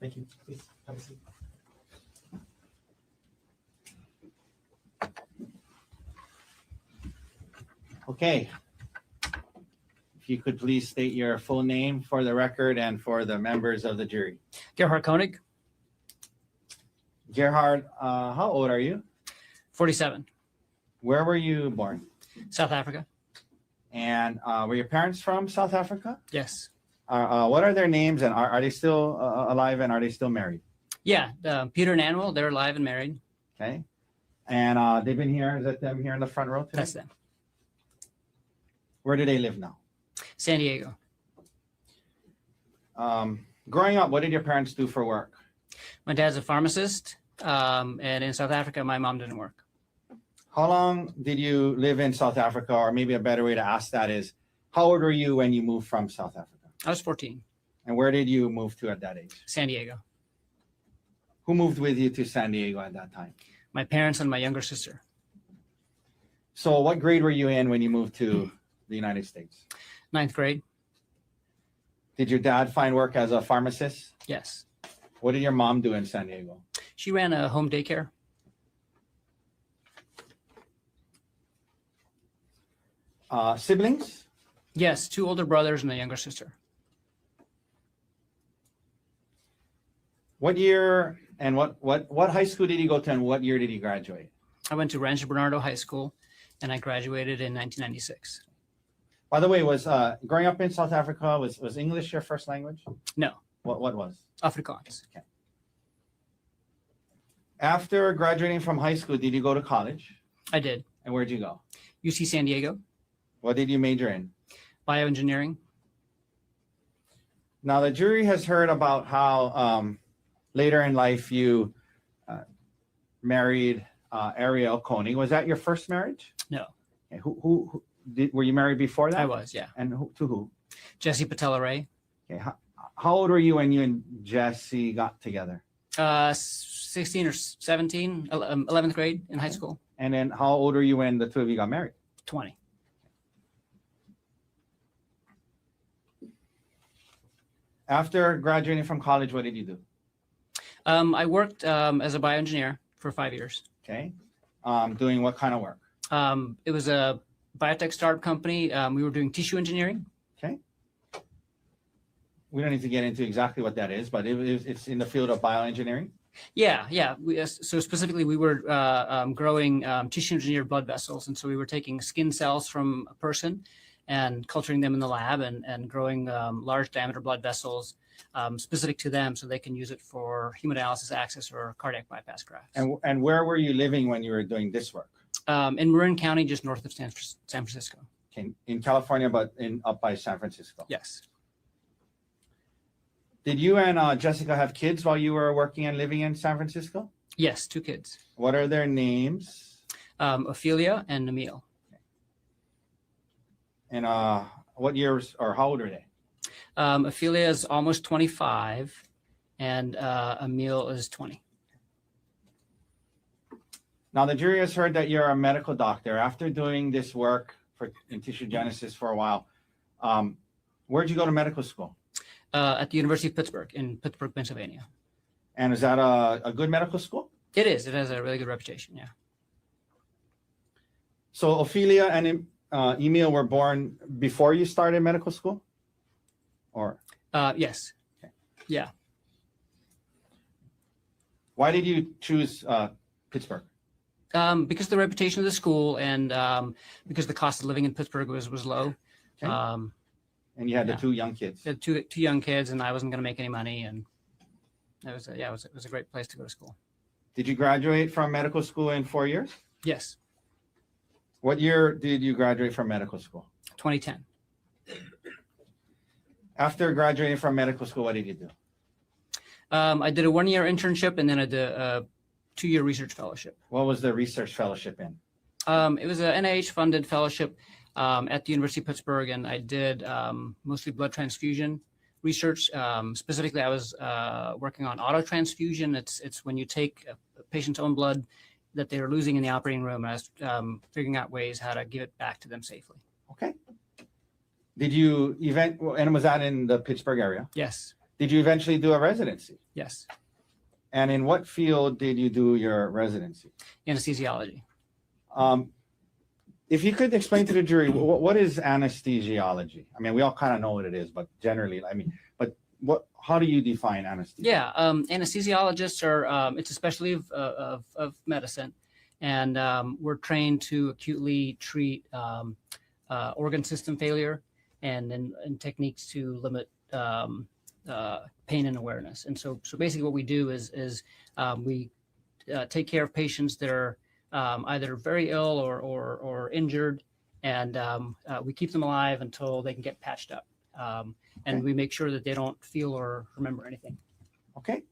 Thank you. Please have a seat. Okay. If you could please state your full name for the record and for the members of the jury. Gerhard Konig, Gerhard, how old are you? 47, Where were you born? South Africa. And were your parents from South Africa? Yes. What are their names, and are they still alive, and are they still married? Yeah, Peter and Annual, they're alive and married. Okay. And they've been here. Is that them here in the front row today? That's them. Where do they live now? San Diego. Growing up, what did your parents do for work? My dad's a pharmacist, and in South Africa, my mom didn't work. How long did you live in South Africa? Or maybe a better way to ask that is, how old were you when you moved from South Africa? I was 14. And where did you move to at that age? San Diego. Who moved with you to San Diego at that time? My parents and my younger sister. So what grade were you in when you moved to the United States? 9th grade. Did your dad find work as a pharmacist? Yes. What did your mom do in San Diego? She ran a home daycare. Siblings? Yes, 2 older brothers and a younger sister. What year and what high school did you go to, and what year did you graduate? I went to Rancho Bernardo High School, and I graduated in 1996. By the way, was growing up in South Africa, was English your first language? No. What was? Afrikaans. Okay. After graduating from high school, did you go to college? I did. And where'd you go? UC San Diego, What did you major in? bioengineering. Now, the jury has heard about how later in life you married Ariel Konig. Was that your first marriage? No. Okay. Were you married before that? I was, yeah. And to who? Jesse Patella Ray. Okay. How old were you when you and Jesse got together? 16 or 17, 11th grade in high school. And then how old were you when the two of you got married? 20. After graduating from college, what did you do? I worked as a bioengineer for 5 years. Okay. Doing what kind of work? It was a biotech startup company. We were doing tissue engineering. Okay. We don't need to get into exactly what that is, but it's in the field of bioengineering. Yeah. So specifically, we were growing tissue engineered blood vessels. And so we were taking skin cells from a person and culturing them in the lab and growing large diameter blood vessels specific to them so they can use it for hemodialysis access or cardiac bypass grafts. And where were you living when you were doing this work? In Marin County, just north of San Francisco. Okay. In California, but up by San Francisco. Yes. Did you and Jessica have kids while you were working and living in San Francisco? Yes, 2 kids. What are their names? Ophelia and Emil. And what years or how old are they? Ophelia is almost 25, and Emil is 20. Now, the jury has heard that you're a medical doctor. After doing this work in tissue genesis for a while, where'd you go to medical school? At the University of Pittsburgh in Pittsburgh, Pennsylvania. And is that a good medical school? It is. It has a really good reputation, yeah. So Ophelia and Emil were born before you started medical school? Or? Yes. Okay. Yeah. Why did you choose Pittsburgh? Because of the reputation of the school and because the cost of living in Pittsburgh was low. Okay. And you had the 2 young kids. The two young kids, and I wasn't going to make any money, and it was a great place to go to school. Did you graduate from medical school in 4 years? Yes. What year did you graduate from medical school? 2010. After graduating from medical school, what did you do? I did a 1-year internship, and then I did a 2-year research fellowship. What was the research fellowship in? It was an NIH-funded fellowship at the University of Pittsburgh, and I did mostly blood transfusion research. Specifically, I was working on autotransfusion. It's when you take a patient's own blood that they were losing in the operating room, and I was figuring out ways how to give it back to them safely. Okay. Did you and was that in the Pittsburgh area? Yes. Did you eventually do a residency? Yes. And in what field did you do your residency? Anesthesiology. If you could explain to the jury, what is anesthesiology? I mean, we all kind of know what it is, but generally, I mean, but how do you define anesthesia? Yeah, anesthesiologists are, it's a specialty of medicine, and we're trained to acutely treat organ system failure and techniques to limit pain and awareness. And so basically what we do is we take care of patients that are either very ill or injured, and we keep them alive until they can get patched up. And we make sure that they don't feel or remember anything. Okay.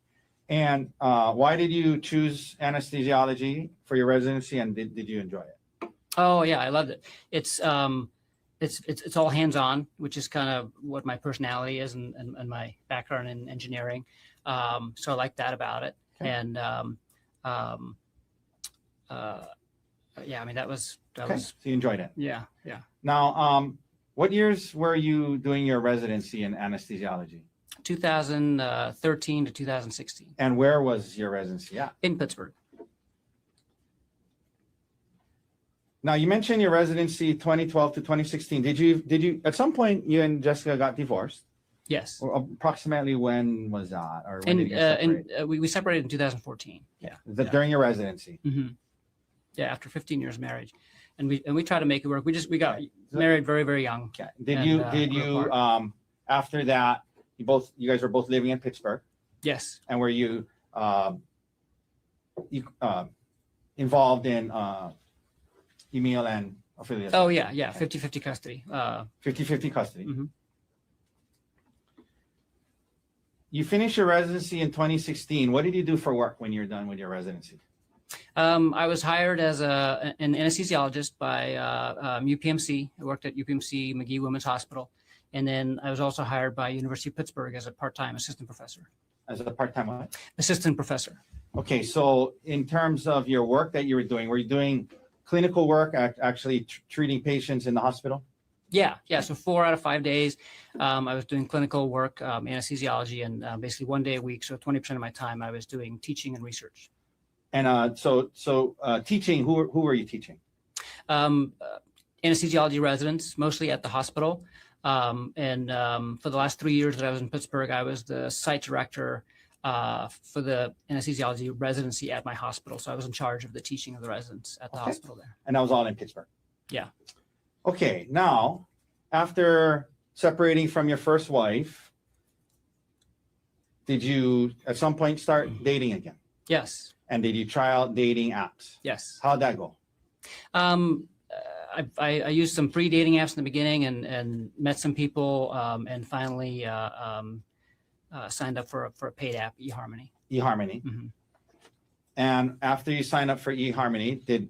And why did you choose anesthesiology for your residency, and did you enjoy it? Oh yeah, I loved it. It's all hands-on, which is kind of what my personality is and my background in engineering. So I like that about it. Okay. And yeah, I mean that was So you enjoyed it. yeah. Now, what years were you doing your residency in anesthesiology? 2013 to 2016 And where was your residency at? in Pittsburgh. Now, you mentioned your residency 2012 to 2016. Did you at some point you and Jessica got divorced? Yes. Or approximately when was that? Or when did you separate? We separated in 2014. Yeah. During your residency. Mm-hmm. Yeah, after 15 years of marriage, and we try to make it work. We got married very, very young. Okay. Did you after that you guys were both living in Pittsburgh? Yes. And were you involved in Emil and Ophelia? Oh yeah, 50-50 custody. 50-50 custody. Mm-hmm. You finished your residency in 2016. What did you do for work when you were done with your residency? I was hired as an anesthesiologist by UPMC. I worked at UPMC McGee Women's Hospital. And then I was also hired by University of Pittsburgh as a part-time assistant professor. As a part-time what? Assistant professor. Okay, so in terms of your work that you were you doing clinical work, actually treating patients in the hospital? Yeah. So 4 out of 5 days, I was doing clinical work, anesthesiology, and basically 1 day a week. So 20% of my time I was doing teaching and research. And so teaching, who were you teaching? Anesthesiology residents, mostly at the hospital. And for the last 3 years that I was in Pittsburgh, I was the site director for the anesthesiology residency at my hospital. So I was in charge of the teaching of the residents at the hospital there. And that was all in Pittsburgh? Yeah. Okay, now, after separating from your first wife, did you at some point start dating again? Yes. And did you try out dating apps? Yes. How'd that go? I used some free dating apps in the beginning and met some people and finally signed up for a paid app, eHarmony. eHarmony. Mm-hmm. And after you signed up for eHarmony,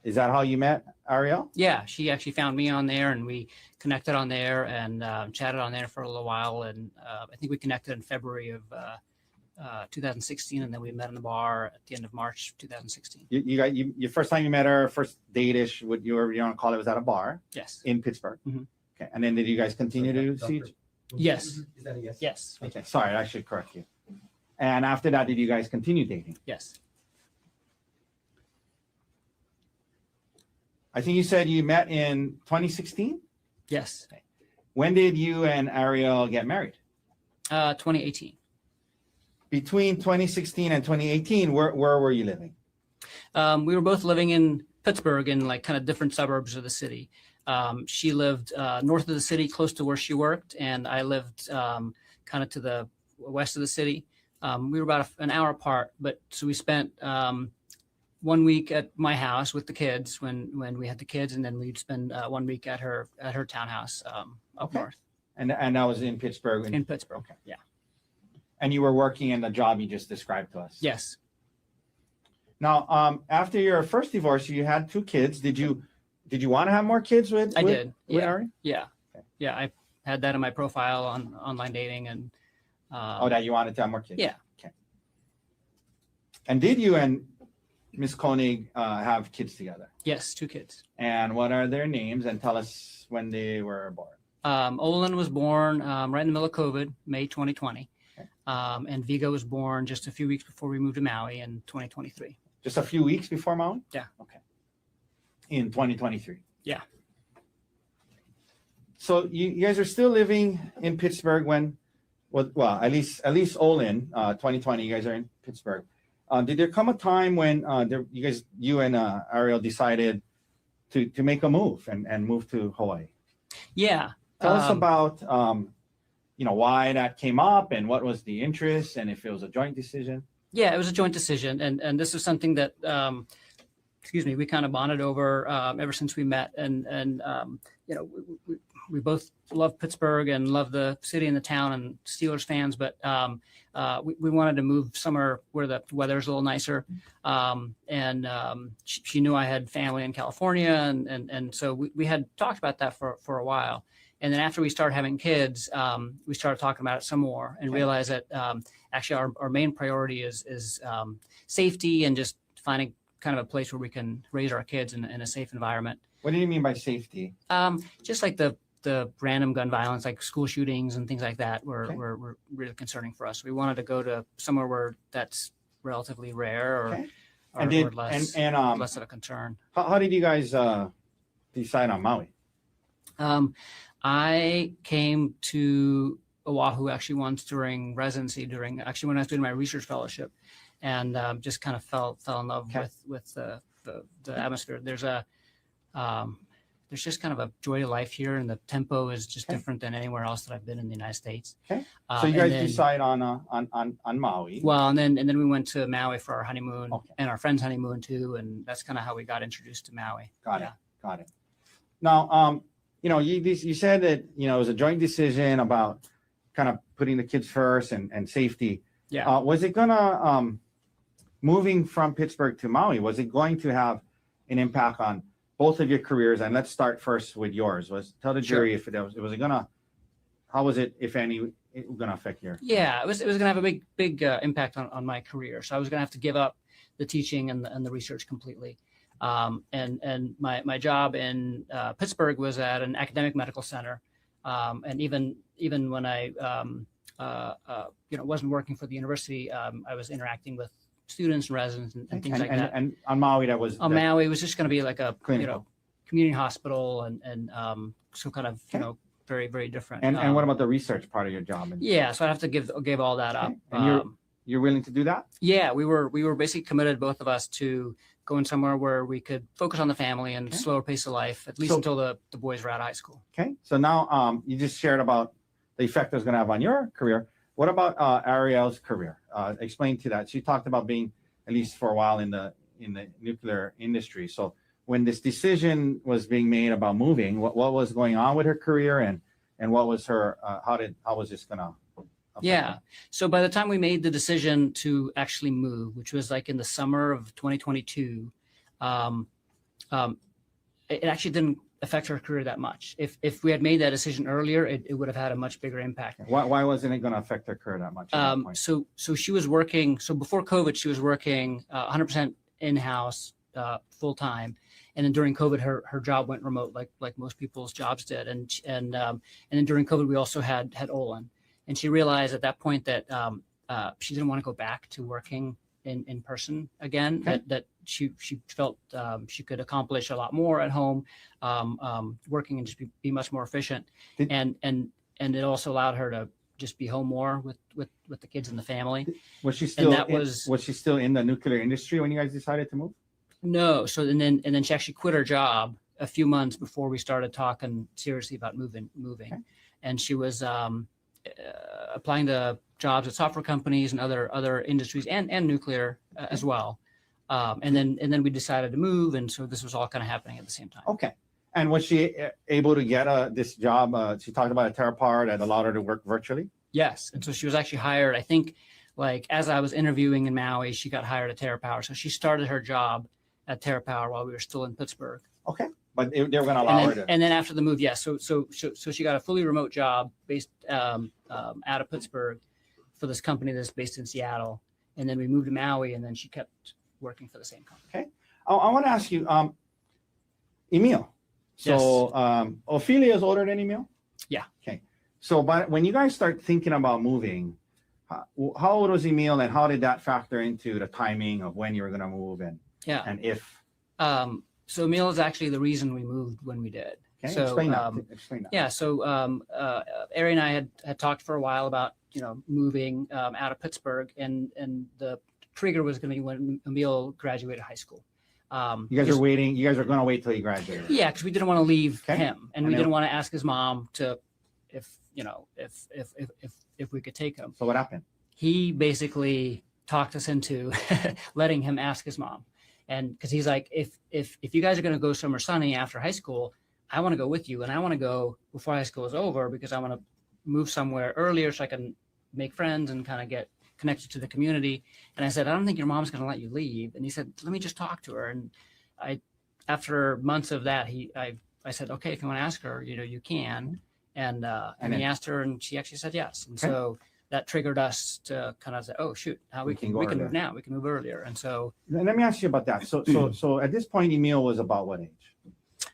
is that how you met Ariel? Yeah, she actually found me on there and we connected on there and chatted on there for a little while. And I think we connected in February of 2016, and then we met in the bar at the end of March 2016. Your first time you met her, first date-ish, what you want to call it, was at a bar? Yes. In Pittsburgh? Mm-hmm. Okay, and then did you guys continue to see? Yes. Is that a yes? Yes. Okay, sorry, I should correct you. And after that, did you guys continue dating? Yes. I think you said you met in 2016? Yes. When did you and Ariel get married? 2018. Between 2016 and 2018, where were you living? We were both living in Pittsburgh in like kind of different suburbs of the city. She lived north of the city, close to where she worked, and I lived kind of to the west of the city. We were about an hour apart, but so we spent 1 week at my house with the kids when we had the kids, and then we'd spend 1 week at her townhouse up north. And that was in Pittsburgh? In Pittsburgh. Okay. Yeah. And you were working in the job you just described to us? Yes. Now, after your first divorce, you had 2 kids. Did you want to have more kids with? I did. Yeah. Ari? Yeah. Okay. Yeah. I had that in my profile on online dating and. That you wanted to have more kids? Yeah. Okay. And did you and Miss Konig have kids together? Yes, 2 kids. And what are their names? And tell us when they were born. Olin was born right in the middle of COVID, May 2020. Okay. And Vigo was born just a few weeks before we moved to Maui in 2023. Just a few weeks before Maui? Yeah. Okay. In 2023. Yeah. So you guys are still living in Pittsburgh when, well, at least Olin, 2020, you guys are in Pittsburgh. Did there come a time when you and Ariel decided to make a move and move to Hawaii? Yeah. Tell us about, why that came up and what was the interest and if it was a joint decision. Yeah, it was a joint decision. And this is something that, we kind of bonded over ever since we met. And we both love Pittsburgh and love the city and the town and Steelers fans, but we wanted to move somewhere where the weather's a little nicer. She knew I had family in California. And so we had talked about that for a while. And then after we started having kids, we started talking about it some more and realized that actually our main priority is safety and just finding kind of a place where we can raise our kids in a safe environment. What do you mean by safety? Just like the random gun violence, like school shootings and things like that, were really concerning for us. We wanted to go to somewhere where that's relatively rare or less of a concern. How did you guys decide on Maui? I came to Oahu actually once during residency, when I was doing my research fellowship, and just kind of fell in love with the atmosphere. There's just kind of a joy to life here, and the tempo is just different than anywhere else that I've been in the United States. Okay. So you guys decide on Maui. Well, and then we went to Maui for our honeymoon and our friend's honeymoon too, and that's kind of how we got introduced to Maui. Got it. Now, you said that it was a joint decision about kind of putting the kids first and safety. Yeah. Was it gonna moving from Pittsburgh to Maui? Was it going to have an impact on both of your careers? And let's start first with yours. Tell the jury if it was gonna, how was it, if any, gonna affect your? Yeah, it was gonna have a big impact on my career. So I was gonna have to give up the teaching and the research completely. And my job in Pittsburgh was at an academic medical center. And even when I wasn't working for the university, I was interacting with students and residents and things like that. And on Maui, Maui, it was just going to be like a clinical. Community hospital and so kind of very, very different. And what about the research part of your job? Yeah, so I have to give all that up. And you're willing to do that? Yeah, we were basically committed, both of us, to going somewhere where we could focus on the family and slower pace of life, at least until the boys were out of high school. Okay, so now you just shared about the effect it was going to have on your career. What about Ariel's career? Explain to that. She talked about being, at least for a while, in the nuclear industry. So when this decision was being made about moving, what was going on with her career, and what was her how was this gonna affect her? So by the time we made the decision to actually move, which was like in the summer of 2022, it actually didn't affect her career that much. If we had made that decision earlier, it would have had a much bigger impact. Why wasn't it going to affect her career that much? So she was working. So before COVID, she was working 100% in-house, full time, and then during COVID, her job went remote, like most people's jobs did. And then during COVID, we also had Olin, and she realized at that point that she didn't want to go back to working in person again. That she felt she could accomplish a lot more at home, working and just be much more efficient. And it also allowed her to just be home more with the kids and the family. Was she still was she still in the nuclear industry when you guys decided to move? No. So and then she actually quit her job a few months before we started talking seriously about moving. Okay. And she was applying to jobs at software companies and other industries and nuclear as well. And then we decided to move, and so this was all kind of happening at the same time. Okay. And was she able to get this job? She talked about a TerraPower that allowed her to work virtually? Yes. And so she was actually hired, I think, like as I was interviewing in Maui, she got hired at TerraPower. So she started her job at TerraPower while we were still in Pittsburgh. Okay. But they were going to allow her to. And then after the move, yes. So she got a fully remote job based out of Pittsburgh for this company that's based in Seattle. And then we moved to Maui, and then she kept working for the same company. Okay. I want to ask you, Emil. So yes. Ophelia is older than Emil? Yeah. Okay. So, but when you guys start thinking about moving, how old was Emil, and how did that factor into the timing of when you were going to move, and Yeah. and if? So Emil is actually the reason we moved when we did. Okay, So, explain that. Explain that. Yeah. So Ari and I had talked for a while about moving out of Pittsburgh, and the trigger was going to be when Emil graduated high school. You guys are waiting. You guys are going to wait till he graduates. Yeah, because we didn't want to leave Okay. him, and we didn't want to ask his mom to, if we could take him. So what happened? He basically talked us into letting him ask his mom, and because he's like, if you guys are going to go somewhere sunny after high school, I want to go with you, and I want to go before high school is over because I want to move somewhere earlier so I can make friends and kind of get connected to the community. And I said, I don't think your mom's going to let you leave. And he said, let me just talk to her. And after months of that, I said, okay, if you want to ask her, you can. And he asked her, and she actually said yes. And so that triggered us to kind of say, oh shoot, now we can move now. We can move earlier. And so let me ask you about that. So at this point, Emil was about what age?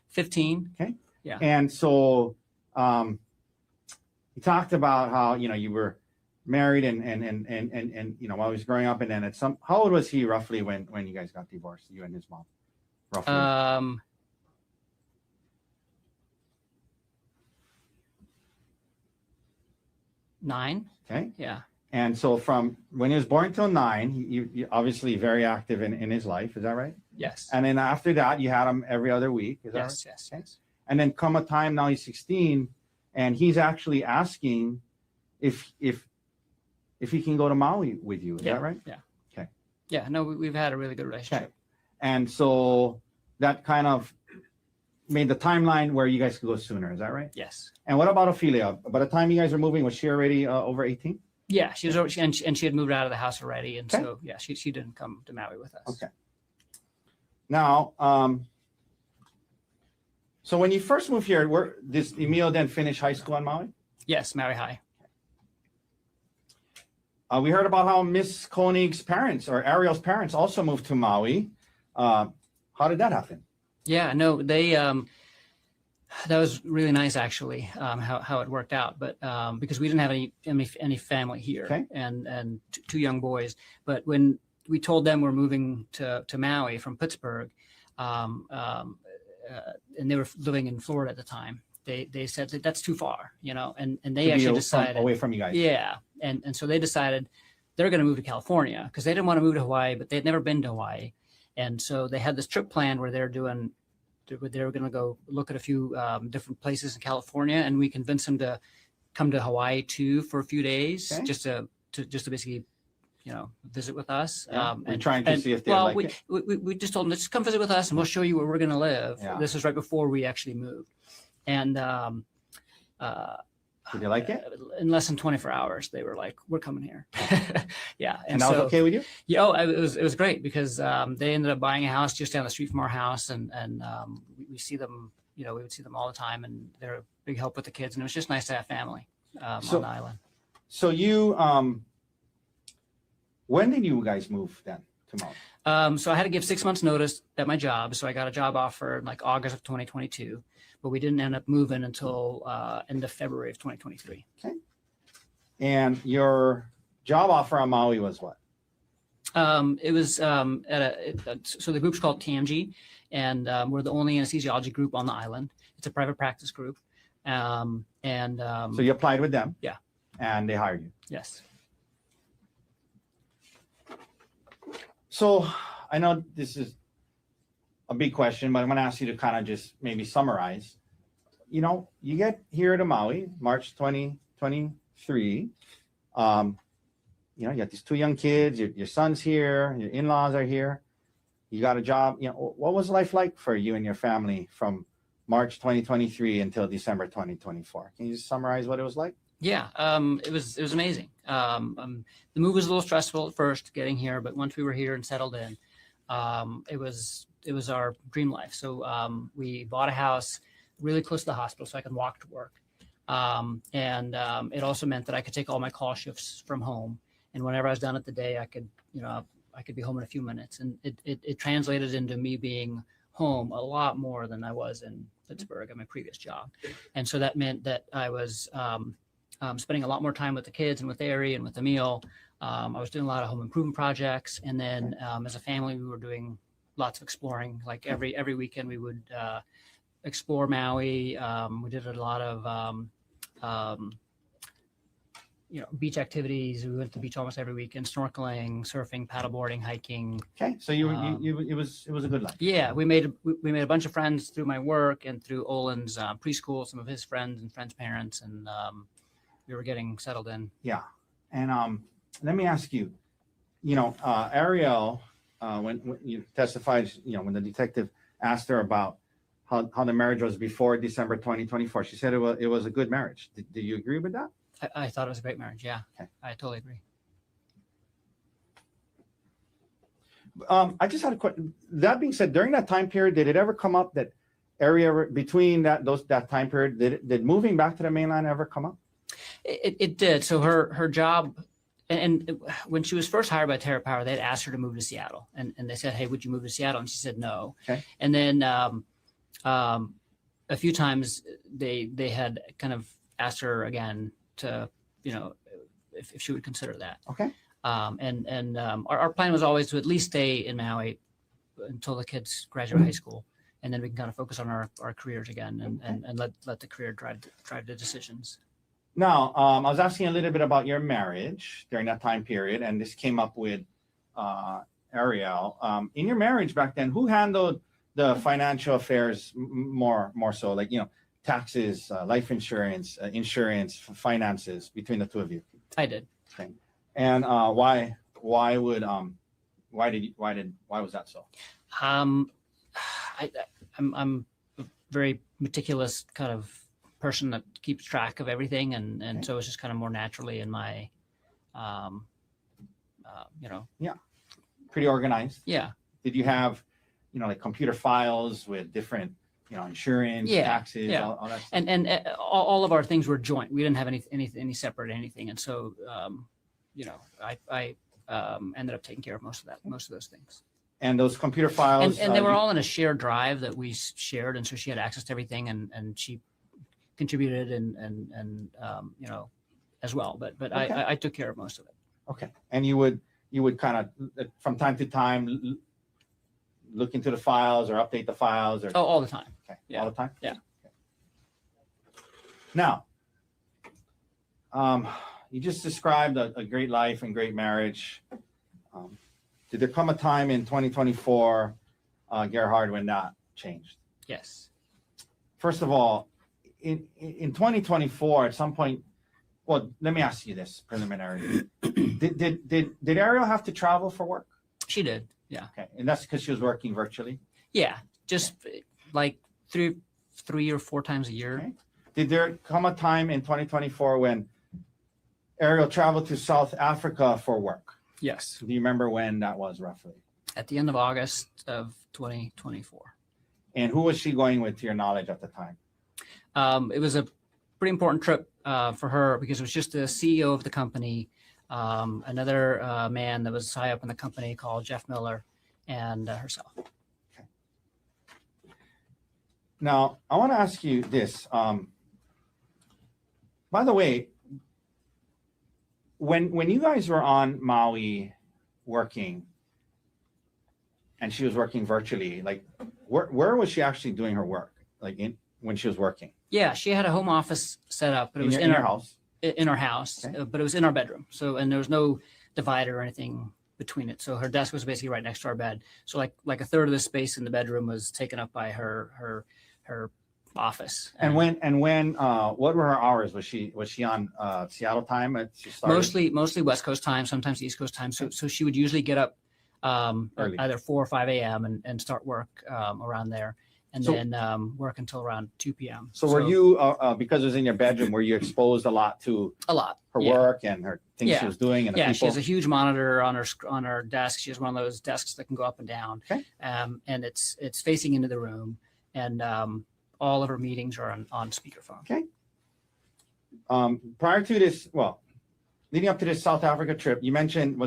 15. Okay. Yeah. And so you talked about how you were married and while he was growing up, and then how old was he roughly when you guys got divorced, you and his mom? Roughly. 9. Okay. Yeah. And so from when he was born till 9, he obviously very active in his life. Is that right? Yes. And then after that, you had him every other week. Is that right? Yes. Okay. And then come a time now he's 16, and he's actually asking if he can go to Maui with you. Is that right? Yeah. Okay. Yeah. No, we've had a really good relationship. Okay. And so that kind of made the timeline where you guys could go sooner. Is that right? Yes. And what about Ophelia? By the time you guys were moving, was she already over 18? Yeah, she was over, and she had moved out of the house already, and so yeah, she didn't come to Maui with us. Okay. Now, so when you first moved here, did Emil then finish high school on Maui? Yes, Maui High. We heard about how Miss Konig's parents, or Ariel's parents, also moved to Maui. How did that happen? Yeah, no, they that was really nice actually, how it worked out. But because we didn't have any family here, Okay. and two young boys. But when we told them we're moving to Maui from Pittsburgh, and they were living in Florida at the time, they said that that's too far, and they actually decided away from you guys. Yeah, and so they decided they're going to move to California because they didn't want to move to Hawaii, but they'd never been to Hawaii, and so they had this trip planned where they were going to go look at a few different places in California, and we convinced them to come to Hawaii too for a few days, Okay. just to basically, visit with us. Yeah. And trying to see if they like it. We just told them, just come visit with us and we'll show you where we're going to live. Yeah. This was right before we actually moved. And Did you like it? in less than 24 hours, they were like, we're coming here. Yeah. And that was okay with you? Yeah, it was great because they ended up buying a house just down the street from our house, and we see them, we would see them all the time, and they're a big help with the kids, and it was just nice to have family on the island. So you, when did you guys move then to Maui? So I had to give 6 months notice at my job. So I got a job offer in like August of 2022, but we didn't end up moving until end of February of 2023. Okay. And your job offer on Maui was what? It was so the group's called TMG, and we're the only anesthesiology group on the island. It's a private practice group. So you applied with them? Yeah. And they hired you? Yes. So I know this is a big question, but I'm going to ask you to kind of just maybe summarize. You get here to Maui, March 2023. You got these two young kids, your son's here, your in-laws are here. You got a job. What was life like for you and your family from March 2023 until December 2024? Can you just summarize what it was like? Yeah, it was amazing. The move was a little stressful at first getting here, but once we were here and settled in, it was our dream life. So we bought a house really close to the hospital so I could walk to work. And it also meant that I could take all my call shifts from home. And whenever I was done at the day, I could be home in a few minutes. And it translated into me being home a lot more than I was in Pittsburgh at my previous job. And so that meant that I was spending a lot more time with the kids and with Ari and with Emil. I was doing a lot of home improvement projects. And then as a family, we were doing lots of exploring. Like every weekend we would explore Maui. We did a lot of beach activities. We went to the beach almost every weekend, snorkeling, surfing, paddleboarding, hiking. Okay, so it was a good life. Yeah, we made a bunch of friends through my work and through Olin's preschool, some of his friends and friends' parents, and we were getting settled in. Yeah, and let me ask you, Ariel, when you testified, when the detective asked her about how the marriage was before December 2024, she said it was a good marriage. Do you agree with that? I thought it was a great marriage. Yeah, okay. I totally agree. I just had a question. That being said, during that time period, did it ever come up that area between that time period, did moving back to the mainland ever come up? It did. So her job, and when she was first hired by Terra Power, they had asked her to move to Seattle, and they said, "Hey, would you move to Seattle?" And she said no. Okay. And then a few times they had kind of asked her again to, if she would consider that. Okay. Our plan was always to at least stay in Maui until the kids graduate high school, and then we can kind of focus on our careers again and let the career drive the decisions. Now, I was asking a little bit about your marriage during that time period, and this came up with Ariel. In your marriage back then, who handled the financial affairs more so, like, taxes, life insurance, finances between the two of you? I did. Okay. And why was that so? I'm a very meticulous kind of person that keeps track of everything, and so it's just kind of more naturally in my Yeah, pretty organized. Yeah. Did you have like computer files with different insurance, taxes, all that stuff? And all of our things were joint. We didn't have any separate anything, and so I ended up taking care of most of those things. And those computer files, and they were all in a shared drive that we shared, and so she had access to everything, and she contributed and as well. But okay. I took care of most of it. Okay. And you would kind of from time to time look into the files or update the files, or all the time. Okay. Yeah. All the time? Yeah. Okay. Now, you just described a great life and great marriage. Did there come a time in 2024, Gerhard, when that changed? Yes. First of all, in 2024, at some point, well, let me ask you this preliminary. Did Ariel have to travel for work? She did. Yeah. Okay. And that's because she was working virtually? Yeah. Just like 3 or 4 times a year. Okay. Did there come a time in 2024 when Ariel traveled to South Africa for work? Yes. Do you remember when that was roughly? At the end of August of 2024. And who was she going with, to your knowledge, at the time? It was a pretty important trip for her because it was just the CEO of the company, another man that was high up in the company called Jeff Miller, and herself. Okay. Now, I want to ask you this. By the way, when you guys were on Maui working, and she was working virtually, like where was she actually doing her work? Like when she was working? Yeah, she had a home office set up, but it was in her house. In our house, okay. But it was in our bedroom. So, and there was no divider or anything between it. So her desk was basically right next to our bed. So like a third of the space in the bedroom was taken up by her office. And when what were her hours? Was she on Seattle time? Mostly West Coast time, sometimes East Coast time. So she would usually get up either 4 or 5 a.m. and start work around there. And then work until around 2 p.m. So were you, because it was in your bedroom, were you exposed a lot to her work and her things she was doing and the people? She has a huge monitor on her desk. She has one of those desks that can go up and down. Okay. And it's facing into the room, and all of her meetings are on speakerphone. Okay. Prior to this, leading up to this South Africa trip, you mentioned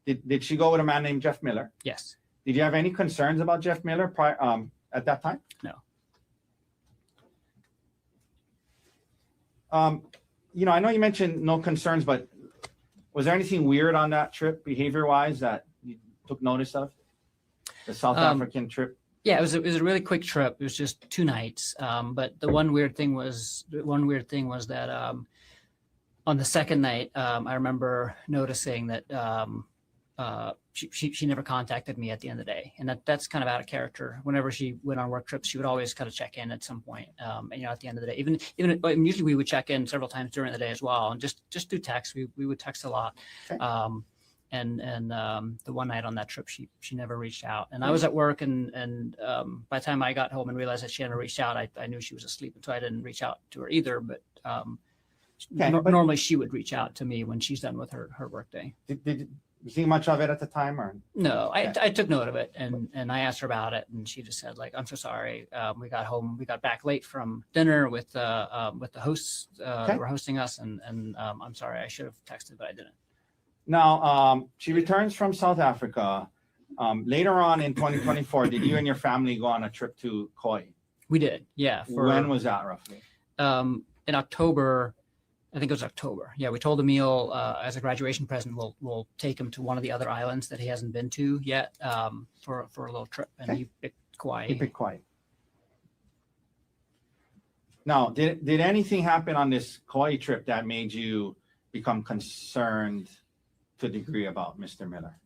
did she go with a man named Jeff Miller? Yes. Did you have any concerns about Jeff Miller at that time? No. I know you mentioned no concerns, but was there anything weird on that trip, behavior-wise, that you took notice of? The South African trip. Yeah, it was a really quick trip. It was just 2 nights. But the one weird thing was that on the second night, I remember noticing that she never contacted me at the end of the day, and that's kind of out of character. Whenever she went on work trips, she would always kind of check in at some point. At the end of the day, even usually we would check in several times during the day as well, and just do text. We would text a lot. Okay. And the one night on that trip, she never reached out, and I was at work, and by the time I got home and realized that she hadn't reached out, I knew she was asleep, and so I didn't reach out to her either. But normally she would reach out to me when she's done with her workday. Did you see much of it at the time, or? No, I took note of it, and I asked her about it, and she just said, like, I'm so sorry. We got back late from dinner with the hosts that were hosting us, and I'm sorry, I should have texted, but I didn't. Now, she returns from South Africa. Later on in 2024, did you and your family go on a trip to Kauai? We did, yeah. When was that roughly? In October, I think it was October. Yeah, we told Emil as a graduation present, we'll take him to one of the other islands that he hasn't been to yet for a little trip, and he picked Kauai. He picked Kauai. Now, did anything happen on this Kauai trip that made you become concerned to a degree about Mr. Miller?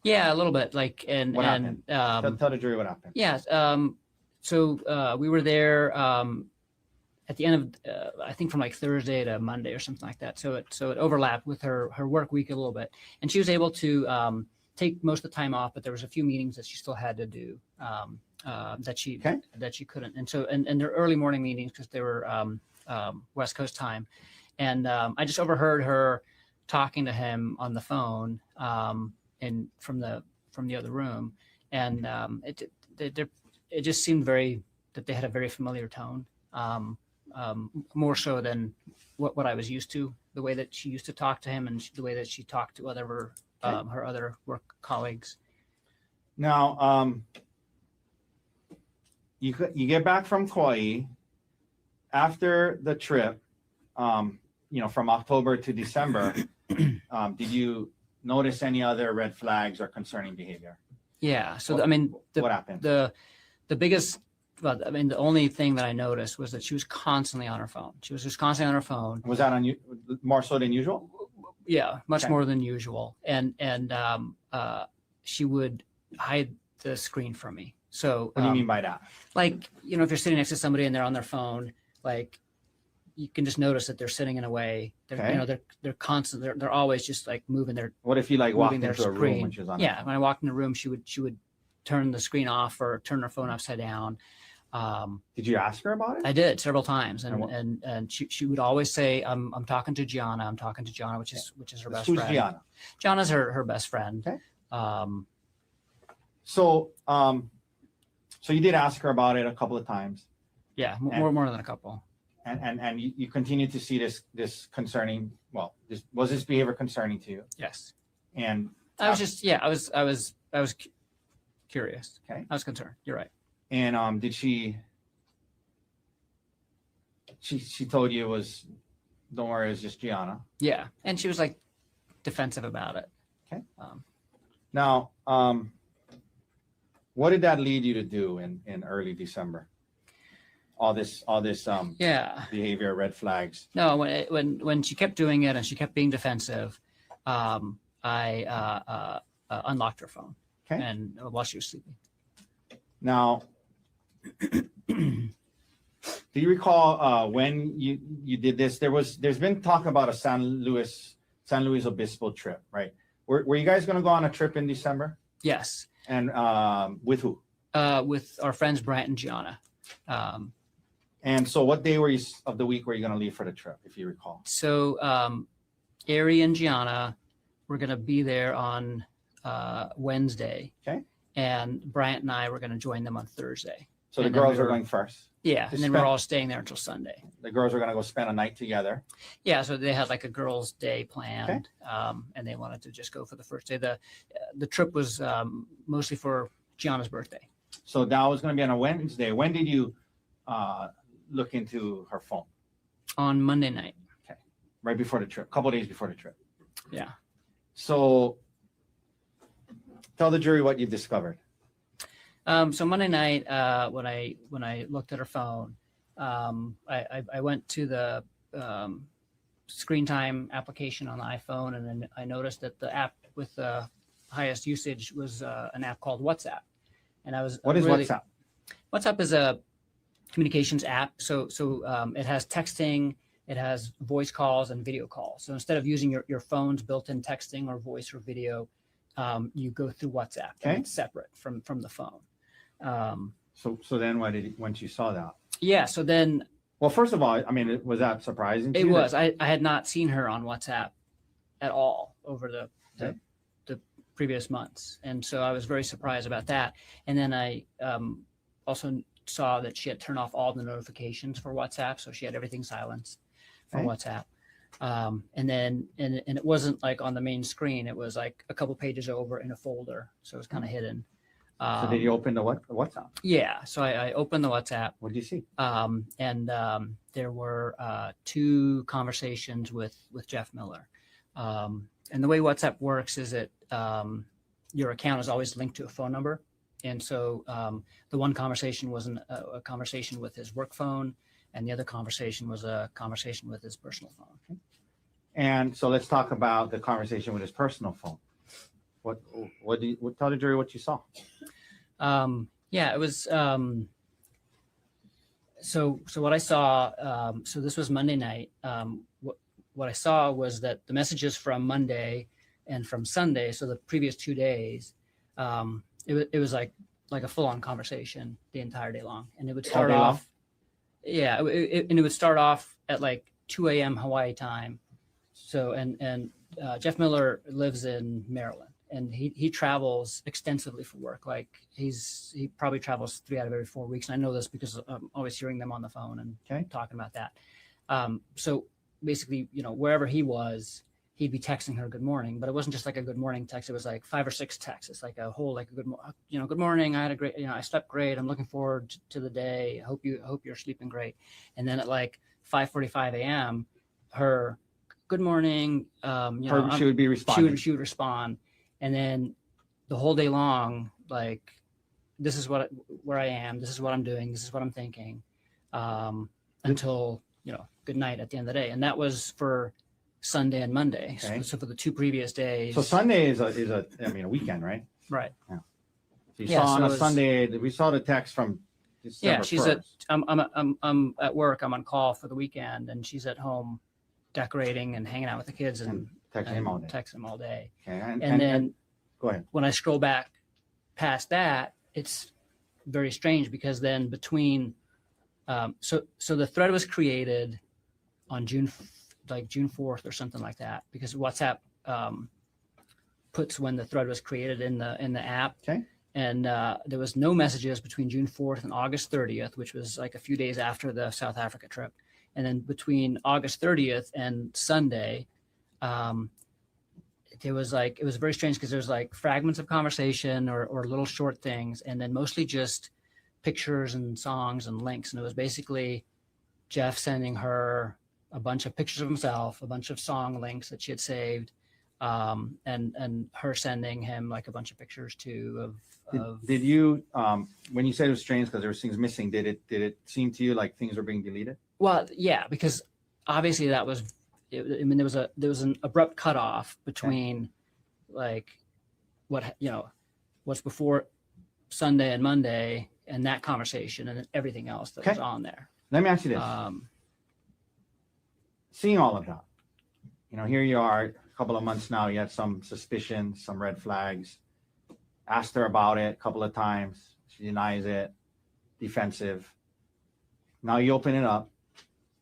Yeah, a little bit. Like, What happened? Tell the jury what happened. Yeah. So we were there at the end of I think from like Thursday to Monday or something like that. So it overlapped with her work week a little bit, and she was able to take most of the time off, but there was a few meetings that she still had to do that she couldn't. And so and they're early morning meetings because they were West Coast time, and I just overheard her talking to him on the phone and from the other room, and it just seemed that they had a very familiar tone, more so than what I was used to, the way that she used to talk to him and the way that she talked to her other work colleagues. Now, you get back from Kauai after the trip, from October to December. Did you notice any other red flags or concerning behavior? Yeah. So what happened? The only thing that I noticed was that she was constantly on her phone. She was just constantly on her phone. Was that more so than usual? Yeah, much more than usual. And she would hide the screen from me. So what do you mean by that? Like, if you're sitting next to somebody and they're on their phone, like, you can just notice that they're sitting in a way. They're constant. They're always just like moving their. What if you like walked into a room when she was on? Yeah, when I walked in the room, she would turn the screen off or turn her phone upside down. Did you ask her about it? I did several times, and she would always say, "I'm talking to Gianna. I'm talking to Gianna," which is her best friend. Who's Gianna? Gianna's her best friend. Okay. So you did ask her about it a couple of times. Yeah, more than a couple. And you continue to see this concerning. Well, was this behavior concerning to you? Yes. And I was curious. Okay. I was concerned. You're right. And did she told you it was, don't worry, it's just Gianna? Yeah, and she was like defensive about it. Okay. Now, what did that lead you to do in early December? All this behavior, red flags. No, when she kept doing it and she kept being defensive, I unlocked her phone. Okay. And while she was sleeping. Now, do you recall when you did this? There's been talk about a San Luis Obispo trip, right? Were you guys going to go on a trip in December? Yes. And with who? With our friends Brant and Gianna. And so what day of the week were you going to leave for the trip, if you recall? So Ari and Gianna were going to be there on Wednesday. Okay. And Bryant and I were going to join them on Thursday. So the And then girls we are were- going first. Yeah, To and then we're spend- all staying there until Sunday. The girls are going to go spend a night together. Yeah, so they had like a girls' day planned, and they wanted to just go for the first day. The trip was mostly for Gianna's birthday. So that was going to be on a Wednesday. When did you look into her phone? On Monday night. Right before the trip, a couple of days before the trip. Yeah. So tell the jury what you discovered. So Monday night, when I looked at her phone, I went to the screen time application on the iPhone, and then I noticed that the app with the highest usage was an app called WhatsApp. And I was What is WhatsApp? WhatsApp is a communications app. So it has texting, it has voice calls and video calls. So instead of using your phone's built-in texting or voice or video, you go through WhatsApp. Okay. And it's separate from the phone. So then once you saw that? Yeah. So then Well, first of all, I mean, was that surprising to it you? was. I had not seen her on WhatsApp at all over the previous months, and so I was very surprised about that. And then I also saw that she had turned off all the notifications for WhatsApp, so she had everything silenced for Okay. WhatsApp. And then it wasn't like on the main screen; it was like a couple pages over in a folder, so it was kind of hidden. So did you open the WhatsApp? Yeah, so I opened the WhatsApp. What did you see? And there were 2 conversations with Jeff Miller. And the way WhatsApp works is that your account is always linked to a phone number. And so the one conversation was a conversation with his work phone, and the other conversation was a conversation with his personal phone. Okay. And so let's talk about the conversation with his personal phone. Tell the jury what you saw. Yeah, it was. So what I saw. So this was Monday night. What I saw was that the messages from Monday and from Sunday, so the previous 2 days, it was like a full-on conversation the entire day long, and it would start day long? off. Yeah, and it would start off at like 2 a.m. Hawaii time. So and Jeff Miller lives in Maryland, and he travels extensively for work. Like he probably travels 3 out of every 4 weeks, and I know this because I'm always hearing them on the phone and talking about that. So basically, wherever he was, he'd be texting her good morning, but it wasn't just like a good morning text. It was like 5 or 6 texts. It's like a whole, like a good morning. I had a great, I slept great. I'm looking forward to the day. I hope you're sleeping great. And then at like 5:45 a.m., her good morning. She would be responding. She would respond, and then the whole day long, like, this is where I am. This is what I'm doing. This is what I'm thinking, until good night at the end of the day. And that was for Sunday and Monday. Okay. So for the 2 previous days. So Sunday is a weekend, right? Right. So you Yeah, saw on so a it was- Sunday. We saw the text from December She's 1st. I'm at work. I'm on call for the weekend, and she's at home decorating and hanging out with the kids and texting him all day. Text him all day. Okay. And then go ahead. when I scroll back past that, it's very strange because then between, so the thread was created on June 4th or something like that, because WhatsApp puts when the thread was created in the app. Okay. And there was no messages between June 4th and August 30th, which was like a few days after the South Africa trip. And then between August 30th and Sunday, it was very strange because there was like fragments of conversation or little short things, and then mostly just pictures and songs and links. And it was basically Jeff sending her a bunch of pictures of himself, a bunch of song links that she had saved, and her sending him like a bunch of pictures too of Did you when you said it was strange because there was things missing? Did it seem to you like things were being deleted? Well, yeah, because obviously that was. I mean, there was an abrupt cutoff between like what's before Sunday and Monday and that conversation and everything else that was on there. Let me ask you this. Seeing all of that, here you are a couple of months now, you had some suspicions, some red flags, asked her about it a couple of times. She denies it, defensive. Now you open it up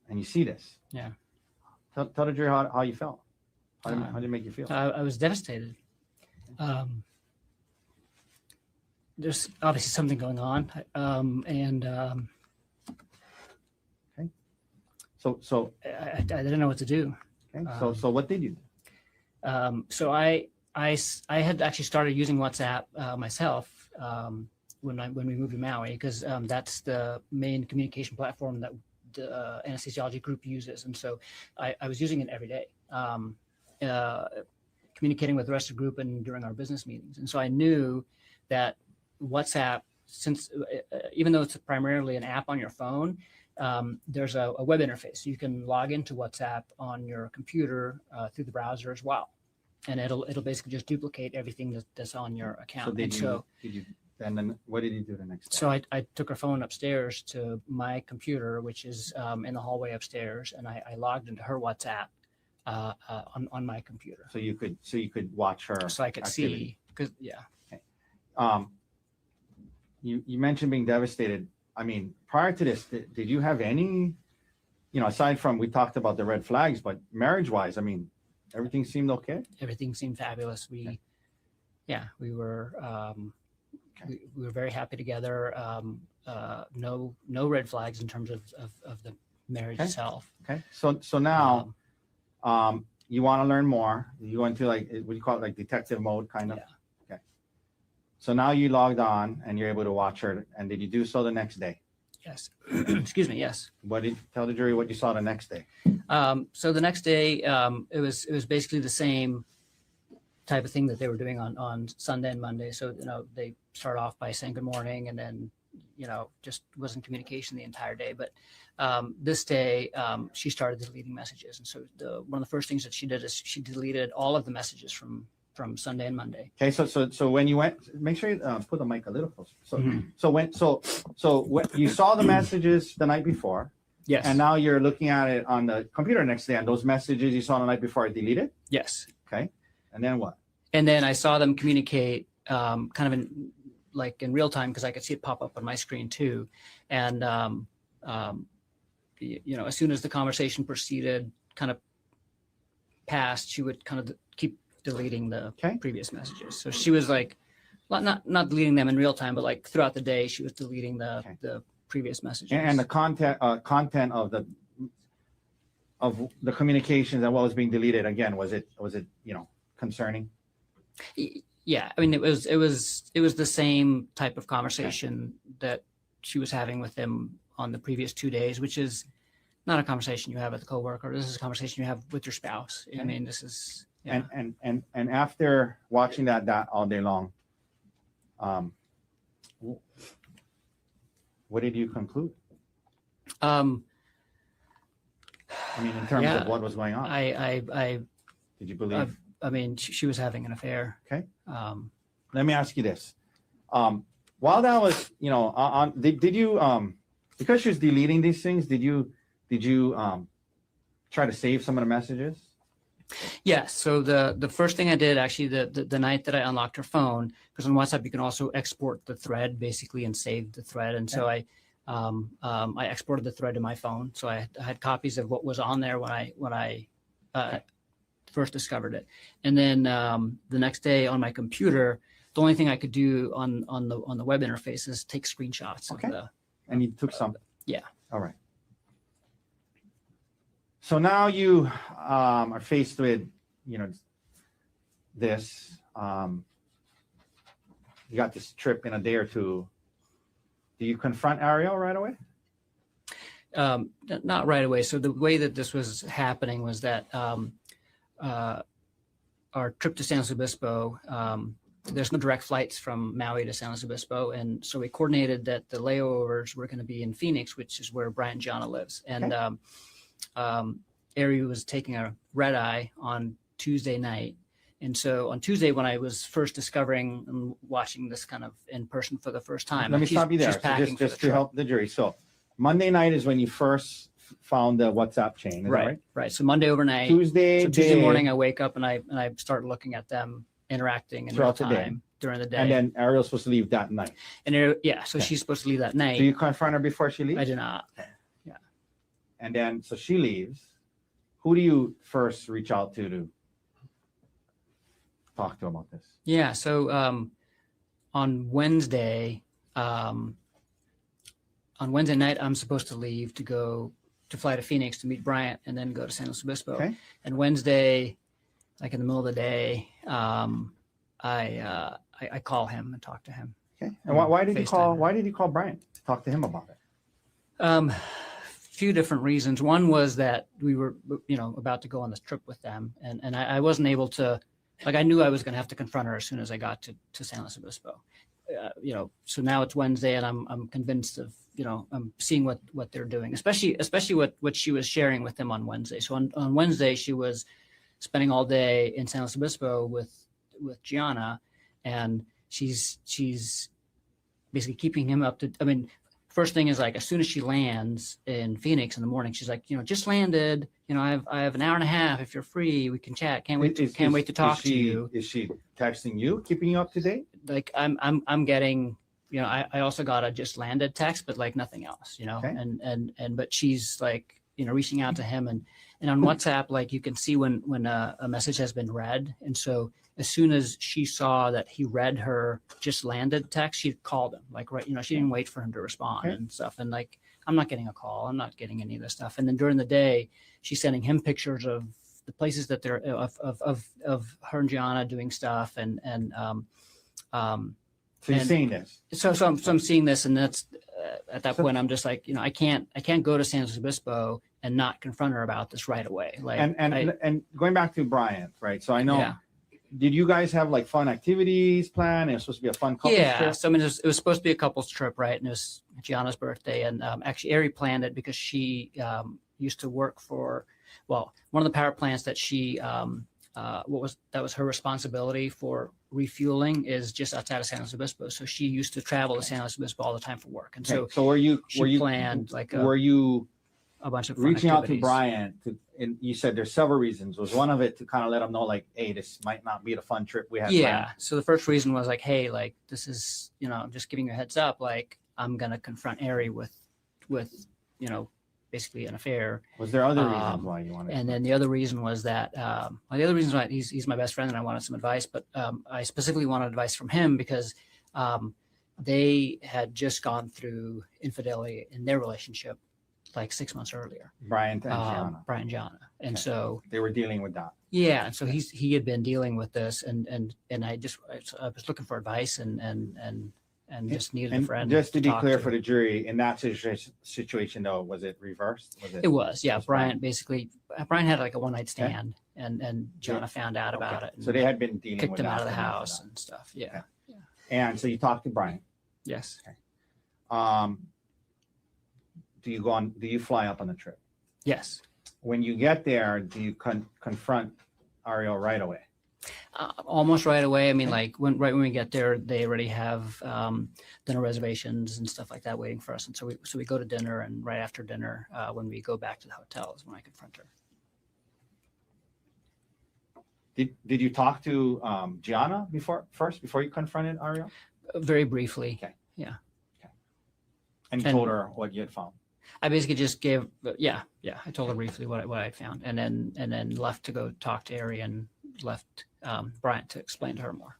and you see this. Yeah. Tell the jury how you felt. How did it make you feel? I was devastated. there's obviously something going on, and So I didn't know what to do. okay. So what did you do? So I had actually started using WhatsApp myself when we moved to Maui, because that's the main communication platform that the anesthesiology group uses, and so I was using it every day, communicating with the rest of the group and during our business meetings. And so I knew that WhatsApp, since even though it's primarily an app on your phone, there's a web interface. You can log into WhatsApp on your computer through the browser as well, and it'll basically just duplicate everything that's on your account. And then what did you do the next day? So I took her phone upstairs to my computer, which is in the hallway upstairs, and I logged into her WhatsApp on my computer. So you could watch her. So I could activity. see, because yeah. Okay. You mentioned being devastated. I mean, prior to this, did you have any, aside from, we talked about the red flags, but marriage-wise, I mean, everything seemed okay? Everything seemed fabulous. We were we were very happy together. No red flags in terms of the marriage itself. Okay. So now, you want to learn more. You go into what do you call it, like detective mode, kind of? Yeah. Okay. So now you logged on and you're able to watch her. And did you do so the next day? Yes. Excuse me. Yes. Tell the jury what you saw the next day? So the next day, it was basically the same type of thing that they were doing on Sunday and Monday. So, they start off by saying good morning, and then, just wasn't communication the entire day. But this day, she started deleting messages. And so one of the first things that she did is she deleted all of the messages from Sunday and Monday. Okay. So when you went, make sure you put the mic a little closer. So when you saw the messages the night before. Yes. And now you're looking at it on the computer next day, and those messages you saw the night before are deleted? Yes. Okay. And then what? And then I saw them communicate kind of in real time, because I could see it pop up on my screen too. And, as soon as the conversation proceeded, kind of passed, she would kind of keep deleting the previous messages. So she was not deleting them in real time, but throughout the day, she was deleting the previous messages. And the content of the communications and what was being deleted, again, was it concerning? Yeah, I mean, it was the same type of conversation that she was having with them on the previous 2 days, which is not a conversation you have with a coworker. This is a conversation you have with your spouse. I mean, this is and after watching that all day long, what did you conclude? I mean, in terms of what was going on, did you believe? I mean, she was having an affair. Okay. Let me ask you this: while that was, did you because she was deleting these things, did you try to save some of the messages? Yes. So the first thing I did, actually, the night that I unlocked her phone, because on WhatsApp you can also export the thread basically and save the thread, and so I exported the thread to my phone. So I had copies of what was on there when I first discovered it, and then the next day on my computer, the only thing I could do on the web interface is take screenshots of the. And you took some. Yeah. All right. So now you are faced with, this. You got this trip in a day or two. Do you confront Ariel right away? Not right away. So the way that this was happening was that our trip to San Luis Obispo, there's no direct flights from Maui to San Luis Obispo, and so we coordinated that the layovers were going to be in Phoenix, which is where Brian Gianna lives, and Ari was taking a red eye on Tuesday night. And so on Tuesday, when I was first discovering and watching this kind of in person for the first time, let me stop you there. So just to help the jury. So Monday night is when you first found the WhatsApp chain, is that right? Right. So Monday overnight. Tuesday morning, I wake up and I start looking at them interacting in real time during the day. And then Ariel's supposed to leave that night. And she's supposed to leave that night. Do you confront her before she leaves? I do not. Yeah. And then so she leaves. Who do you first reach out to talk to about this? Yeah. So on Wednesday, on Wednesday night, I'm supposed to leave to fly to Phoenix to meet Bryant and then go to San Luis Obispo. Okay. And Wednesday, like in the middle of the day, I call him and talk to him. Okay. And why did you call? FaceTime. Why did you call Brian to talk to him about it? Few different reasons. One was that we were, about to go on this trip with them, and I wasn't able to, I knew I was going to have to confront her as soon as I got to San Luis Obispo. So now it's Wednesday, and I'm convinced of, I'm seeing what they're doing, especially what she was sharing with them on Wednesday. So on Wednesday, she was spending all day in San Luis Obispo with Gianna, and she's basically keeping him up to, first thing is like, as soon as she lands in Phoenix in the morning, she's like, just landed, I have an hour and a half. If you're free, we can chat. Can't wait to talk to you. Is she texting you, keeping you up to date? Like I'm getting, I also got a just landed text, but like nothing else, Okay. but she's like, reaching out to him and on WhatsApp, like you can see when a message has been read. And so as soon as she saw that he read her just landed text, she called him, like, right, she didn't wait for him to respond. Okay. And stuff. And like, I'm not getting a call. I'm not getting any of this stuff. And then during the day, she's sending him pictures of the places that they're of her and Gianna doing stuff. So you're seeing this. So I'm seeing this, and that's at that point, I'm just like, I can't go to San Luis Obispo and not confront her about this right away. Like, and going back to Bryant, right? So I know. Yeah. Did you guys have like fun activities planned? It was supposed to be a fun couples trip. So it was supposed to be a couples trip, right? And it was Gianna's birthday, and actually Ari planned it because she used to work for, one of the power plants that she that was her responsibility for refueling is just outside of San Luis Obispo. So she used to travel to San Luis Obispo all the time for work, and So were you planned like were you a bunch of fun reaching out to activities. Bryant and you said there's several reasons. Was one of it to kind of let him know, like, hey, this might not be the fun trip we had planned? So the first reason was like, hey, like, this is, I'm just giving you a heads up, like, I'm gonna confront Ari with basically an affair. Was there other reasons why you wanted? And then the other reason was that the other reason why he's my best friend and I wanted some advice, but I specifically wanted advice from him because they had just gone through infidelity in their relationship like 6 months earlier. Brian and Gianna. Brian and Gianna. And so they were dealing with that. Yeah. And so he had been dealing with this and I was looking for advice and just needed a friend. Just to be talk clear to. for the jury, in that situation though, was it reversed? It was, yeah. was Brian had like a one night stand and Gianna found out about it. So they had been dealing kicked with him that out of the for house that. and stuff. Yeah. Okay. And so you talked to Brian. Yes. Do you fly up on the trip? Yes. When you get there, do you confront Ariel right away? Almost right away. I mean, like when we get there, they already have dinner reservations and stuff like that waiting for us. And so we go to dinner, and right after dinner, when we go back to the hotel, is when I confront her. Did you talk to Gianna before you confronted Ariel? Very briefly. Okay. Yeah. Okay. And you told her what you had found. I basically just gave, I told her briefly what I found, and then left to go talk to Ari and left Bryant to explain to her more.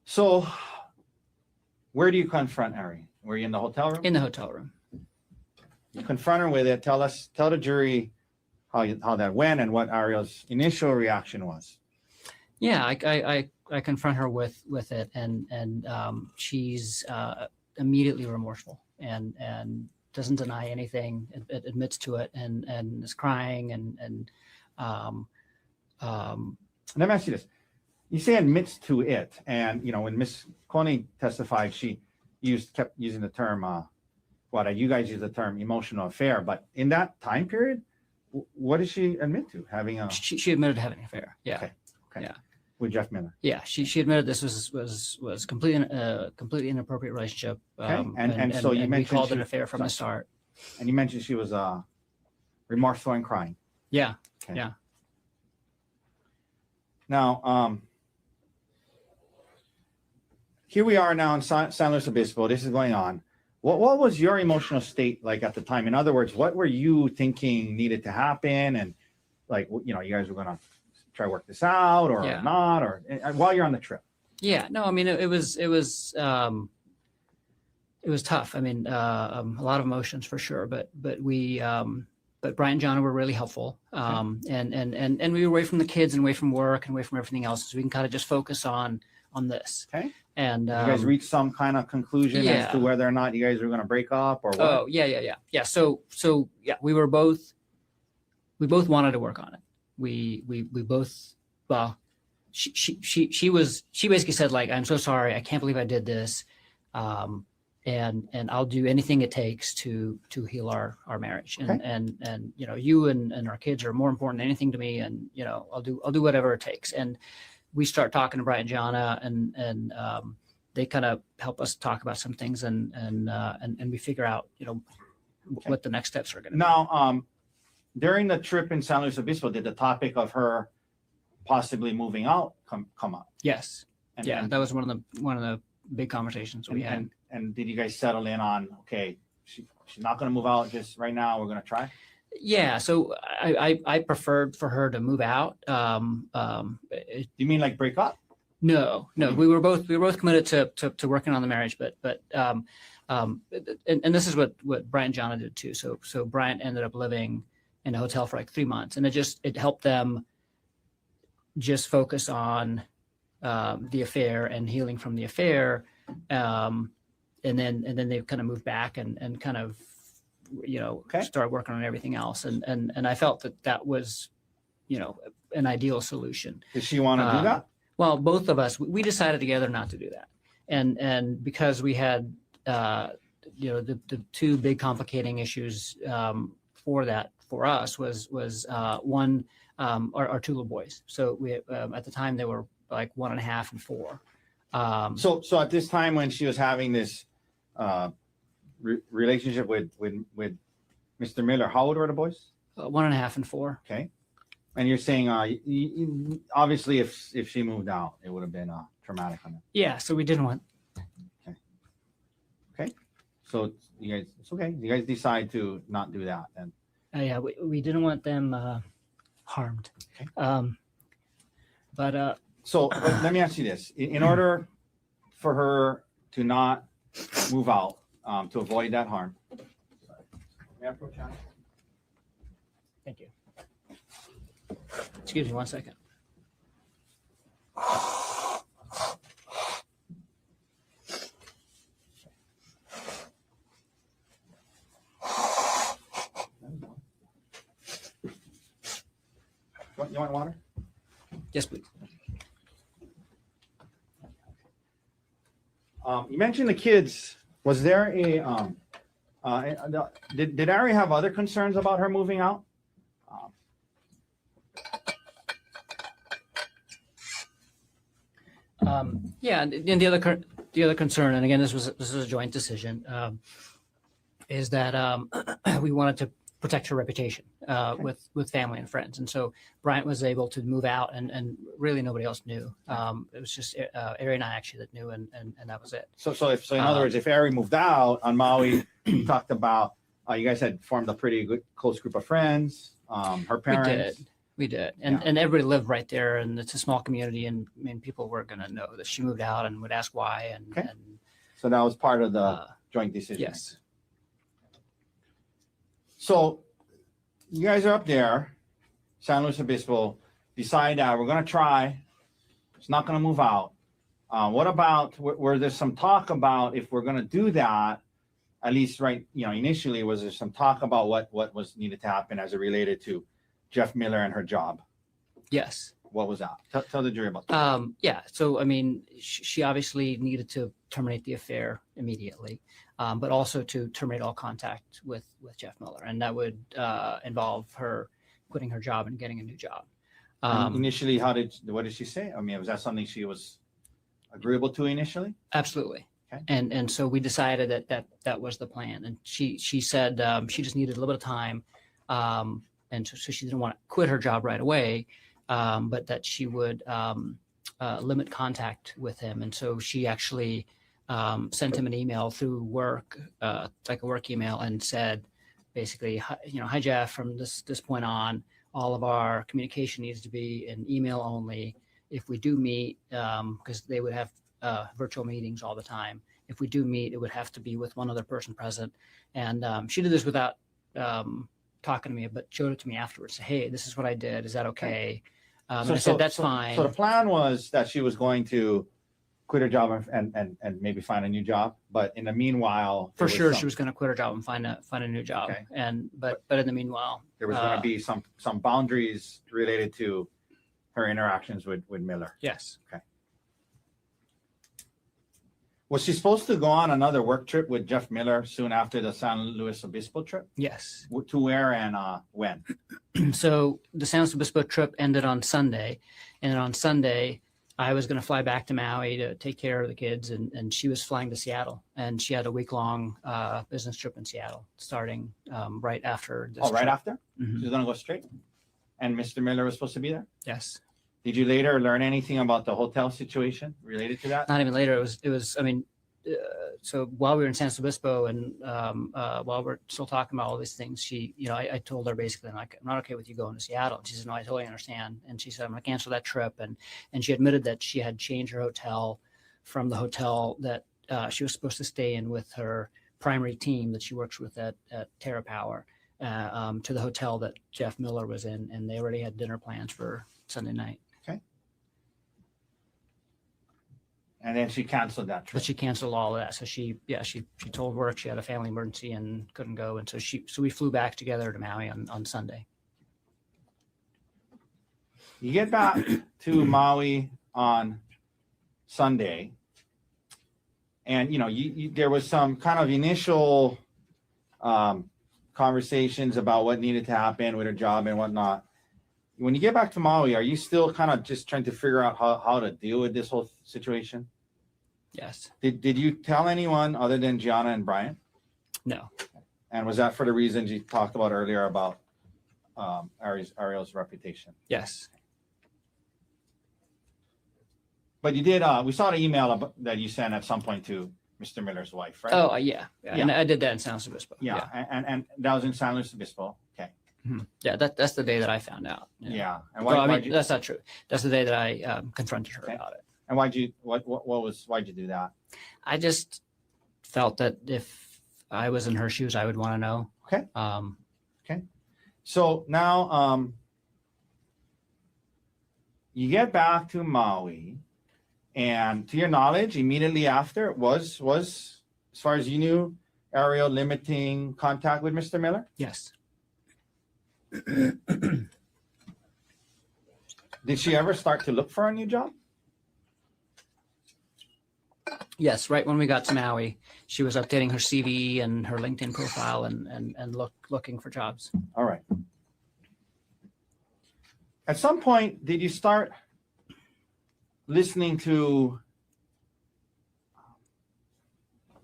So, where do you confront Ari? Were you in the hotel room? In the hotel room. You confront her with it. Tell the jury how that went and what Ariel's initial reaction was. Yeah, I confront her with it, and she's immediately remorseful and doesn't deny anything. It admits to it and is crying and Let me ask you this: you say admits to it, and when Miss Konig testified, she kept using the term you guys use the term emotional affair, but in that time period, what did she admit to? Having a she admitted to having an affair. Yeah. Okay. Yeah. With Jeff Miller. Yeah, she admitted this was completely inappropriate relationship. Okay. And so you mentioned we called it an affair from the start. And you mentioned she was remorseful and crying. Yeah. Okay. Yeah. Now, here we are now in San Luis Obispo. This is going on. What was your emotional state like at the time? In other words, what were you thinking needed to happen? And like, you guys were going to try to work this out or not, or while you're on the trip? Yeah, no, I mean, it was tough. I mean, a lot of emotions for sure, but Brian and John were really helpful. And we were away from the kids and away from work and away from everything else, so we can kind of just focus on this. Okay. And you guys reached some kind of conclusion as to whether or not you guys were going to break up or what? Oh, yeah. So yeah, we both wanted to work on it. We both, well, she basically said, like, I'm so sorry, I can't believe I did this. And I'll do anything it takes to heal our marriage. Okay. And you know, you and our kids are more important than anything to me. And, you know, I'll do whatever it takes. And we start talking to Brian and Jana, and they kind of help us talk about some things, and we figure out, you know, what the next steps are going to be. Now, during the trip in San Luis Obispo, did the topic of her possibly moving out come up? Yes. And, Yeah, that was one of the big conversations we had. And did you guys settle in on, okay, she's not going to move out just right now, we're going to try? Yeah, so I preferred for her to move out. You mean like break up? No, we were both committed to working on the marriage, but and this is what Brian and Jana did too. So Brian ended up living in a hotel for like 3 months, and it helped them just focus on the affair and healing from the affair. And then they kind of moved back and kind of, you know, start working on everything else. And I felt that was, you know, an ideal solution. Did she want to do that? Well, both of us, we decided together not to do that. And because we had, you know, the two big complicating issues for us was one, our two little boys. So we, at the time, they were like 1.5 and 4. So at this time when she was having this relationship with Mr. Miller, how old were the boys? 1.5 and 4. Okay. And you're saying, obviously, if she moved out, it would have been traumatic on her. Yeah. So we didn't want. Okay. So you guys, it's okay. You guys decide to not do that, then. Yeah, we didn't want them harmed. Okay. So but let me ask you this: in order for her to not move out, to avoid that harm. May I approach Hannah? Thank you. Excuse me 1 second. You want water? Yes, please. You mentioned the kids. Was there did Ari have other concerns about her moving out? Yeah, and the other concern, and again, this is a joint decision, is that we wanted to protect her reputation with family and friends, and so Bryant was able to move out, and really nobody else knew. It was just Ari and I actually that knew, and that was it. So in other words, if Ari moved out on Maui, you talked about you guys had formed a pretty good close group of friends. Her parents. We did. And everybody lived right there, and it's a small community, and I mean, people were going to know that she moved out and would ask why. And so that was part of the joint decision. Yes. So you guys are up there, San Luis Obispo, decide that we're going to try. It's not going to move out. What about where there's some talk about if we're going to do that, at least initially, was there some talk about what was needed to happen as it related to Jeff Miller and her job? Yes. What was that? Tell the jury about that. Yeah. So, I mean, she obviously needed to terminate the affair immediately, but also to terminate all contact with Jeff Miller. And that would involve her quitting her job and getting a new job. Initially, what did she say? I mean, was that something she was agreeable to initially? Absolutely. Okay. And so we decided that was the plan. And she said she just needed a little bit of time. And so she didn't want to quit her job right away, but that she would limit contact with him. And so she actually sent him an email through work, like a work email, and said, basically, hi Jeff, from this point on, all of our communication needs to be in email only. if we do meet, because they would have virtual meetings all the time. If we do meet, it would have to be with one other person present. And she did this without talking to me, but showed it to me afterwards. Hey, this is what I did. Is that okay? And I said, that's fine. So the plan was that she was going to quit her job and maybe find a new job. But in the meanwhile, for sure, she was going to quit her job and find a new job. Okay. And but in the meanwhile, there was going to be some boundaries related to her interactions with Miller. Yes. Okay. Was she supposed to go on another work trip with Jeff Miller soon after the San Luis Obispo trip? Yes. To where and when? So the San Luis Obispo trip ended on Sunday, and then on Sunday I was going to fly back to Maui to take care of the kids, and she was flying to Seattle, and she had a week-long business trip in Seattle starting right after this. Oh, right trip. after? Mhm. She was going to go straight? And Mr. Miller was supposed to be there? Yes. Did you later learn anything about the hotel situation related to that? Not even later. It was. I mean, so while we were in San Luis Obispo and while we're still talking about all these things, she, I told her basically, I'm not okay with you going to Seattle. And she said, no, I totally understand. And she said, I'm going to cancel that trip. And she admitted that she had changed her hotel from the hotel that she was supposed to stay in with her primary team that she works with at Terra Power to the hotel that Jeff Miller was in. And they already had dinner plans for Sunday night. And then she canceled that trip. But she canceled all of that. So she told work she had a family emergency and couldn't go. And so we flew back together to Maui on Sunday. You get back to Maui on Sunday, and you there was some kind of initial conversations about what needed to happen with her job and whatnot. When you get back to Maui, are you still kind of just trying to figure out how to deal with this whole situation? Yes. Did you tell anyone other than Gianna and Brian? No. And was that for the reasons you talked about earlier about Ariel's reputation? Yes. But you did. We saw the email that you sent at some point to Mr. Miller's wife, right? Oh, yeah. And I did that in San Luis Obispo. Yeah. And that was in San Luis Obispo. Okay. Mm-hmm. Yeah, that's the day that I found out. Yeah. And that's not true. That's the day that I confronted her about it. And why'd you do that? I just felt that if I was in her shoes, I would want to know. Okay. Okay. So now you get back to Maui, and to your knowledge, immediately after was as far as you knew, Ariel limiting contact with Mr. Miller? Yes. Did she ever start to look for a new job? Yes, right when we got to Maui, she was updating her CV and her LinkedIn profile and looking for jobs. All right. At some point, did you start listening to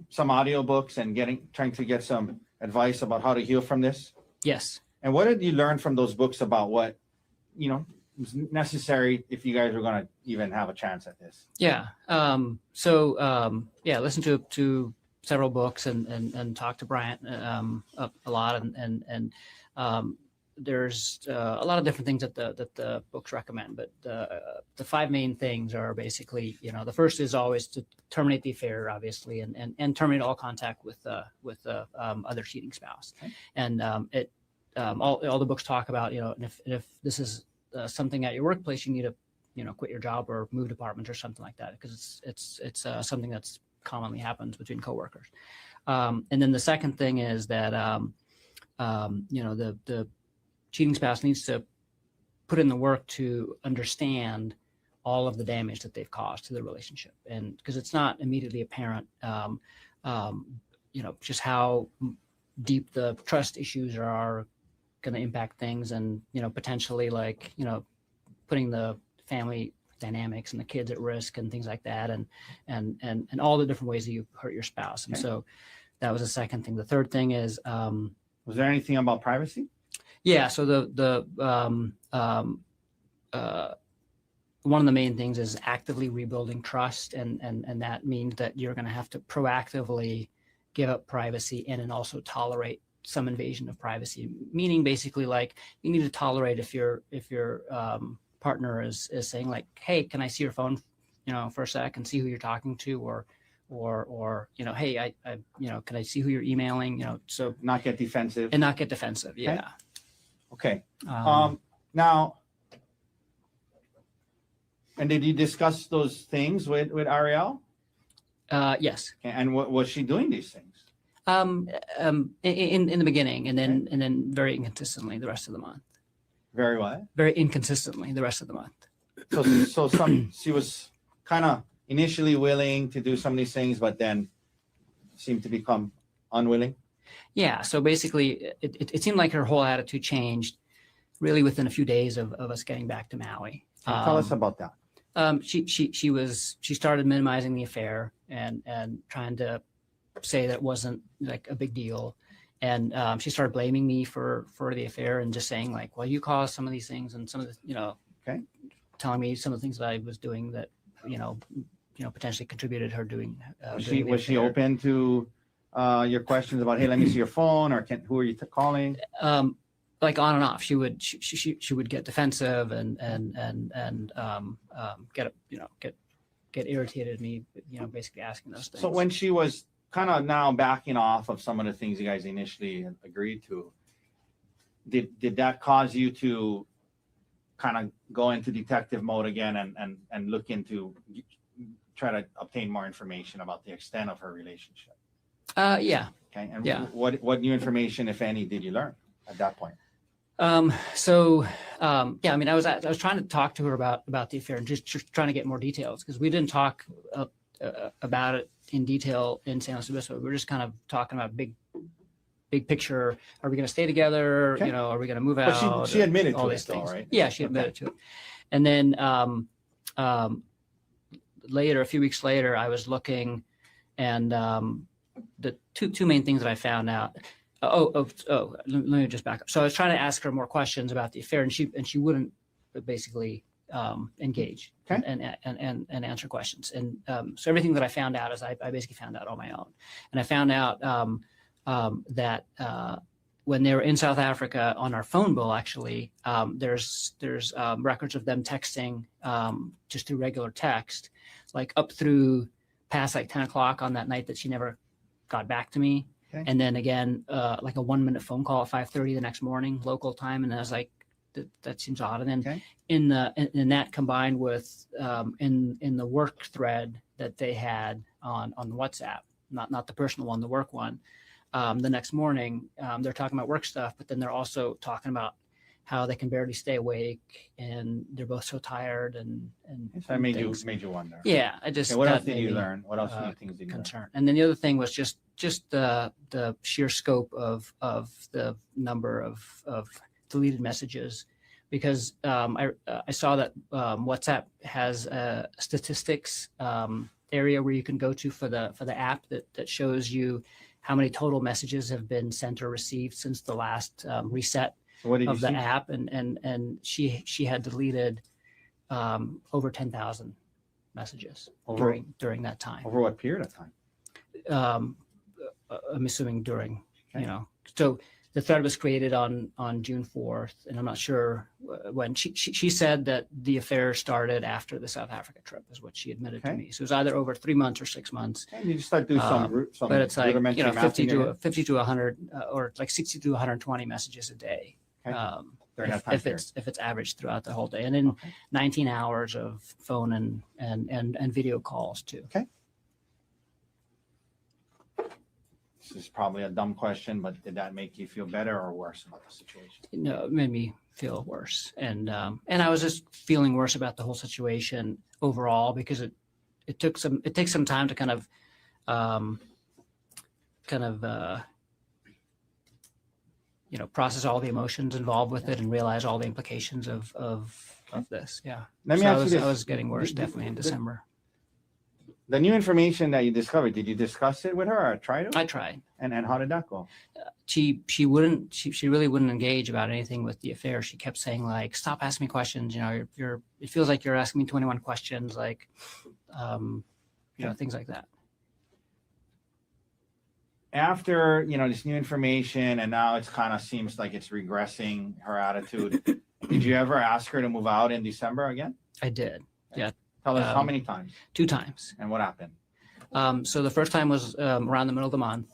some audiobooks and trying to get some advice about how to heal from this? Yes. And what did you learn from those books about what, was necessary if you guys were going to even have a chance at this? Yeah. Listen to several books and talk to Bryant a lot. And there's a lot of different things that the books recommend. But the five main things are basically, the first is always to terminate the affair, obviously, and terminate all contact with other cheating spouse. Okay. And all the books talk about, if this is something at your workplace, you need to, quit your job or move departments or something like that, because it's something that's commonly happens between coworkers. And then the second thing is that, the cheating spouse needs to put in the work to understand all of the damage that they've caused to the relationship. And because it's not immediately apparent, just how deep the trust issues are going to impact things, and potentially putting the family dynamics and the kids at risk and things like that, and all the different ways that you hurt your spouse. And so that was the second thing. The third thing is, was there anything about privacy? Yeah. So one of the main things is actively rebuilding trust, and that means that you're going to have to proactively give up privacy and then also tolerate some invasion of privacy, meaning basically you need to tolerate if your partner is saying like, hey, can I see your phone, for a sec and see who you're talking to, or hey, I can I see who you're emailing, so Not get defensive. and not get defensive. Yeah. Okay. Now, and did you discuss those things with Ariel? Yes. And what was she doing these things? In the beginning, and then very inconsistently the rest of the month. Very what? Very inconsistently the rest of the month. So she was kind of initially willing to do some of these things, but then seemed to become unwilling. Yeah. So basically, it seemed like her whole attitude changed really within a few days of us getting back to Maui. Tell us about that. She started minimizing the affair and trying to say that it wasn't like a big deal. And she started blaming me for the affair and just saying like, well, you caused some of these things, and some of the, telling me some of the things that I was doing that, potentially contributed her doing. Was she open to your questions about, hey, let me see your phone, or who are you calling? Like on and off, she would get defensive and get irritated at me, basically asking those things. So when she was kind of now backing off of some of the things you guys initially agreed to, did that cause you to kind of go into detective mode again and look into, try to obtain more information about the extent of her relationship? Yeah. Okay. And yeah. What new information, if any, did you learn at that point? I mean, I was trying to talk to her about the affair and just trying to get more details, because we didn't talk about it in detail in San Luis Obispo. We were just kind of talking about big picture. Are we going to stay together? Okay. Are we going to move out? But she admitted all to these it, things. though, right? Yeah, she admitted to it. And then later, a few weeks later, I was looking, and the two main things that I found out. Let me just back up. So I was trying to ask her more questions about the affair, and she wouldn't basically engage and answer questions. And so everything that I found out is I basically found out on my own. And I found out that when they were in South Africa on our phone bill, actually, there's records of them texting just through regular text, like up through past like 10 o'clock on that night that she never got back to me. Okay. And then again, like a 1 minute phone call at 5:30 the next morning, local time. And I was like, that seems odd. And then in that combined with in the work thread that they had on WhatsApp, not the personal one, the work one, the next morning, they're talking about work stuff, but then they're also talking about how they can barely stay awake and they're both so tired and so it made you wonder. Yeah, I just. Okay, what else did you learn? What else new things did you learn? And then the other thing was just the sheer scope of the number of deleted messages, because I saw that WhatsApp has a statistics area where you can go to for the app that shows you how many total messages have been sent or received since the last reset of the app, and she had deleted over 10,000 messages during that time. Over what period of time? I'm assuming during, so the thread was created on June 4th, and I'm not sure when. She said that the affair started after the South Africa trip, is what she admitted to me. So it was either over 3 months or 6 months. And you just start doing some but it's like 50 to 100 or like 60 to 120 messages a day. If it's averaged throughout the whole day, and then 19 hours of phone and video calls too. Okay. This is probably a dumb question, but did that make you feel better or worse about the situation? No, it made me feel worse, and I was just feeling worse about the whole situation overall, because it takes some time to kind of process all the emotions involved with it and realize all the implications of this. Yeah. Let me ask you this. I was getting worse definitely in December. The new information that you discovered, did you discuss it with her or try to? I tried. And how did that go? She really wouldn't engage about anything with the affair. She kept saying like, stop asking me questions. It feels like you're asking me 21 questions, like, things like that. After, this new information, and now it's kind of seems like it's regressing, her attitude, Did you ever ask her to move out in December again? I did. Tell us how Um, many times 2 times. and what happened. So the first time was around the middle of the month,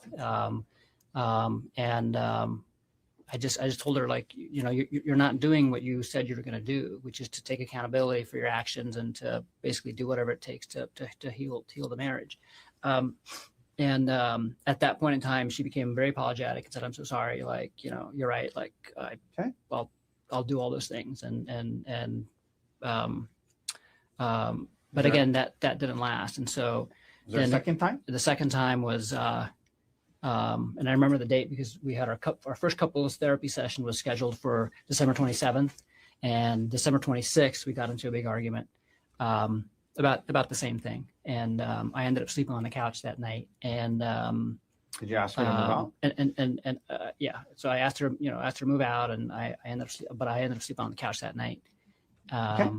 I just told her, like, you know, you're not doing what you said you were going to do, which is to take accountability for your actions and to basically do whatever it takes to heal the marriage. At that point in time, she became very apologetic and said, "I'm so sorry. Like, you know, you're right. Like, Okay. I'll do all those things." But Sure. again, that didn't last. And so Was there a then second time? the second time was, and I remember the date because we had our first couples therapy session was scheduled for December 27th, and December 26th, we got into a big argument about the same thing. And I ended up sleeping on the couch that night. And Did you ask her to move out? yeah, so I asked her to move out, and I ended up sleeping on the couch that night. Okay.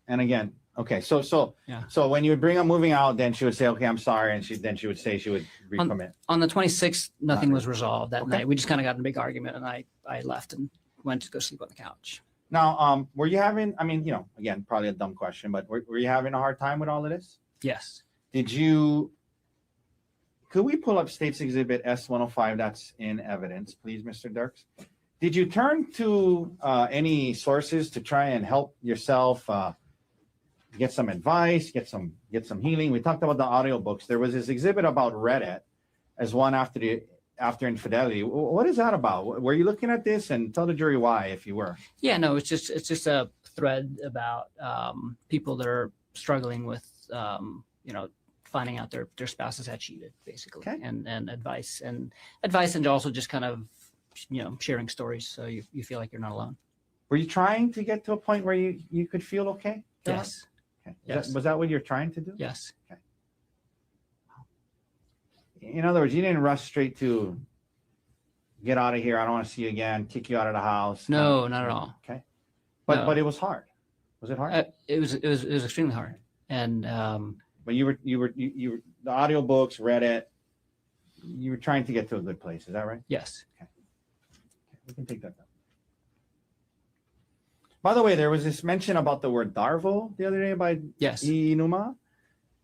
And again, okay, so Yeah. so when you would bring up moving out, then she would say, "Okay, I'm sorry," and she would say she would recommit. On the 26th, nothing Not was resolved that Okay. night. We just kind of got in a big argument, and I left and went to go sleep on the couch. Now, were you having? I mean, you know, again, probably a dumb question, but were you having a hard time with all of this? Yes. Did you? Could we pull up State's Exhibit S105? That's in evidence, please, Mr. Dirks. Did you turn to any sources to try and help yourself? Get some advice, get some healing. We talked about the audiobooks. There was this exhibit about Reddit as one after infidelity. What is that about? Were you looking at this? And tell the jury why, if you were. Yeah, no, it's just a thread about people that are struggling with finding out their spouses had cheated, basically. Okay. And advice and also just kind of, you know, sharing stories so you feel like you're not alone. Were you trying to get to a point where you could feel okay? Yes. Okay. Yes. Was that what you're trying to do? Yes. In other words, you didn't rush straight to get out of here. I don't want to see you again. Kick you out of the house. No, not at all. Okay. But No. it was hard. Was it hard? It was extremely hard. And But you were the audiobooks, Reddit. You were trying to get to a good place. Is that right? yes. We can take that down. By the way, there was this mention about the word Darvo the other day by Yes. Inuma.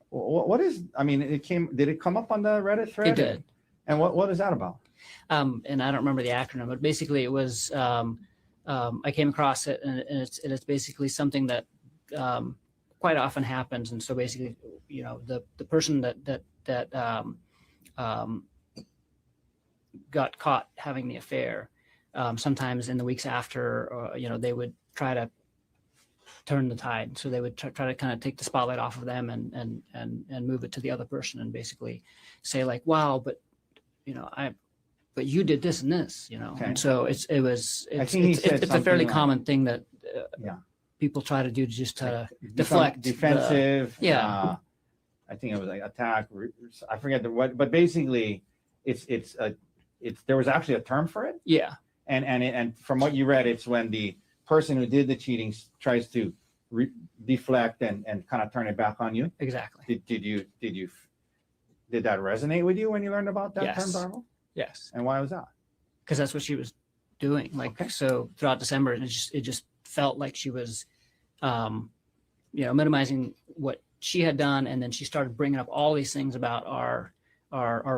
What is? I mean, did it come up on the Reddit thread? It did. And what is that about? And I don't remember the acronym, but basically it was I came across it, and it's basically something that quite often happens. And so basically, you know, the person that got caught having the affair, sometimes in the weeks after, you know, they would try to turn the tide. So they would try to kind of take the spotlight off of them and move it to the other person, and basically say, like, wow, but you know, but you did this and this, you know. Okay. And so it's think he said a something fairly like- common thing that Yeah. people try to do to just to Become deflect defensive. yeah. I think it was like attack. I forget what, but basically, it's there was actually a term for it. yeah. And from what you read, it's when the person who did the cheating tries to deflect and kind of turn it back on you. Exactly. Did that resonate with you when you learned about that Yes. term, Darvo? Yes. And why was that? Because that's what she was doing. Like, Okay. so throughout December, it just felt like she was, you know, minimizing what she had done, and then she started bringing up all these things about our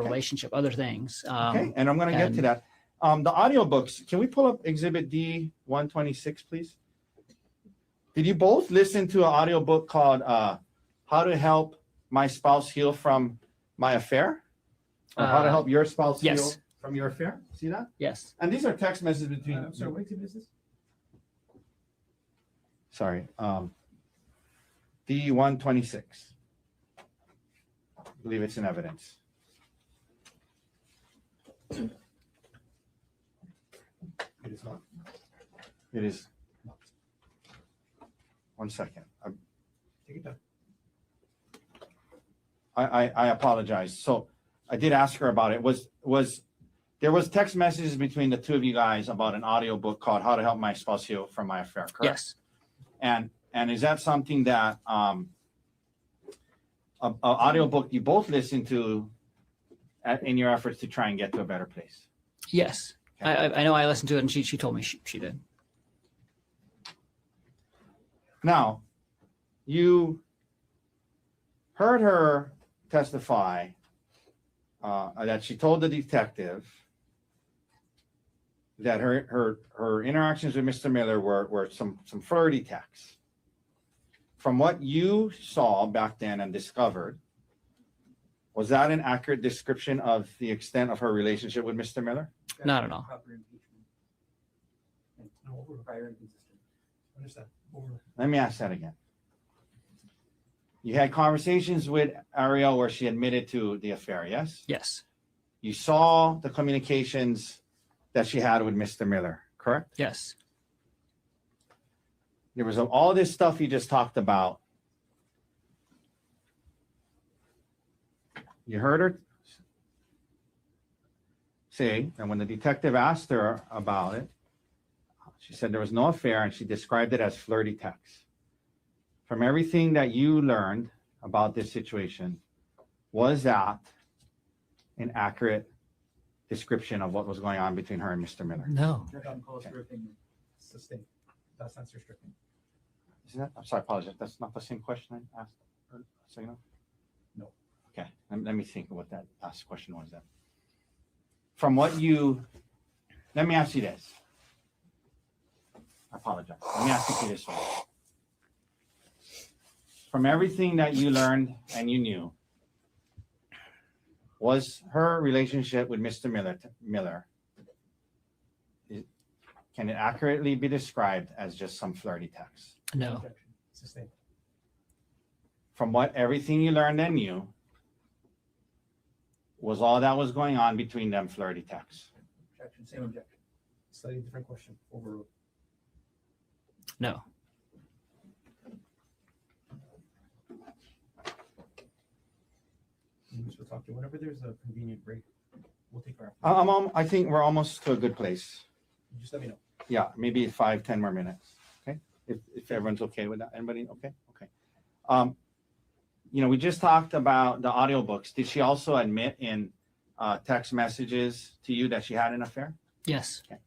relationship, other things. Okay, and I'm going to get to and- that. The audiobooks, can we pull up Exhibit D 126, please? Did you both listen to an audiobook called How to Help My Spouse Heal from My Affair? Or How to Help Your Spouse yes. Heal from Your Affair? See that? Yes. And these are text messages between. I'm sorry, what exhibit is this? Sorry. D 126. I believe it's in evidence. It is not. It is. 1 second. Take it down. I apologize. So I did ask her about it. There was text messages between the two of you guys about an audiobook called How to Help My Spouse Heal from My Affair, correct? Yes. And is that something that a audiobook you both listen to in your efforts to try and get to a better place? Yes. Okay. I know I listened to it, and she told me she did. Now, you heard her testify that she told the detective that her interactions with Mr. Miller were some flirty texts. From what you saw back then and discovered, was that an accurate description of the extent of her relationship with Mr. Miller? Not at all. Proper impeachment. No, over. Prior inconsistent. Understand. Over. Let me ask that again. You had conversations with Ariel where she admitted to the affair, yes? Yes. You saw the communications that she had with Mr. Miller, correct? Yes. There was all this stuff you just talked about. You heard her say, and when the detective asked her about it, she said there was no affair, and she described it as flirty text. From everything that you learned about this situation, was that an accurate description of what was going on between her and Mr. Miller? No. Sustained. That's not restricting. Isn't that? I'm sorry, I apologize. That's not the same question I asked a second ago? No. Okay, let me think of what that last question was then. From what you, let me ask you this. I apologize. Let me ask you this way. From everything that you learned and you knew, was her relationship with Mr. Miller, can it accurately be described as just some flirty text? No. Objection. Sustained. From what everything you learned and knew, was all that was going on between them flirty texts? Objection. Same objection. Slightly different question. Overruled. No. We'll talk to you whenever there's a convenient break. We'll take our. I think we're almost to a good place. Just let me know. Yeah, maybe 5-10 more minutes. Okay, if everyone's okay with that. Anybody okay? Okay. We just talked about the audiobooks. Did she also admit in text messages to you that she had an affair? Yes. Okay.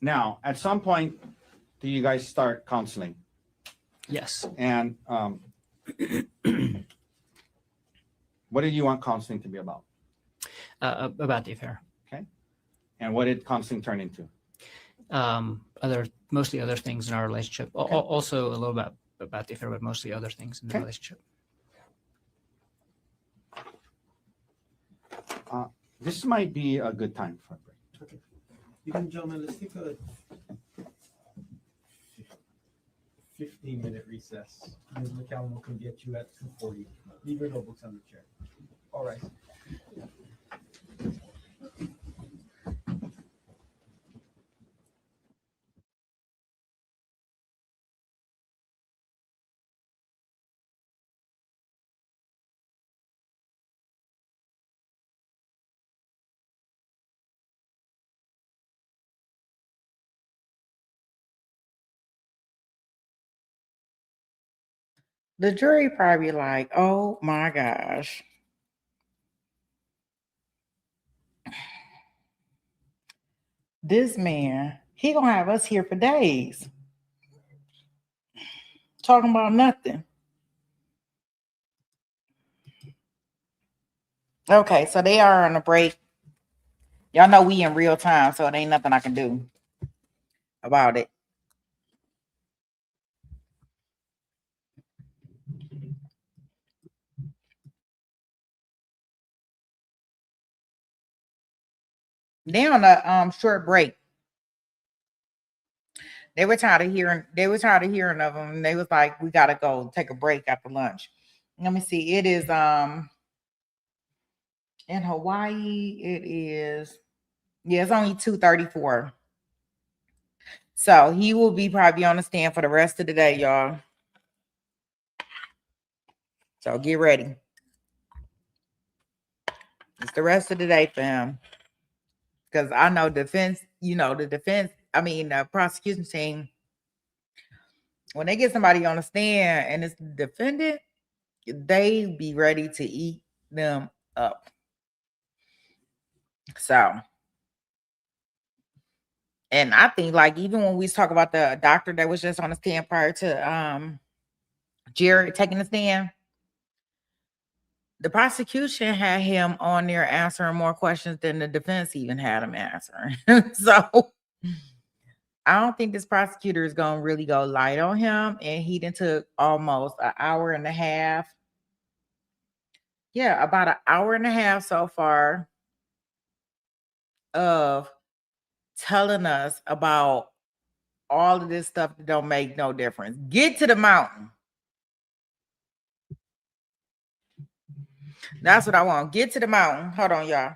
Now, at some point, do you guys start counseling? Yes. And what did you want counseling to be about? About the affair. And what did counseling turn into? Mostly other things in our relationship. Okay. Also a little bit about the affair, but mostly other things in the Okay. relationship. This might be a good time for a break. Okay. You can, gentlemen, let's take a 15-minute recess. Ms. McCallum can get you at 2:40. Leave your notebooks on the chair. All right. The jury probably like, oh my gosh. This man, he gonna have us here for days. Talking about nothing. Okay, so they are on a break. Y'all know we in real time, so it ain't nothing I can do about it. They on a short break. They were tired of hearing of them. They was like, we gotta go take a break after lunch. Let me see. It is in Hawaii, it is, yeah, it's only 2:34. So he will be probably on the stand for the rest of the day, y'all. So get ready. It's the rest of the day for him. Because I know the prosecution team, when they get somebody on the stand and it's the defendant, they be ready to eat them up. So And I think like even when we talk about the doctor that was just on the stand prior to Jared taking the stand, the prosecution had him on there answering more questions than the defense even had him answering. So I don't think this prosecutor is gonna really go light on him. And he done took almost an hour and a half. Yeah, about an hour and a half so far of telling us about all of this stuff that don't make no difference. Get to the mountain. That's what I want. Get to the mountain. Hold on, y'all.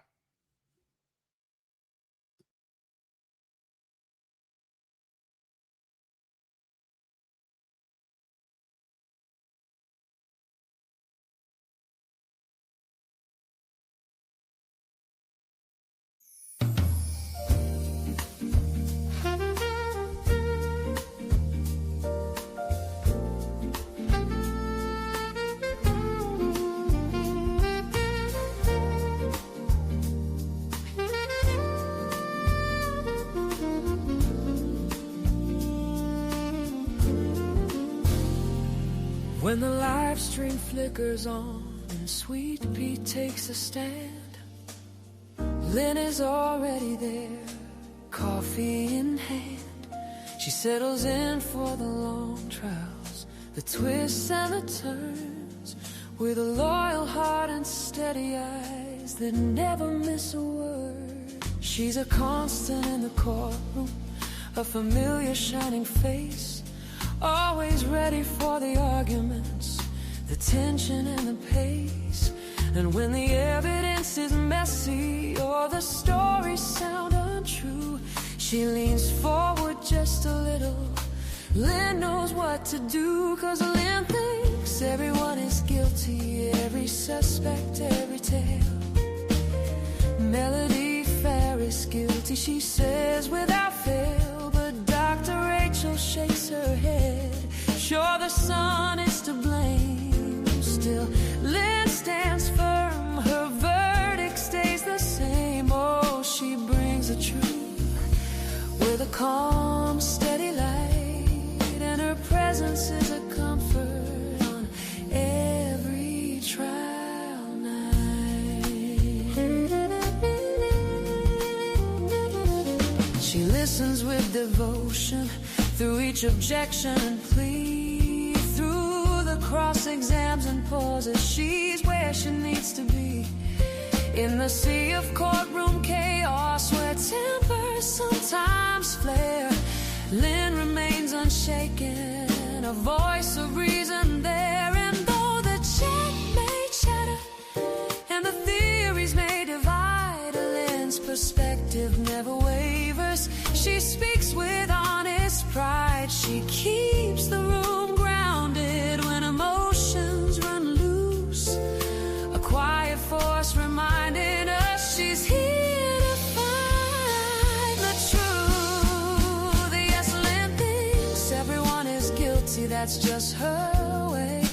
When the live stream flickers on and Sweet Pea takes a stand, Lynn is already there, coffee in hand. She settles in for the long trials, the twists and the turns, with a loyal heart and steady eyes that never miss a word. She's a constant in the courtroom, a familiar shining face, always ready for the arguments, the tension and the pace. And when the evidence is messy or the stories sound untrue, she leans forward just a little. Lynn knows what to do, 'cause Lynn thinks everyone is guilty, every suspect, every tale. Melody Fair is guilty, she says without fail, but Dr. Rachel shakes her head. Sure, the son is to blame, still Lynn stands firm, her verdict stays the same. Oh, she brings the truth with a calm, steady light, and her presence is a comfort on every trial night. She listens with devotion through each objection and plea, through the cross-exams and pauses. She's where she needs to be, in the sea of courtroom chaos where tempers sometimes flare. Lynn remains unshaken, a voice of reason there. And though the check may chatter and the theories may divide, Lynn's perspective never wavers. She speaks with honest pride. She keeps the room grounded when emotions run loose, a quiet force reminding us she's here to find the truth. Yes, Lynn thinks everyone is guilty, that's just her way.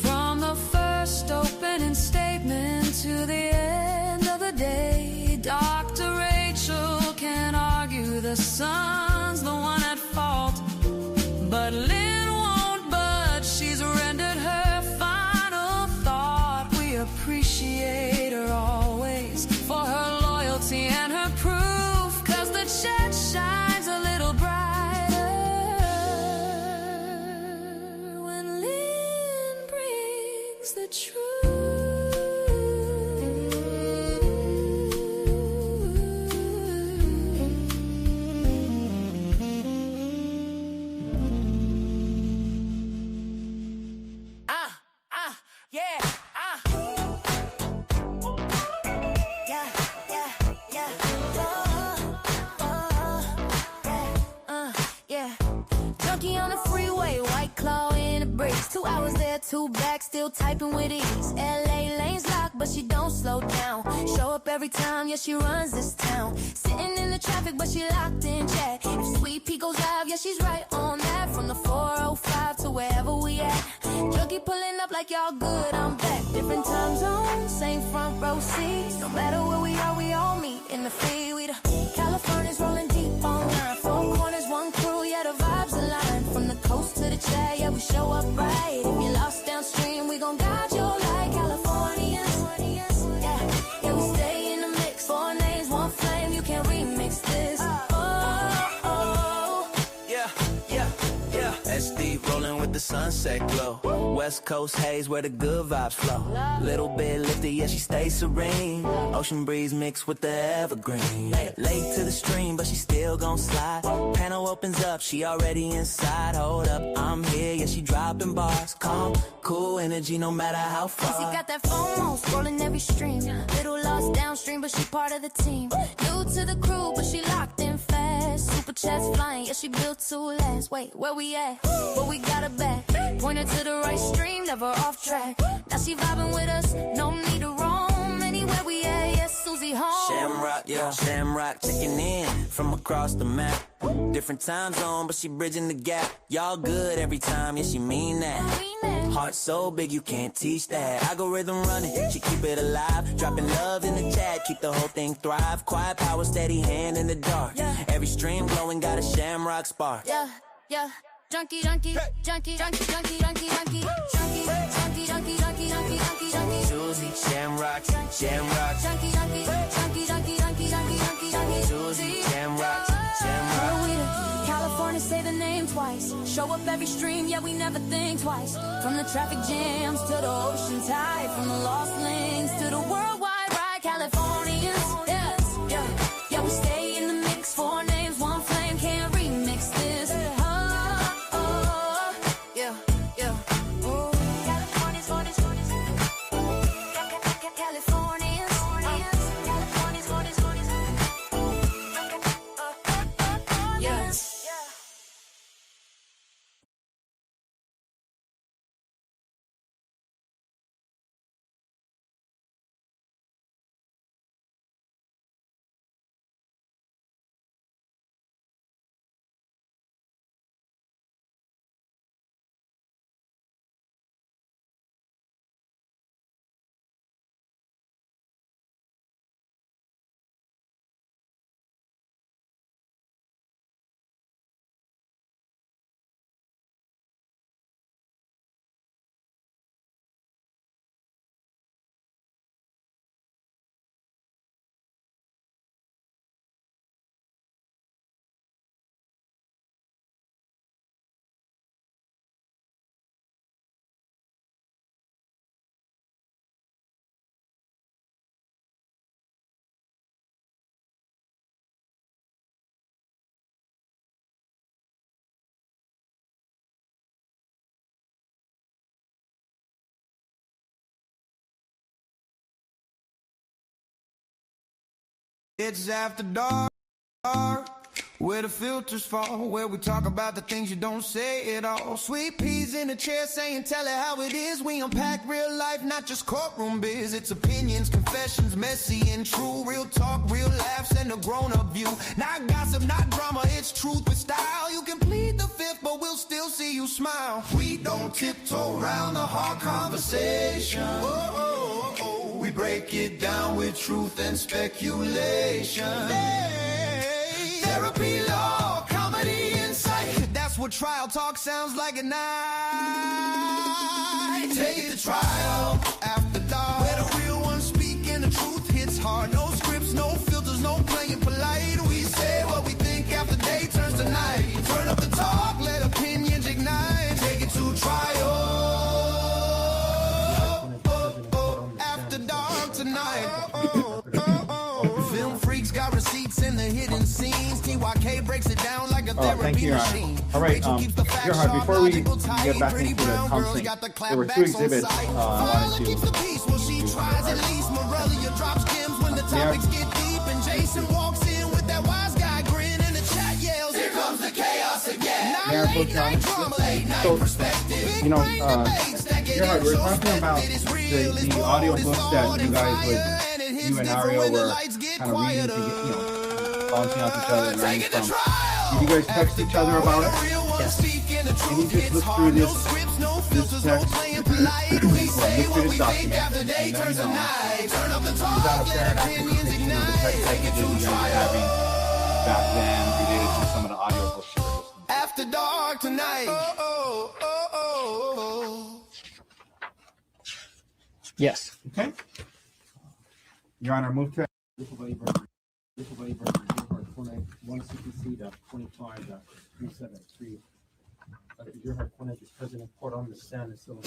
From the first opening statement to the end of the day, Dr. Rachel can argue the son's the one at fault, but Lynn won't budge. She's rendered her final thought. We appreciate her always for her loyalty and her proof, 'cause the judge shines a little brighter when Lynn brings the truth. On the freeway, white claw in the brakes. 2 hours there, 2 back, still typing with ease. LA lanes locked, but she don't slow down. Show up every time, yeah, she runs this town. Sitting in the traffic, but she locked in chat. If Sweet Pea goes live, yeah, she's right on that. From the 405 to wherever we at. Junkie pulling up like y'all good, I'm back. Different time zones, same front row seats. No matter where we are, we all meet in the free. We the California's rolling deep coast to the chat, yeah, we show up right. If you lost downstream, we gon' guide you like Californians. Yeah, we stay in the mix. 4 names, 1 flame, you can't remix this. SD rolling with the sunset glow. West Coast haze where the good vibes flow. Little bit lifted, yeah, she stays serene. Ocean breeze mixed with the evergreen. Late to the stream, but she still gon' slide. Panel opens up, she already inside. Hold up, I'm here, yeah, she dropping bars. Calm, cool energy, no matter how far. She got that FOMO, scrolling every stream. Little lost downstream, but she part of the team. New to the crew, but she locked in fast. Super chats flying, yeah, she built to last. Wait, where we at? But we got her back. Pointed to the right stream, never off track. Now she vibing with us, no need to roam. Anywhere we at, yes, Susie home. Shamrock, yeah, Shamrock checking in from across the map. Different time zone, but she bridging the gap. Y'all good every time, yeah, she mean that. Heart so big you can't teach that. Algorithm running, she keep it alive. Dropping love in the chat, keep the whole thing thrive. Quiet power, steady hand in the dark. Every stream glowing got a Shamrock spark. Yeah. Junkie, junkie, junkie, junkie, junkie, junkie, junkie, junkie, junkie, junkie, junkie, junkie, junkie, junkie. Susie, Shamrock, Shamrock. Junkie, junkie, junkie, junkie, junkie, junkie, junkie, junkie. Susie, Shamrock, Shamrock. We the California, say the name twice. Show up every stream, yeah, we never think twice. From the traffic jams to the ocean tide, from the lost links to the worldwide ride. Californians, yeah, we stay in the mix. 4 names, 1 flame, can't remix this. It's after dark, where the filters fall, where we talk about the things you don't say at all. Sweet peas in a chair saying, tell it how it is. We unpack real life, not just courtroom biz. It's opinions, confessions, messy and true. Real talk, real laughs, and a grown-up view. Not gossip, not drama, it's truth with style. You can plead the fifth, but we'll still see you smile. We don't tiptoe around the hard conversation. We break it down with truth and speculation. Therapy, law, comedy, insight. That's what trial talk sounds like at night. Take it to trial after dark, where the real ones speak and the truth hits hard. No scripts, no filters, no playing polite. We say what we think after day turns to night. Turn up the talk, let opinions ignite. Take it to trial. After dark tonight. Film freaks got receipts in the hidden scenes. TYK breaks it down like a thank therapy you, machine. All right, Gerhard, before we get back into the counseling, there were 2 exhibits I wanted to. Topics get deep and Jason walks in with that wise guy grin and the chat yells, here comes the chaos again. So, you know, Gerhard, we're talking about the audio books that you guys would, you and Ariel were kind of reading to get, bouncing off each other and learning from. Did you guys text each other about it? Yes. Can you just look through this text? Look through this document, and let me know, is that a fair and accurate depiction of the text messages you guys were having back then related to some of the audio books you were listening to? After dark tonight. Yes. Okay. Your Honor, move to Konig 160C.25.373. Dr. Gerhard Konig is present in court on the stand and still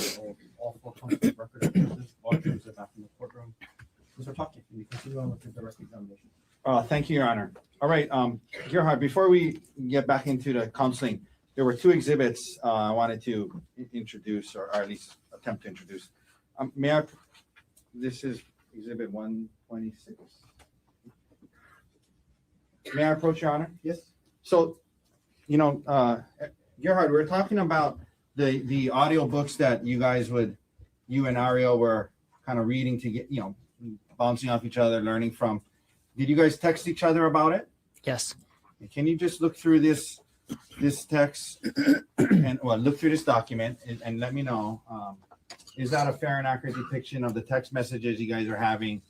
all four counts of record of business. Auditors are back in the courtroom. Mr. Taki, can you continue on with the direct examination? thank you, Your Honor. All right, Gerhard, before we get back into the counseling, there were two exhibits I wanted to introduce, or at least attempt to introduce. This is exhibit 126. May I approach, Your Honor? Yes. So, Gerhard, we're talking about the audio books that you and Ariel were kind of reading to get, bouncing off each other, learning from. Did you guys text each other about it? Yes. Can you just look through this text and look through this document and let me know, is that a fair and accurate depiction of the text messages you guys are having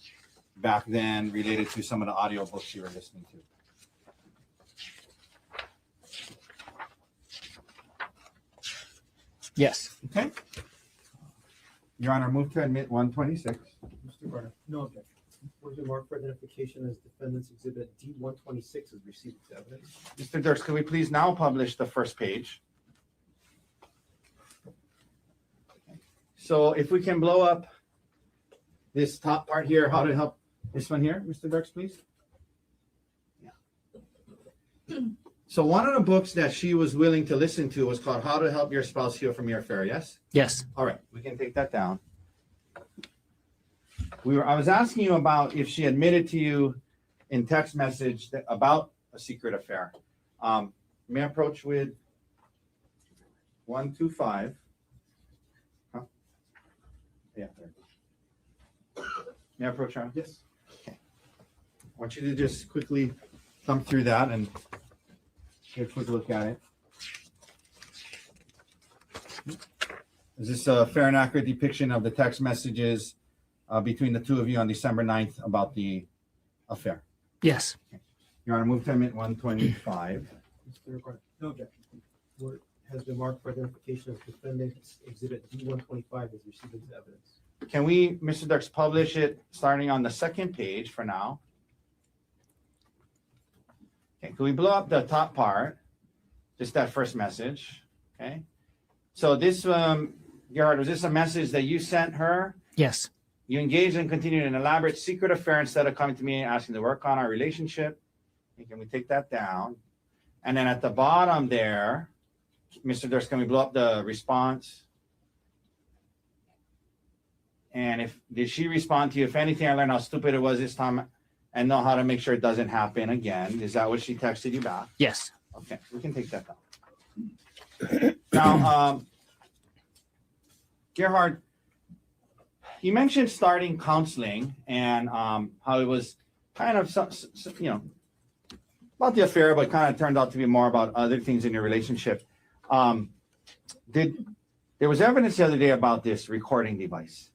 back then related to some of the audio books you were listening to? Yes. Okay. Your Honor, move to admit 126. Mr. Gardner, no objection. Where's the mark for identification as defendant's exhibit D126 is received as evidence? Mr. Dirks, could we please now publish the first page? So if we can blow up this top part here, how to help this one here, Mr. Dirks, please? Yeah. So one of the books that she was willing to listen to was called How to Help Your Spouse Heal from Your Affair, yes? Yes. All right, we can take that down. I was asking you about if she admitted to you in text message about a secret affair. May I approach with 125? Huh? Yeah. There. May I approach, Aaron? Yes. Okay. I want you to just quickly thumb through that and get a quick look at it. Is this a fair and accurate depiction of the text messages between the two of you on December 9th about the affair? Yes. Your Honor, move to amendment 125. Mr. Gardner, no objection. Where has been marked for identification of defendant's exhibit D125 is received as evidence? Can we, Mr. Dirks, publish it starting on the second page for now? Okay, can we blow up the top part? Just that first message, okay? So this, Gerhard, was this a message that you sent her? Yes. You engaged and continued an elaborate secret affair instead of coming to me and asking to work on our relationship. Okay, can we take that down? And then at the bottom there, Mr. Dirks, can we blow up the response? And did she respond to you? If anything, I learned how stupid it was this time and know how to make sure it doesn't happen again. Is that what she texted you back? Yes. Okay, we can take that down. Now, Gerhard, you mentioned starting counseling and how it was kind of, about the affair, but kind of turned out to be more about other things in your relationship. There was evidence the other day about this recording device.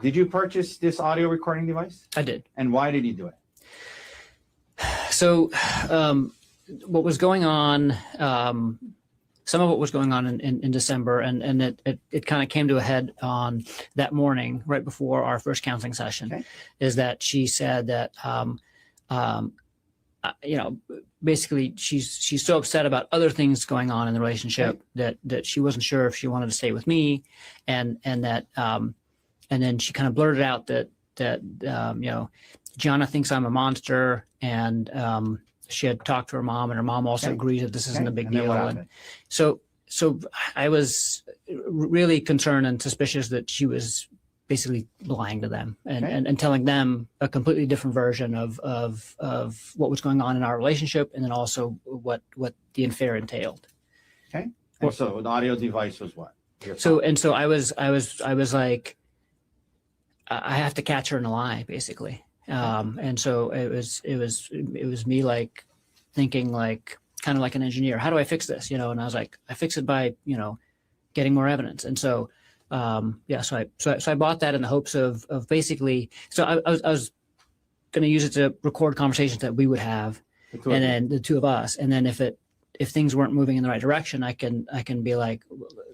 Did you purchase this audio recording device? I did. And why did you do it? So what was going on, some of what was going on in December, and it kind of came to a head on that morning right before our first counseling session, Okay. is that she said that, basically she's so upset about other things going on in the relationship that she wasn't sure if she wanted to stay with me, and that, and then she kind of blurted out that Gianna thinks I'm a monster, and she had talked to her mom, and her mom also agreed that this isn't a big deal. And so I was really concerned and suspicious that she was basically lying to them and telling them a completely different version of what was going on in our relationship, and then also what the affair entailed. Okay. And so the audio device was what? So I was like, I have to catch her in a lie, basically. And so it was me like thinking like kind of like an engineer. How do I fix this? And I was like, I fix it by getting more evidence. And so so I bought that in the hopes of basically. So I was going to use it to record conversations that we would have, and then the two of us. And then if things weren't moving in the right direction, I can be like,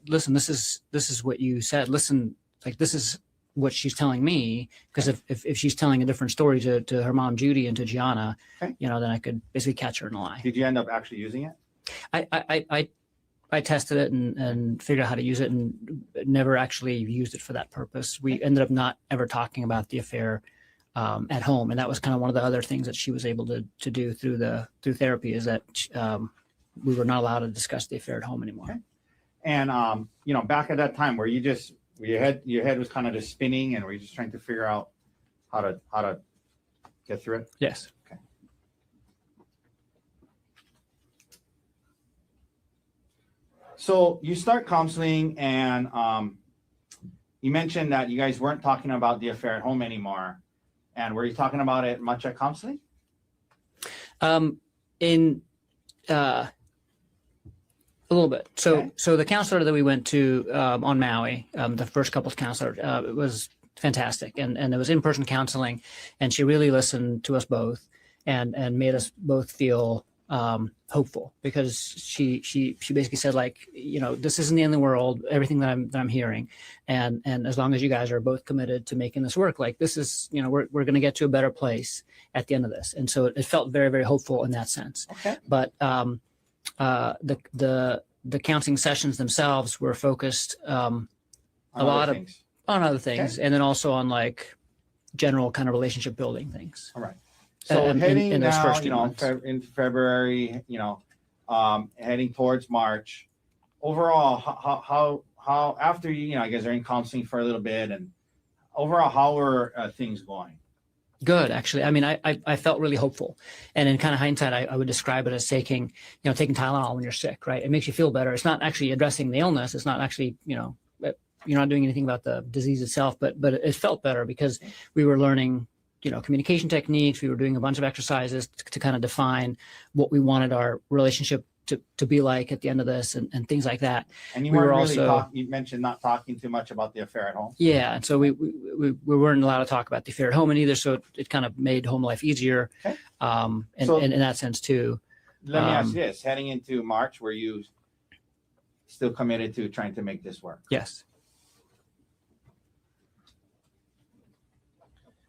listen, this is what you said. Listen, like this is what she's telling me, because if she's telling a different story to her mom Judy and to Gianna, Okay. you know, then I could basically catch her in a lie. Did you end up actually using it? I tested it and figured out how to use it, and never actually used it for that purpose. We ended up not ever talking about the affair at home, and that was kind of one of the other things that she was able to do through therapy, is that we were not allowed to discuss the affair at home anymore. Okay. And you know, back at that time, were you just your head was kind of just spinning, and were you just trying to figure out how to get through it? Yes. Okay. So you start counseling, and you mentioned that you guys weren't talking about the affair at home anymore. And were you talking about it much at counseling? A little bit. So, Okay. so the counselor that we went to on Maui, the first couples counselor, it was fantastic, and it was in-person counseling, and she really listened to us both, and made us both feel hopeful, because she basically said, like, you know, this isn't the end of the world, everything that I'm hearing, and as long as you guys are both committed to making this work, like, this is, you know, we're going to get to a better place at the end of this. And so it felt very, very hopeful in that sense. Okay. But the counseling sessions themselves were focused On a lot other of things. on other things, and then also on like general kind of relationship building things. All right. So in heading those now, first you few know, months. in February, you know, heading towards March. Overall, how after you know, I guess they're in counseling for a little bit, and overall, how were things going? Good, actually. I mean, I felt really hopeful, and in kind of hindsight, I would describe it as taking Tylenol when you're sick, right? It makes you feel better. It's not actually addressing the illness. It's not actually, you know, you're not doing anything about the disease itself, but it felt better because we were learning, you know, communication techniques. We were doing a bunch of exercises to kind of define what we wanted our relationship to be like at the end of this, and things like that. And you We weren't were really also- you mentioned not talking too much about the affair at home. Yeah, and so we weren't allowed to talk about the affair at home and either, so it kind of made home life easier, Okay. in that sense too. Let me ask you Um, this: heading into March, were you still committed to trying to make this work? Yes.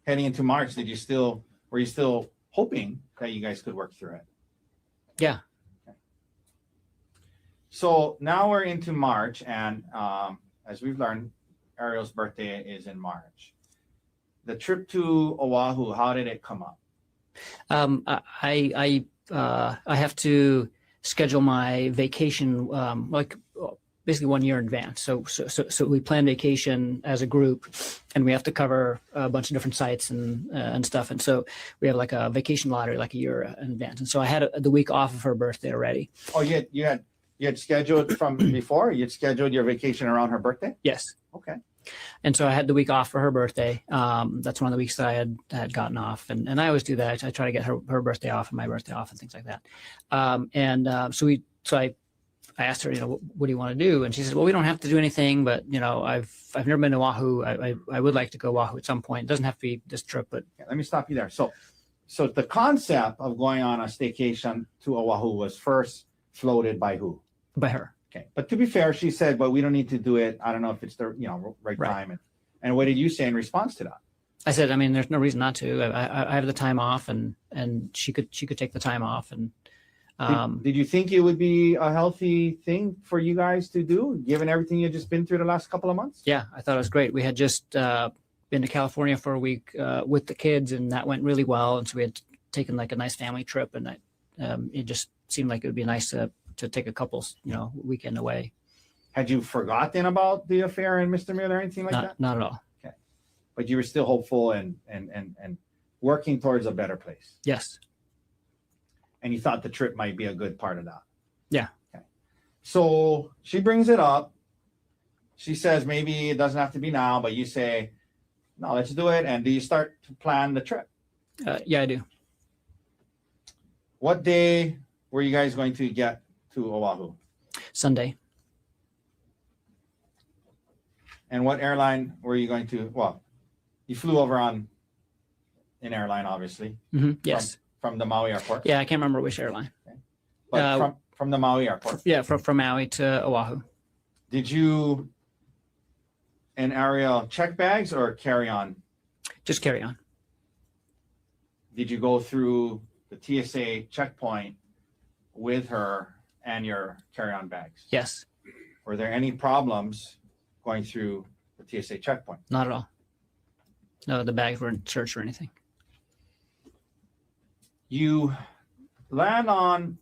Heading into March, were you still hoping that you guys could work through it? Yeah. So now we're into March, and as we've learned, Ariel's birthday is in March. The trip to Oahu, how did it come up? I have to schedule my vacation basically 1 year in advance. So we plan vacation as a group, and we have to cover a bunch of different sites and stuff. And so we have like a vacation lottery like a year in advance. And so I had the week off of her birthday already. Oh, you had scheduled from before? You'd scheduled your vacation around her birthday? Yes. Okay. And so I had the week off for her birthday. That's one of the weeks that I had gotten off, and I always do that. I try to get her birthday off and my birthday off and things like that. So I asked her, you know, what do you want to do? And she said, well, we don't have to do anything, but you know, I've never been to Oahu. I would like to go Oahu at some point. It doesn't have to be this trip, but Okay, let me stop you there. So the concept of going on a staycation to Oahu was first floated by who? by her. Okay. But to be fair, she said, but we don't need to do it. I don't know if it's the right Right. time. And what did you say in response to that? I said, I mean, there's no reason not to. I have the time off, and she could take the time off, and Did you think it would be a healthy thing for you guys to do, given everything you've just been through the last couple of months? yeah, I thought it was great. We had just been to California for a week with the kids, and that went really well. And so we had taken like a nice family trip, and it just seemed like it would be nice to take a couple's, you know, weekend away. Had you forgotten about the affair and Mr. Miller or anything like that? Not at all. But you were still hopeful and working towards a better place. Yes. And you thought the trip might be a good part of that. Yeah. Okay. So she brings it up. She says maybe it doesn't have to be now, but you say, no, let's do it. And do you start to plan the trip? Yeah, I do. What day were you guys going to get to Oahu? Sunday. And what airline were you going to? Well, you flew over on an airline, obviously, Yes. from the Maui airport. Yeah, I can't remember which airline. But from the Maui airport. Yeah, from Maui to Oahu. Did you And Ariel, check bags or carry on? Just carry on. Did you go through the TSA checkpoint with her and your carry-on bags? Yes, Were there any problems going through the TSA checkpoint? not at all. No, the bags weren't searched or anything. You land on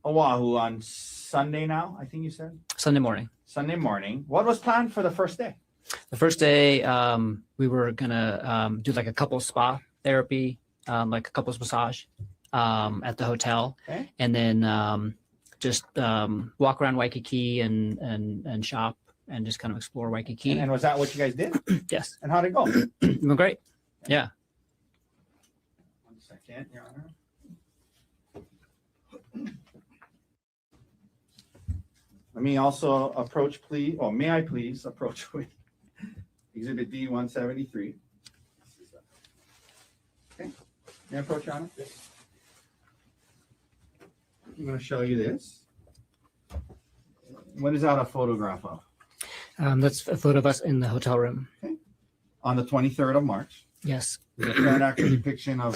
Oahu on Sunday now, I think you said? Sunday morning. Sunday morning. What was planned for the first day? The first day, we were gonna do like a couples spa therapy, like a couples massage at the hotel, Okay. and then just walk around Waikiki and shop and just kind of explore Waikiki. And was that what you guys did? Yes, And how'd it go? it went great. Yeah. 1 second, Your Honor. Let me also approach, please, or may I please approach with Exhibit D 173. Okay, may I approach, Your Honor? I'm going to show you this. What is that a photograph of? That's a photo of us in the hotel room. On the 23rd of March. Yes. Is a third accurate depiction of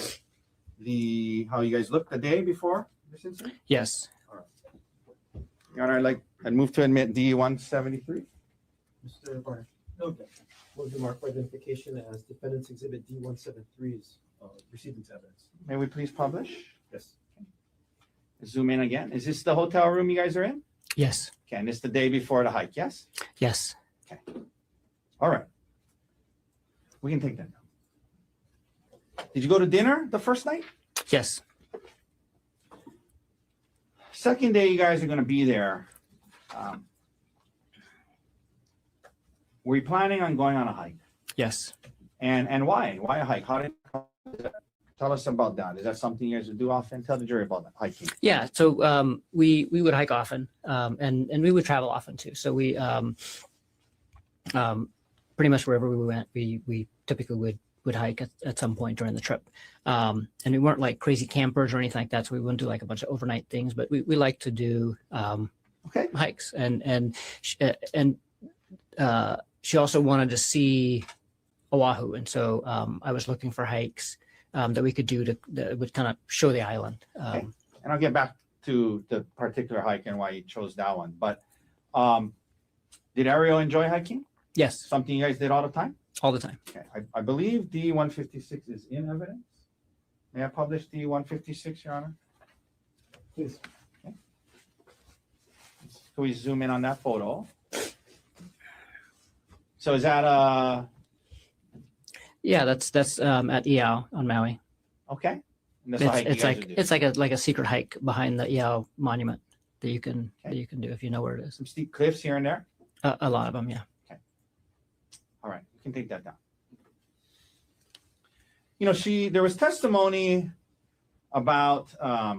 how you guys looked the day before this incident? Yes. Your Honor, I'd move to admit D 173. Mr. Barner. No objection. Move to mark for identification as defendant's exhibit D 173's received into evidence. May we please publish? Yes. Zoom in again. Is this the hotel room you guys are in? Yes. Okay, and it's the day before the hike, yes? Yes. All right. We can take that now. Did you go to dinner the first night? Yes. Second day, you guys are going to be there. Were you planning on going on a hike? Yes. And why? Why a hike? Tell us about that. Is that something you guys would do often? Tell the jury about that, hiking. Yeah. So we would hike often, and we would travel often too. So we pretty much wherever we went, we typically would hike at some point during the trip. And we weren't like crazy campers or anything like that. So we wouldn't do like a bunch of overnight things, but we like to do Okay. hikes. And she also wanted to see Oahu, and so I was looking for hikes that we could do that would kind of show the island. Okay. And I'll get back to the particular hike and why you chose that one. But did Ariel enjoy hiking? Yes, Something you guys did all the time? all the time. Okay. I believe D 156 is in evidence. May I publish D 156, Your Honor? Please. Can we zoom in on that photo? So is that Yeah, that's at Iao on Maui. okay? And that's a hike you It's guys like would do. it's like a secret hike behind the Iao monument that you can do if you know where it is. Some steep cliffs here and there. A lot of them, yeah. All right, you can take that down. You know, there was testimony about how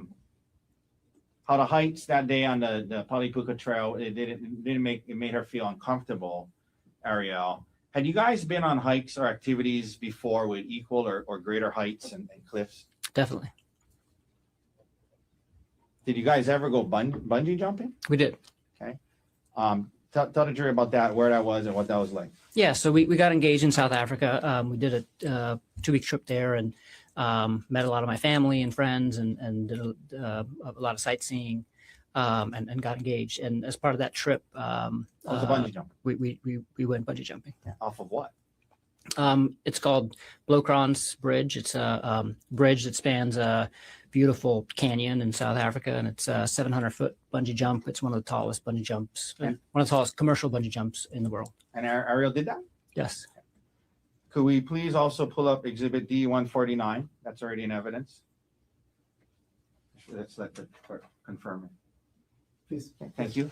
the hikes that day on the Palipuka Trail, it made her feel uncomfortable, Ariel. Had you guys been on hikes or activities before with equal or greater heights and cliffs? Definitely, Did you guys ever go bungee jumping? we did. Tell the jury about that, where that was and what that was like. Yeah, so we got engaged in South Africa. We did a 2-week trip there and met a lot of my family and friends and did a lot of sightseeing and got engaged. And as part of that trip, What was the bungee jump? we went bungee jumping. Off of what? It's called Blokran's Bridge. It's a bridge that spans a beautiful canyon in South Africa, and it's a 700-foot bungee jump. It's one of the tallest bungee jumps, one of the tallest commercial bungee jumps in the world. And Ariel did that? Yes. Could we please also pull up Exhibit D 149? That's already in evidence. Let's let the clerk confirm it. Please. Okay, thank you.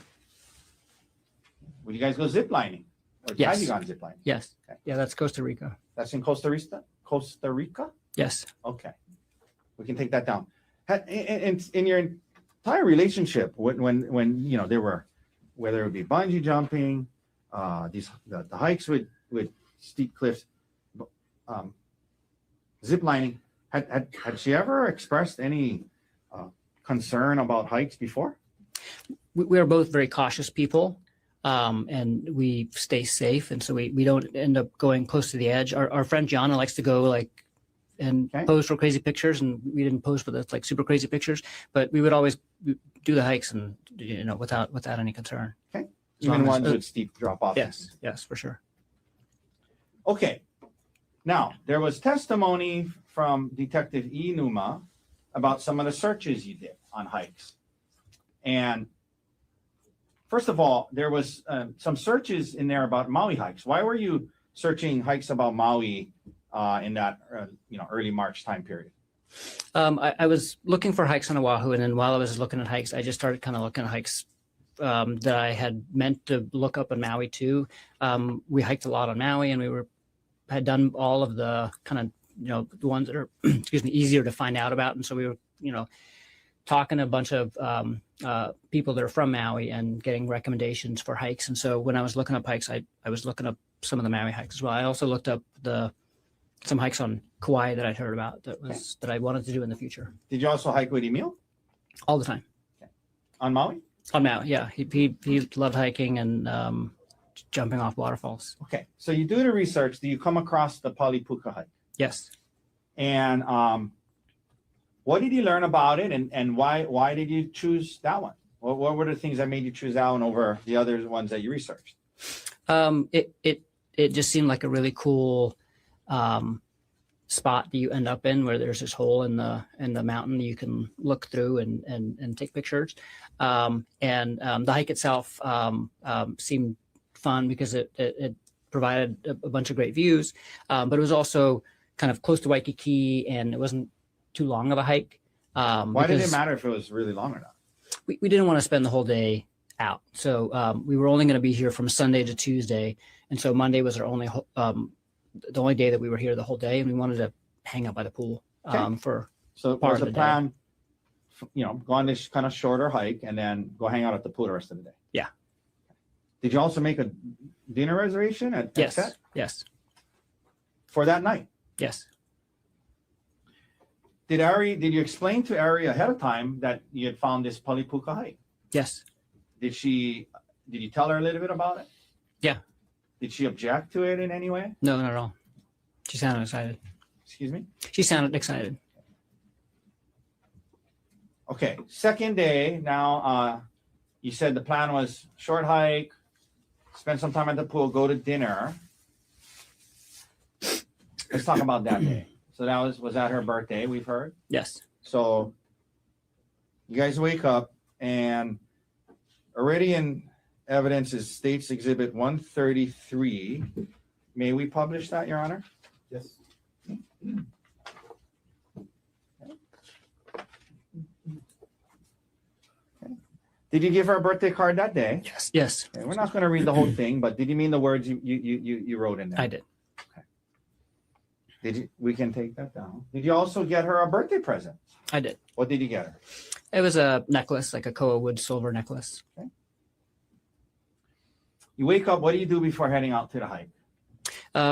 Would you guys go zip lining? Or Yes. have you gone zip lining? Yes. Okay. Yeah, that's Costa Rica. That's in Costa Rica? Costa Rica? Yes. Okay. We can take that down. In your entire relationship, when you know there were, whether it would be bungee jumping, the hikes with steep cliffs, zip lining, had she ever expressed any concern about hikes before? We are both very cautious people. and we stay safe. And so we don't end up going close to the edge. Our friend Gianna likes to go like and Okay. pose for crazy pictures, and we didn't pose for the like super crazy pictures, but we would always do the hikes and without any concern. Okay. As long Even as- ones with steep drop off. Yes, for sure. Okay. Now, there was testimony from Detective E. Numa about some of the searches you did on hikes. And first of all, there was some searches in there about Maui hikes. Why were you searching hikes about Maui in that early March time period? I was looking for hikes on Oahu, and then while I was looking at hikes, I just started kind of looking at hikes that I had meant to look up in Maui too. We hiked a lot on Maui, and had done all of the kind of the ones that are easier to find out about, and so we were talking to a bunch of people that are from Maui and getting recommendations for hikes. And so when I was looking up hikes, I was looking up some of the Maui hikes as well. I also looked up some hikes on Kauai that I'd heard about that I wanted to do in the future. Did you also hike with Emil All the time. on Maui? On Maui, yeah. He loved hiking and jumping off waterfalls. Okay. So you do the research. Do you come across the Palipuka hike? Yes. And what did you learn about it, and why did you choose that one? What were the things that made you choose that one over the other ones that you researched? It just seemed like a really cool spot that you end up in, where there's this hole in the mountain you can look through and take pictures. And the hike itself seemed fun because it provided a bunch of great views, but it was also kind of close to Waikiki, and it wasn't too long of a hike. Why did it matter if it was really long or not? We didn't want to spend the whole day out. So we were only going to be here from Sunday to Tuesday. And so Monday was our only, the only day that we were here the whole day. And we wanted to hang out by the pool for So part was of the the plan, go on this kind of shorter hike and then go hang out at the pool the rest of the day? Yeah. Did you also make a dinner reservation at Yes. Set Yes. for that night? Yes. Did you explain to Ari ahead of time that you had found this Palipuka hike? Yes. Did you tell her a little bit about it? Yeah. Did she object to it in any way? No, not at all. She sounded excited. Excuse me? She sounded excited. Okay, second day. Now, you said the plan was short hike, spend some time at the pool, go to dinner. Let's talk about that day. So that was that her birthday, we've heard? Yes. So you guys wake up and already in evidence is States Exhibit 133. May we publish that, Your Honor? Yes. Did you give her a birthday card that day? Yes. Yes. Okay, we're not going to read the whole thing, but did you mean the words you wrote in there? I did. Did you? We can take that down. Did you also get her a birthday present? I did. What did you get her? It was a necklace, like a Koa wood silver necklace. You wake up. What do you do before heading out to the hike?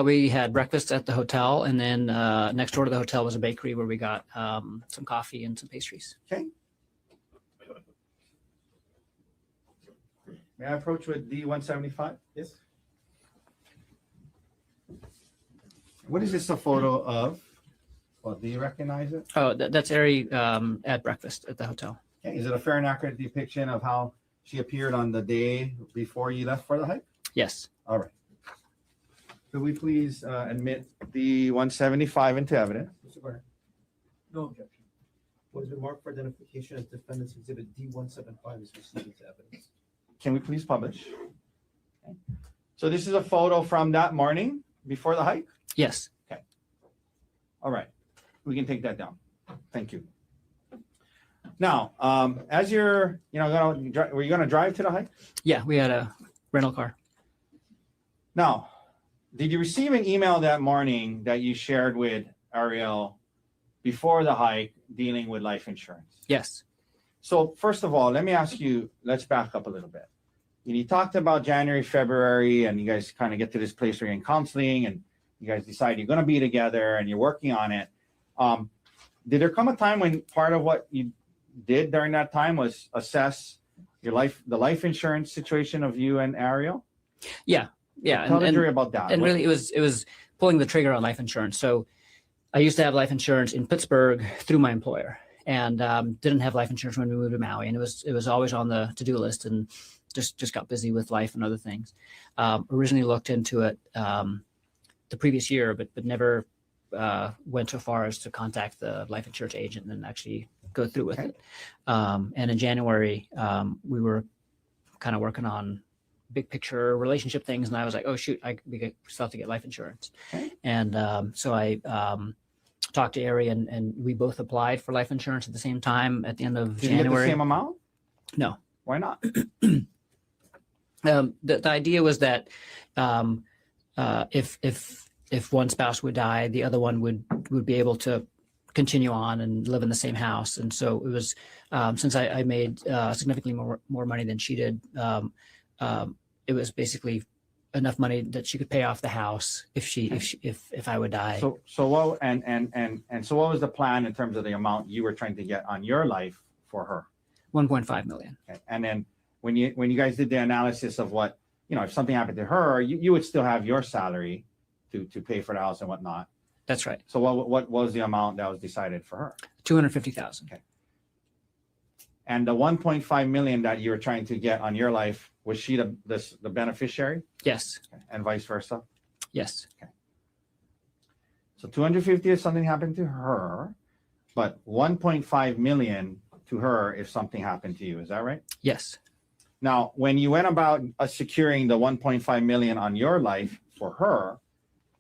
We had breakfast at the hotel, and then next door to the hotel was a bakery where we got some coffee and some pastries. Okay. May I approach with D175? Yes. What is this a photo of? Well, do you recognize it? Oh, that's Ari at breakfast at the hotel. Okay. Is it a fair and accurate depiction of how she appeared on the day before you left for the hike? Yes. All right. Could we please admit D175 into evidence? Mr. Gardner. No objection. What has been marked for identification as defendant's exhibit D175 is received into evidence. Can we please publish? Okay. So this is a photo from that morning before the hike? Yes. All right. We can take that down. Thank you. Now, as you're, were you going to drive to the hike? Yeah, we had a rental car. Now, did you receive an email that morning that you shared with Ariel before the hike dealing with life insurance? Yes. So first of all, let me ask you, let's back up a little bit. You talked about January, February, and you guys kind of get to this place where you're in counseling and you guys decide you're going to be together and you're working on it. Did there come a time when part of what you did during that time was assess the life insurance situation of you and Ariel? Yeah. Tell the jury about that. And What- really, it was pulling the trigger on life insurance. So I used to have life insurance in Pittsburgh through my employer, and didn't have life insurance when we moved to Maui, and it was always on the to-do list, and just got busy with life and other things. Originally looked into it the previous year, but never went so far as to contact the life insurance agent and actually go through with it. And in January, we were kind of working on big picture relationship things, and I was like, oh shoot, we still have to get life insurance. And so I talked to Ari, and we both applied for life insurance at the same time at the end of Did you get the January. same amount? No. Why not? The idea was that if one spouse would die, the other one would be able to continue on and live in the same house. And so it was, since I made significantly more money than she did, it was basically enough money that she could pay off the house if I would die. So what so what was the plan in terms of the amount you were trying to get on your life for her? 1.5 million. Okay. And then when you guys did the analysis of what, if something happened to her, you would still have your salary to pay for the house and whatnot. That's right. So what was the amount that was decided for her? 250,000. Okay. And the 1.5 million that you were trying to get on your life, was she the beneficiary? Yes. Okay. And vice versa? Yes. So 250 if something happened to her, but 1.5 million to her if something happened to you. Is that right? Yes. Now, when you went about securing the 1.5 million on your life for her,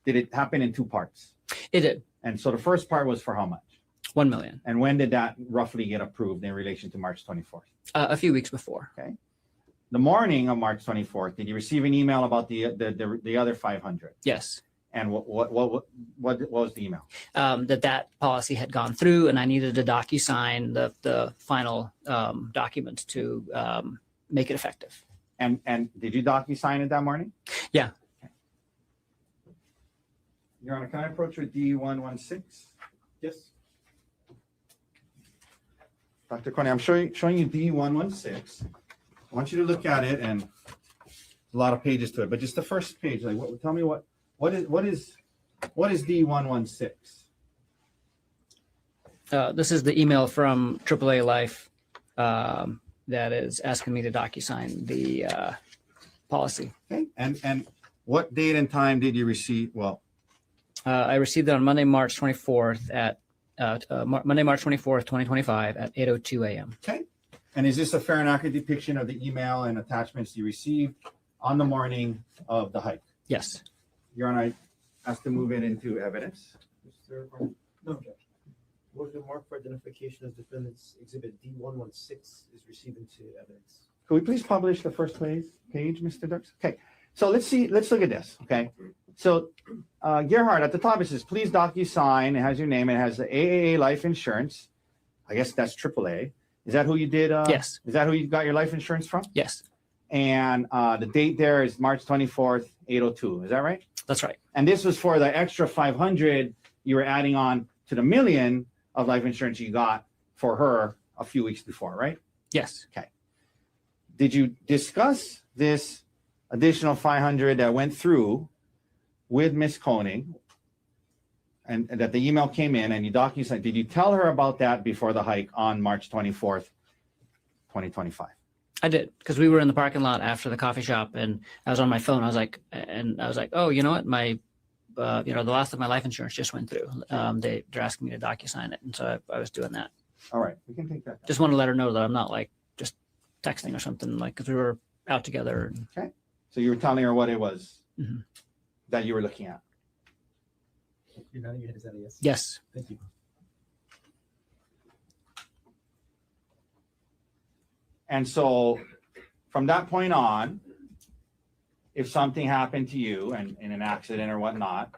did it happen in two parts? It did. And so the first part was for how much? 1 million. And when did that roughly get approved in relation to March 24th? A few weeks before. Okay. The morning of March 24th, did you receive an email about the other 500? Yes. And what was the email? That policy had gone through, and I needed to DocuSign the final document to make it effective. And did you DocuSign it that morning? Yeah. Okay. Your Honor, can I approach with D116? Yes. Dr. Konig, I'm showing you D116. I want you to look at it, and a lot of pages to it, but just the first page. Tell me what is D116? This is the email from AAA Life that is asking me to DocuSign the policy. Okay, and what date and time did you receive? Well, I received it on Monday, March 24th at Monday, March 24th, 2025 at 8:02 a.m. okay. And is this a fair and accurate depiction of the email and attachments you received on the morning of the hike? Yes. Your Honor, I asked to move it into evidence. Mr. No objection. Was the mark for identification as defendant's exhibit D116 is received into evidence? Could we please publish the first page, Mr. Dirks? Okay, so let's look at this, okay? So Gerhard, at the top it says, please DocuSign. It has your name. It has the AAA life insurance. I guess that's AAA. Is that who you did? Yes. Is that who you got your life insurance from? Yes. And the date there is March 24th, 8:02. Is that right? That's right. And this was for the extra 500 you were adding on to the million of life insurance you got for her a few weeks before, right? Yes. Did you discuss this additional 500 that went through with Ms. Konig, and that the email came in and you DocuSign? Did you tell her about that before the hike on March 24th, 2025? I did, because we were in the parking lot after the coffee shop, and I was on my phone. I was like, oh, you know what? My, the last of my life insurance just went through. They're asking me to DocuSign it, and so I was doing that. All right, we can take that down. Just want to let her know that I'm not like just texting or something, like, because we were out together. So you were telling her what it was Mhm. that you were looking at. You're nodding your head, is that a yes? Yes. Thank you. And so from that point on, if something happened to you and in an accident or whatnot,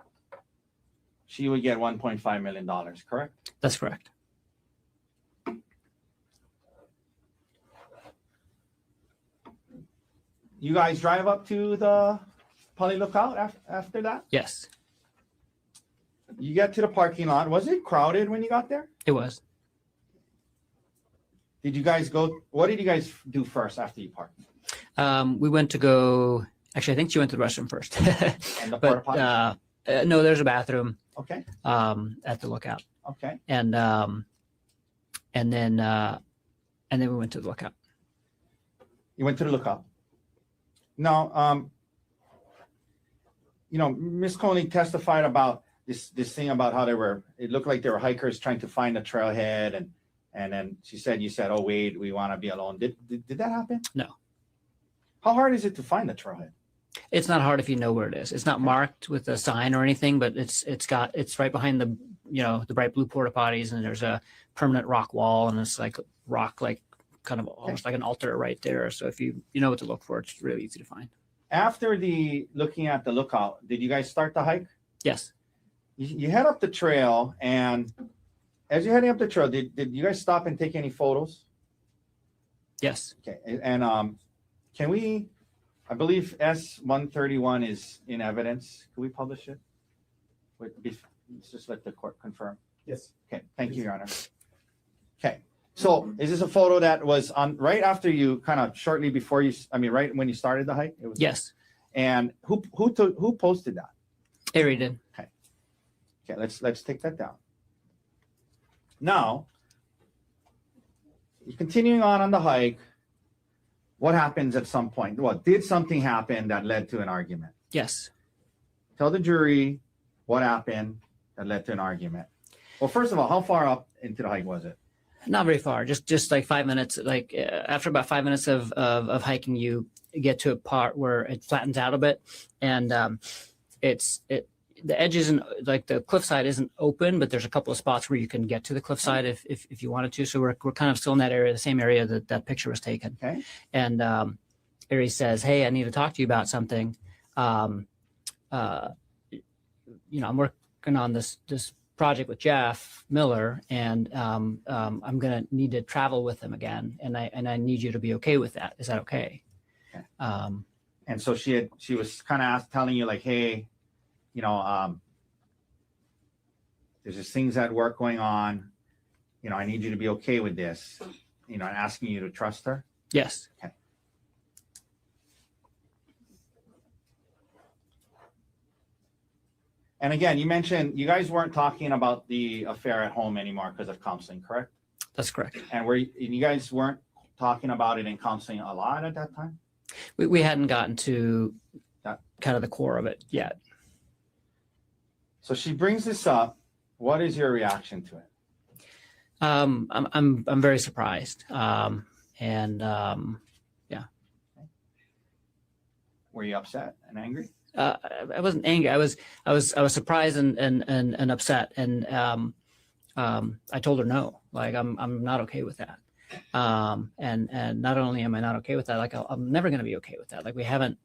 she would get $1.5 million, correct? That's correct. You guys drive up to the Poly Lookout after that? Yes, You get to the parking lot. Was it crowded when you got there? it was. Did you guys go? What did you guys do first after you parked? We went to go. Actually, I think she went to the restroom first. And the porta But potty? no, there's a bathroom Okay. at the lookout, Okay. and then we went to the lookout. You went to the lookout. Now, Miss Konig testified about this thing about how it looked like they were hikers trying to find a trailhead, and then you said, oh wait, we want to be alone. Did that happen? No. How hard is it to find the trailhead? It's not hard if you know where it is. It's not marked with a sign or anything, but it's right behind the the bright blue porta potties, and there's a permanent rock wall, and it's like rock, like kind of almost like an altar right there. So if you know what to look for, it's really easy to find. After looking at the lookout, did you guys start the hike? Yes. You head up the trail, and as you're heading up the trail, did you guys stop and take any photos? Yes. Okay, and can we? I believe S-131 is in evidence. Can we publish it? Let's just let the court confirm. Yes. Okay, thank you, Your Honor. Okay, so is this a photo that was on right after you, kind of shortly before you? I mean, right when you started the hike? It was. Yes. And who posted that? Ari did. Okay, let's take that down. Now, continuing on the hike, what happens at some point? What did something happen that led to an argument? Yes. Tell the jury what happened that led to an argument. Well, first of all, how far up into the hike was it? Not very far. Just like 5 minutes. Like after about 5 minutes of hiking, you get to a part where it flattens out a bit, and the edge isn't like the cliffside isn't open, but there's a couple of spots where you can get to the cliffside if you wanted to. So we're kind of still in that area, the same area that picture was taken. Okay. And Ari says, "Hey, I need to talk to you about something. I'm working on this project with Jeff Miller, and I'm gonna need to travel with him again, and I need you to be okay with that. Is that okay?" Okay. And so she was kind of telling you like, hey, there's just things at work going on. I need you to be okay with this. And asking you to trust her. Yes. Okay. And again, you mentioned you guys weren't talking about the affair at home anymore because of counseling, correct? That's correct. And you guys weren't talking about it in counseling a lot at that time? We hadn't gotten to that kind of the core of it yet. So she brings this up. What is your reaction to it? I'm very surprised. Yeah. Were you upset and angry? I wasn't angry. I was surprised and upset. And I told her no. Like I'm not okay with that. And not only am I not okay with that, like I'm never going to be okay with that. Like we haven't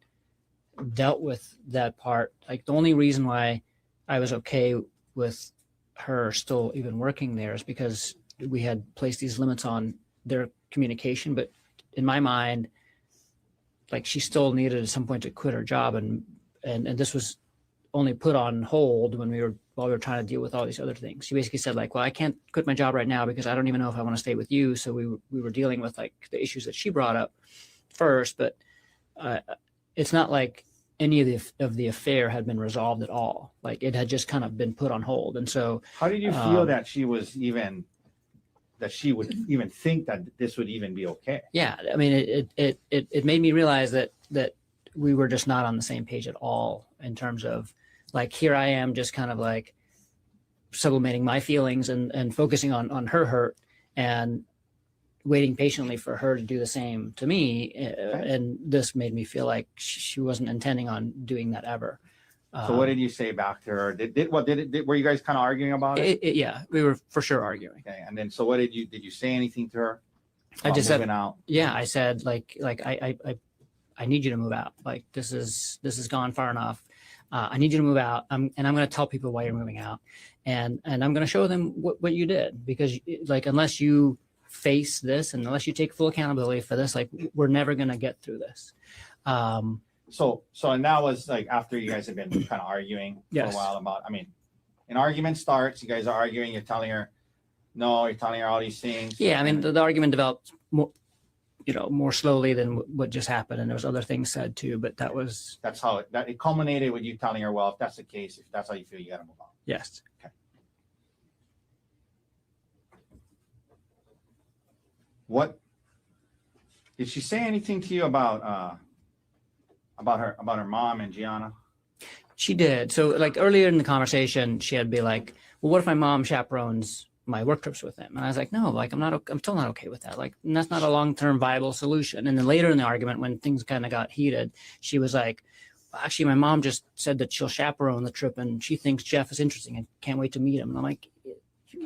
dealt with that part. Like the only reason why I was okay with her still even working there is because we had placed these limits on their communication. But in my mind, like she still needed at some point to quit her job, and this was only put on hold while we were trying to deal with all these other things. She basically said like, well, I can't quit my job right now because I don't even know if I want to stay with you. So we were dealing with like the issues that she brought up first, but it's not like any of the affair had been resolved at all. Like it had just kind of been put on hold. And so how did you feel that she would even think that this would even be okay? Yeah. I mean, it made me realize that we were just not on the same page at all in terms of like, here I am just kind of like sublimating my feelings and focusing on her hurt and waiting patiently for her to do the same to me. Okay. And this made me feel like she wasn't intending on doing that ever. So what did you say back to her? Were you guys kind of arguing about it? Yeah, we were for sure arguing. Okay. And then, so what did you say anything to her? I just said, out? Yeah, I said like I need you to move out. Like this has gone far enough. I need you to move out. And I'm going to tell people why you're moving out, and I'm going to show them what you did, because like, unless you face this and unless you take full accountability for this, like we're never going to get through this. So and that was like after you guys have been kind of arguing for a Yes. while about, I mean, an argument starts, you guys are arguing, you're telling her no, you're telling her all these things. Yeah, I mean, and- the argument developed more, more slowly than what just happened, and there was other things said too. But that was that's how it culminated with you telling her, well, if that's the case, if that's how you feel, you gotta move on. yes. What did she say anything to you about her mom and Gianna? She did. So like earlier in the conversation, she had be like, well, what if my mom chaperones my work trips with him? And I was like, no, like I'm still not okay with that. Like, and that's not a long-term viable solution. And then later in the argument, when things kind of got heated, she was like, actually, my mom just said that she'll chaperone the trip and she thinks Jeff is interesting and can't wait to meet him. And I'm like,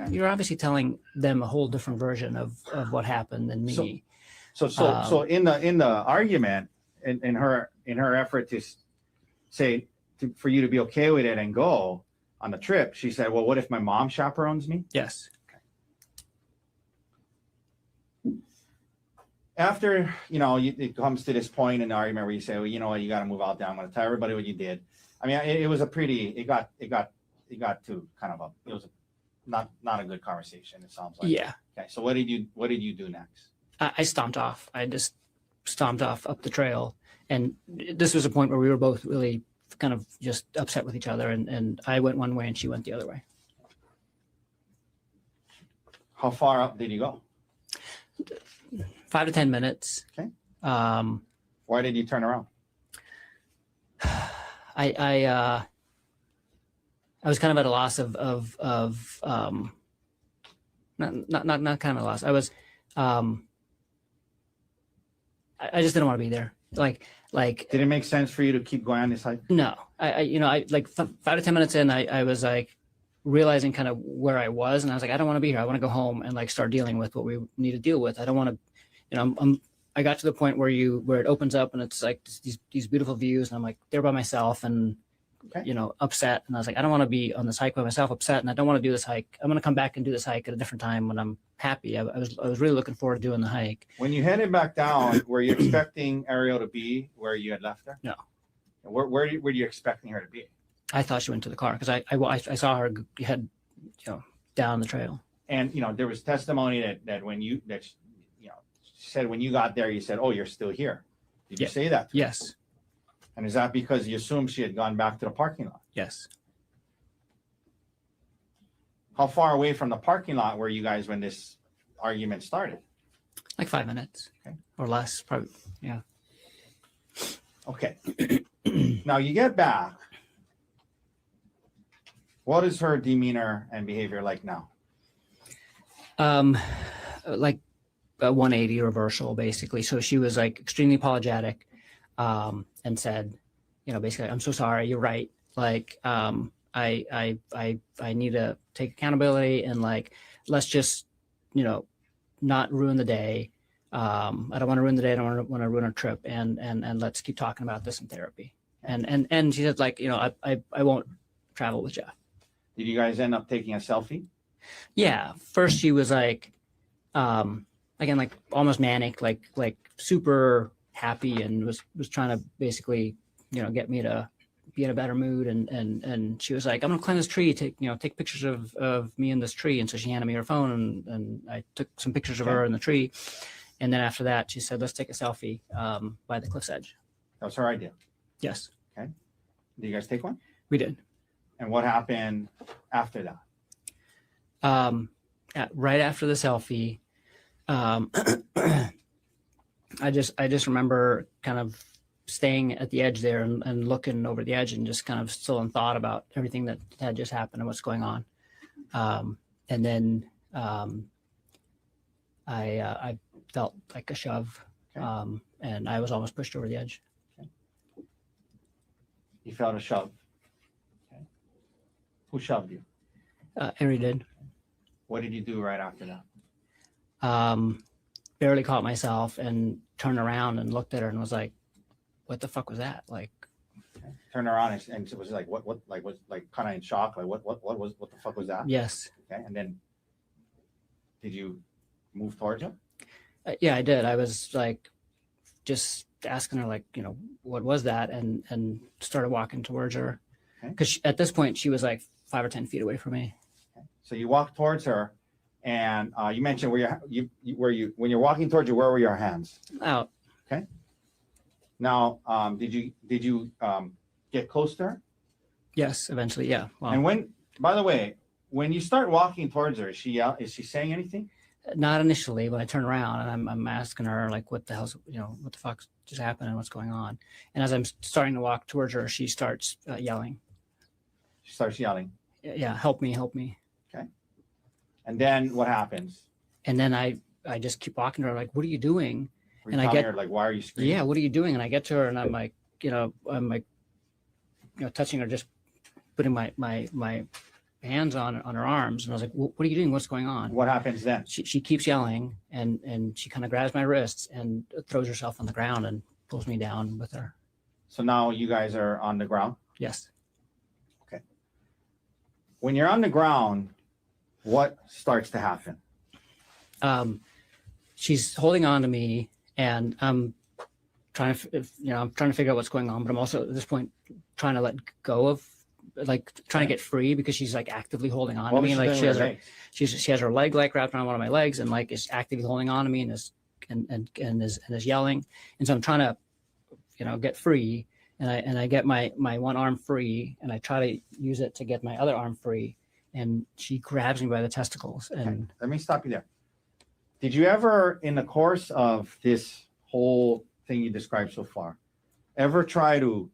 you're obviously telling them a whole different version of what happened than me. So in the argument, in her effort to say for you to be okay with it and go on the trip, she said, well, what if my mom chaperones me? Yes. After, it comes to this point in the argument where you say, well, you know what, you got to move out there. I'm going to tell everybody what you did. I mean, it was a pretty, it got to kind of it was not a good conversation. It sounds like. Yeah. Okay. So what did you do next? I stomped off. I just stomped off up the trail. And this was a point where we were both really kind of just upset with each other. And I went one way and she went the other way. How far up did you go? 5 to 10 minutes. Okay. Why did you turn around? I was kind of at a loss of not kind of a loss. I was I just didn't want to be there. Like did it make sense for you to keep going on this hike? No. I like 5 to 10 minutes in, I was like realizing kind of where I was, and I was like, I don't want to be here. I want to go home and like start dealing with what we need to deal with. I don't want to, I got to the point where it opens up and it's like these beautiful views, and I'm like there by myself and upset. And I was like, I don't want to be on this hike by myself, upset, and I don't want to do this hike. I'm going to come back and do this hike at a different time when I'm happy. I was really looking forward to doing the hike. When you headed back down, were you expecting Ariel to be where you had left her? No. Where were you expecting her to be? I thought she went to the car because I saw her head down the trail. And there was testimony that when she said when you got there, you said, "Oh, you're still here." Did you say that? Yes. And is that because you assumed she had gone back to the parking lot? Yes. How far away from the parking lot were you guys when this argument started? Like 5 minutes. Okay. Or less, probably. Yeah. Okay. Now you get back. What is her demeanor and behavior like now? Like a 180 reversal, basically. So she was like extremely apologetic, and said, basically, I'm so sorry. You're right. Like, I need to take accountability and like, let's just, not ruin the day. I don't want to ruin the day. I don't want to ruin our trip. And let's keep talking about this in therapy. And she said like, I won't travel with Jeff. Did you guys end up taking a selfie? Yeah. First she was like, again, like almost manic, like super happy, and was trying to basically, get me to be in a better mood. And she was like, I'm gonna climb this tree, take pictures of me in this tree. And so she handed me her phone and I took some pictures of her in the tree. And then after that, she said, let's take a selfie by the cliff's edge. That was her idea. Yes. Okay. Did you guys take one? We did. And what happened after that? Right after the selfie, I just remember kind of staying at the edge there and looking over the edge and just kind of still in thought about everything that had just happened and what's going on. And then I felt like a shove, Okay. and I was almost pushed over the edge. You felt a shove. Okay. Who shoved you? Henry did. What did you do right after that? Barely caught myself and turned around and looked at her and was like, what the fuck was that? Like, Okay. Turn around and it was like what like was like kind of in shock, like what the fuck was that? yes. Okay. And then did you move towards her? Yeah, I did. I was like, just asking her like, what was that? And started walking towards her. Okay. Because at this point she was like 5 or 10 feet away from me. Okay. So you walked towards her And you mentioned when you're walking towards you, where were your hands? Out. Now, did you get close to her? Yes, eventually. Yeah. Well, And by the way, when you start walking towards her, is she saying anything? not initially, but I turn around and I'm asking her like, what the hell's, what the fuck just happened and what's going on? And as I'm starting to walk towards her, she starts yelling. She starts yelling. Yeah. Help me, help me. And then what happens? And then I just keep walking to her like, what are you doing? Were you And I telling get- her, like, why are you screaming? Yeah. What are you doing? And I get to her and I'm like, touching her, just putting my hands on her arms. And I was like, what are you doing? What's going on? What happens then? She keeps yelling and she kind of grabs my wrists and throws herself on the ground and pulls me down with her. So now you guys are on the ground. Yes. When you're on the ground, what starts to happen? She's holding on to me and I'm trying to figure out what's going on, but I'm also at this point trying to let go of, like, trying to get free because she's like actively holding on to me. Like she has her leg like wrapped around one of my legs and like is actively holding on to me and is yelling. And so I'm trying to, get free. And I get my one arm free and I try to use it to get my other arm free. And she grabs me by the testicles. And Let me stop you there. Did you ever, in the course of this whole thing you described so far, ever try to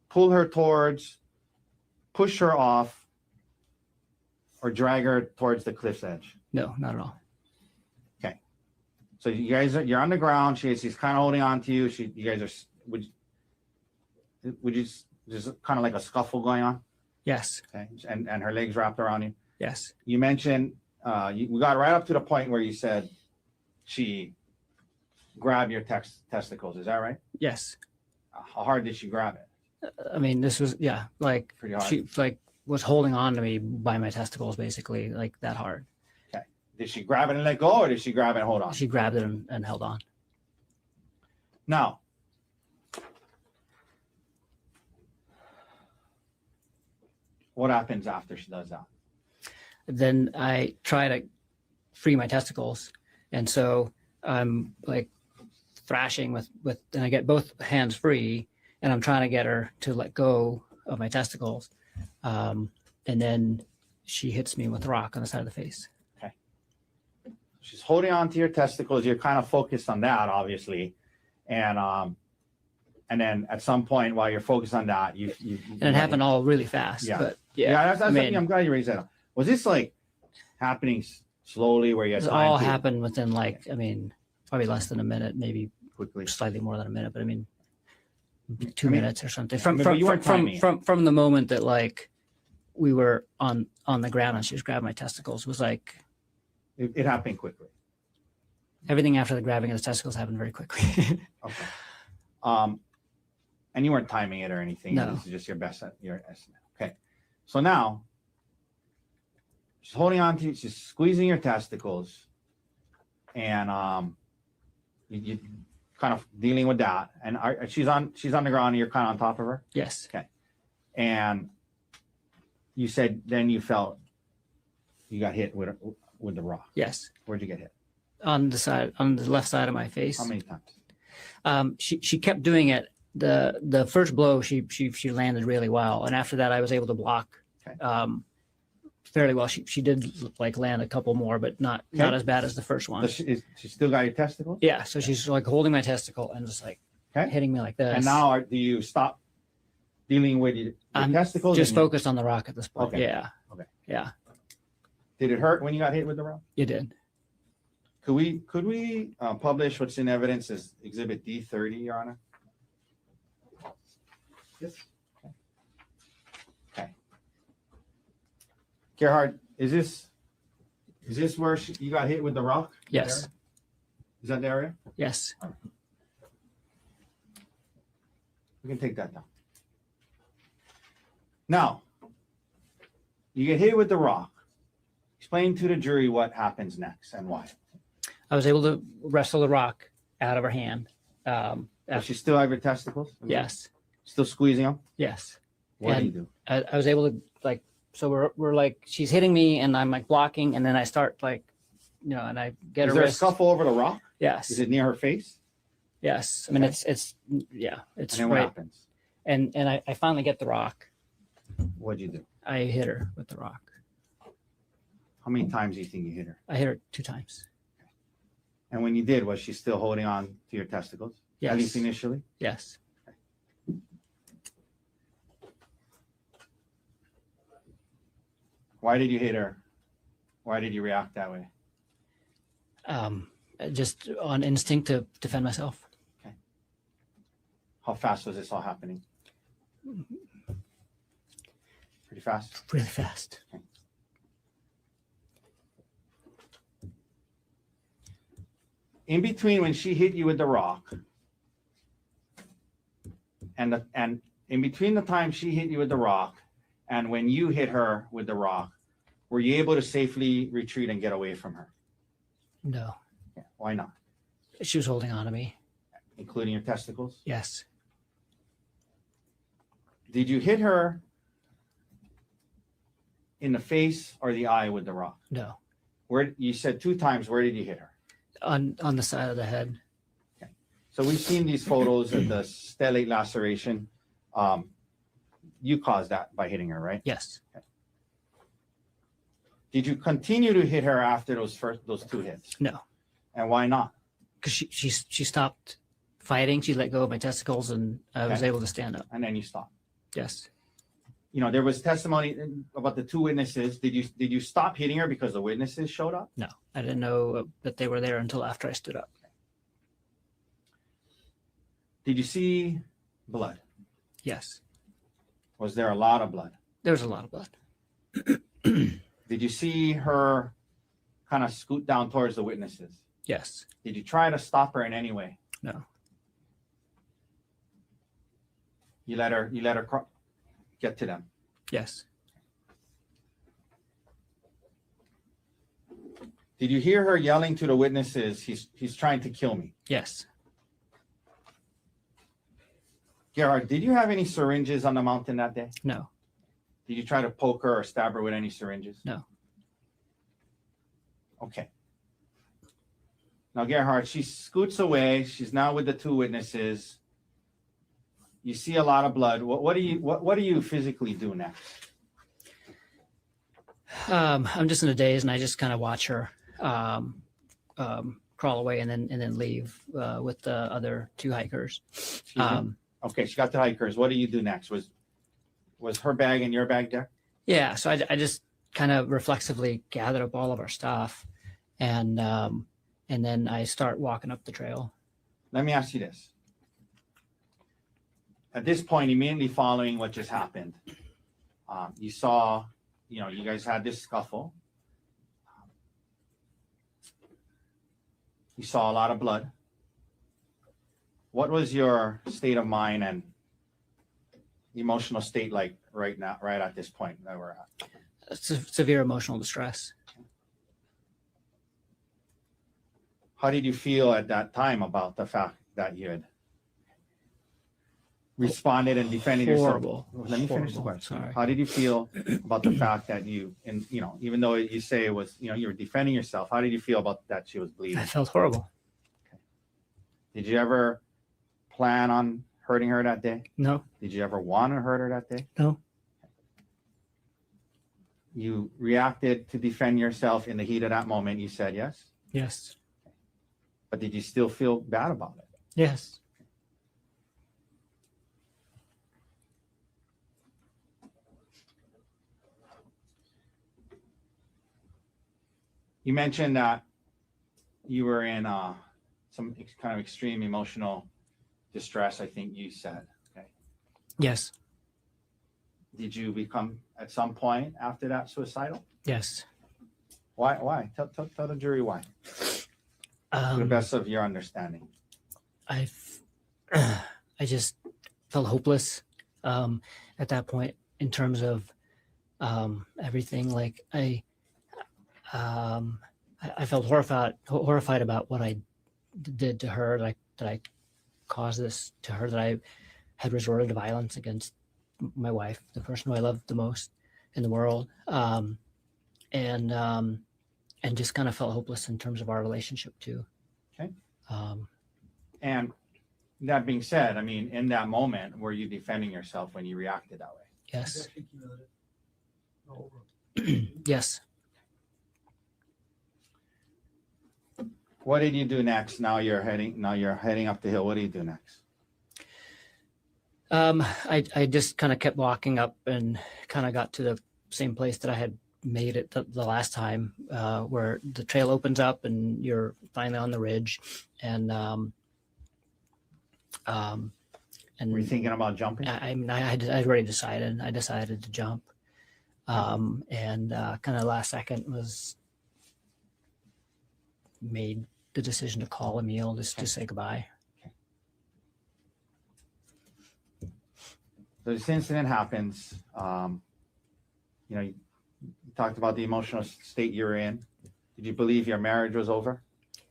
pull her towards, push her off, or drag her towards the cliff's edge? no, not at all. So you guys you're on the ground. She's kind of holding on to you. You guys are would you just kind of like a scuffle going on? Yes. Okay, and her legs wrapped around you. Yes. You mentioned we got right up to the point where you said she grabbed your testicles. Is that right? Yes. How hard did she grab it? I mean, this was, like Pretty hard. she like was holding on to me by my testicles, basically, like that hard. Did she grab it and let go, or did she grab it and hold on? She grabbed it and held on. Now, what happens after she does that? Then I try to free my testicles. And so I'm like thrashing with, and I get both hands free and I'm trying to get her to let go of my testicles. And then she hits me with a rock on the side of the face. She's holding on to your testicles. You're kind of focused on that, obviously. And then at some point while you're focused on that, you And it happened all really fast. Yeah. But That's I mean, I'm glad you raised that up. Was this like happening slowly where you had it time all to happened within probably less than a minute, maybe quickly? slightly more than a minute, but I mean, 2 I mean, minutes or something. but you weren't timing it. From the moment that like we were on the ground and she was grabbing my testicles was like It happened quickly. everything after the grabbing of the testicles happened very quickly. Okay. And you weren't timing it or anything. No. This is just your estimate. Okay. So now she's holding on to you, she's squeezing your testicles, and you kind of dealing with that. And she's on the ground and you're kind of on top of her. Yes. And you said then you felt you got hit with the rock. Yes. Where'd you get hit? On the left side of my face. How many times? She kept doing it. The first blow she landed really well, and after that I was able to block fairly well. She did like land a couple more, but not as bad as the first one. She still got your testicles? Yeah, so she's like holding my testicle and just like hitting me like this. And now do you stop dealing with your testicles? Just focused on the rock at this point. Okay. Yeah. Okay. Yeah, Did it hurt when you got hit with the rock? you did. Could we publish what's in evidence as Exhibit D30, Your Honor? Yes. Okay. Gerhard, is this where you got hit with the rock? Yes. Is that the area? Yes. We can take that down. Now, you get hit with the rock. Explain to the jury what happens next and why. I was able to wrestle the rock out of her hand. Does she still have your testicles? Yes. Still squeezing them? Yes. What do And you do? I was able to like, so we're like, she's hitting me and I'm like blocking. And then I start like and I get Is a there a wrist. scuffle over the rock? Yes. Is it near her face? Yes. I mean, Okay. it's And it's then what right. happens? And I finally get the rock. What'd you do? I hit her with the rock. How many times do you think you hit her? I hit her 2 times. And when you did, was she still holding on to your testicles? At least Yes. initially? Yes. Why did you hit her? Why did you react that way? Just on instinct to defend myself. How fast was this all happening? Pretty fast? Really fast. In between when she hit you with the rock and in between the time she hit you with the rock and when you hit her with the rock, were you able to safely retreat and get away from her? No. Yeah. Why not? She was holding on to me. Including your testicles? Yes. Did you hit her in the face or the eye with the rock? No. Where you said 2 times, where did you hit her? On the side of the head. So we've seen these photos of the stellate laceration. You caused that by hitting her, right? Yes. Did you continue to hit her after those 2 hits? No. And why not? Because she stopped fighting. She let go of my testicles, and I was Okay. able to stand up. And then you stopped. Yes. You know, there was testimony about the 2 witnesses. Did you stop hitting her because the witnesses showed up? No, I didn't know that they were there until after I stood up. Did you see blood? Yes. Was there a lot of blood? There was a lot of blood. Did you see her kind of scoot down towards the witnesses? Yes. Did you try to stop her in any way? No. You let her get to them. Yes. Did you hear her yelling to the witnesses, he's trying to kill me? Yes. Gerhard, did you have any syringes on the mountain that day? No. Did you try to poke her or stab her with any syringes? No. Okay. Now, Gerhard, she scoots away. She's now with the 2 witnesses. You see a lot of blood. What do you physically do next? I'm just in a daze, and I just kind of watch her crawl away and then leave with the other 2 hikers. Okay, she got the hikers. What do you do next? Was her bag in your bag there? Yeah. So I just kind of reflexively gathered up all of our stuff, and then I start walking up the trail. Let me ask you this. At this point, immediately following what just happened, you saw, you guys had this scuffle. You saw a lot of blood. What was your state of mind and emotional state like right now, right at this point that we're at? Severe emotional distress. How did you feel at that time about the fact that you had responded and defended Horrible. yourself? Let me finish the Horrible. question. Sorry. How did you feel about the fact that even though you say it was, you were defending yourself, how did you feel about that she was bleeding? I felt horrible. Did you ever plan on hurting her that day? No. Did you ever want to hurt her that day? No. You reacted to defend yourself in the heat of that moment. You said yes, Yes. but did you still feel bad about it? Yes. You mentioned that you were in some kind of extreme emotional distress, I think you said. Okay. Yes. Did you become, at some point after that, suicidal? Yes. Why? Tell the jury why, to the best of your understanding. I just felt hopeless at that point in terms of everything. Like I felt horrified about what I did to her, that I caused this to her, that I had resorted to violence against my wife, the person who I loved the most in the world. And and just kind of felt hopeless in terms of our relationship too. Okay. Um, And that being said, I mean, in that moment, were you defending yourself when you reacted that way? yes. No, Yes. What did you do next? Now you're heading up the hill. What do you do next? I just kind of kept walking up and kind of got to the same place that I had made it the last time, where the trail opens up and you're finally on the ridge. And Were you thinking about jumping? I mean, I'd already decided. I decided to jump, and kind of last second was made the decision to call Emil just to say goodbye. So this incident happens. You know, you talked about the emotional state you were in. Did you believe your marriage was over?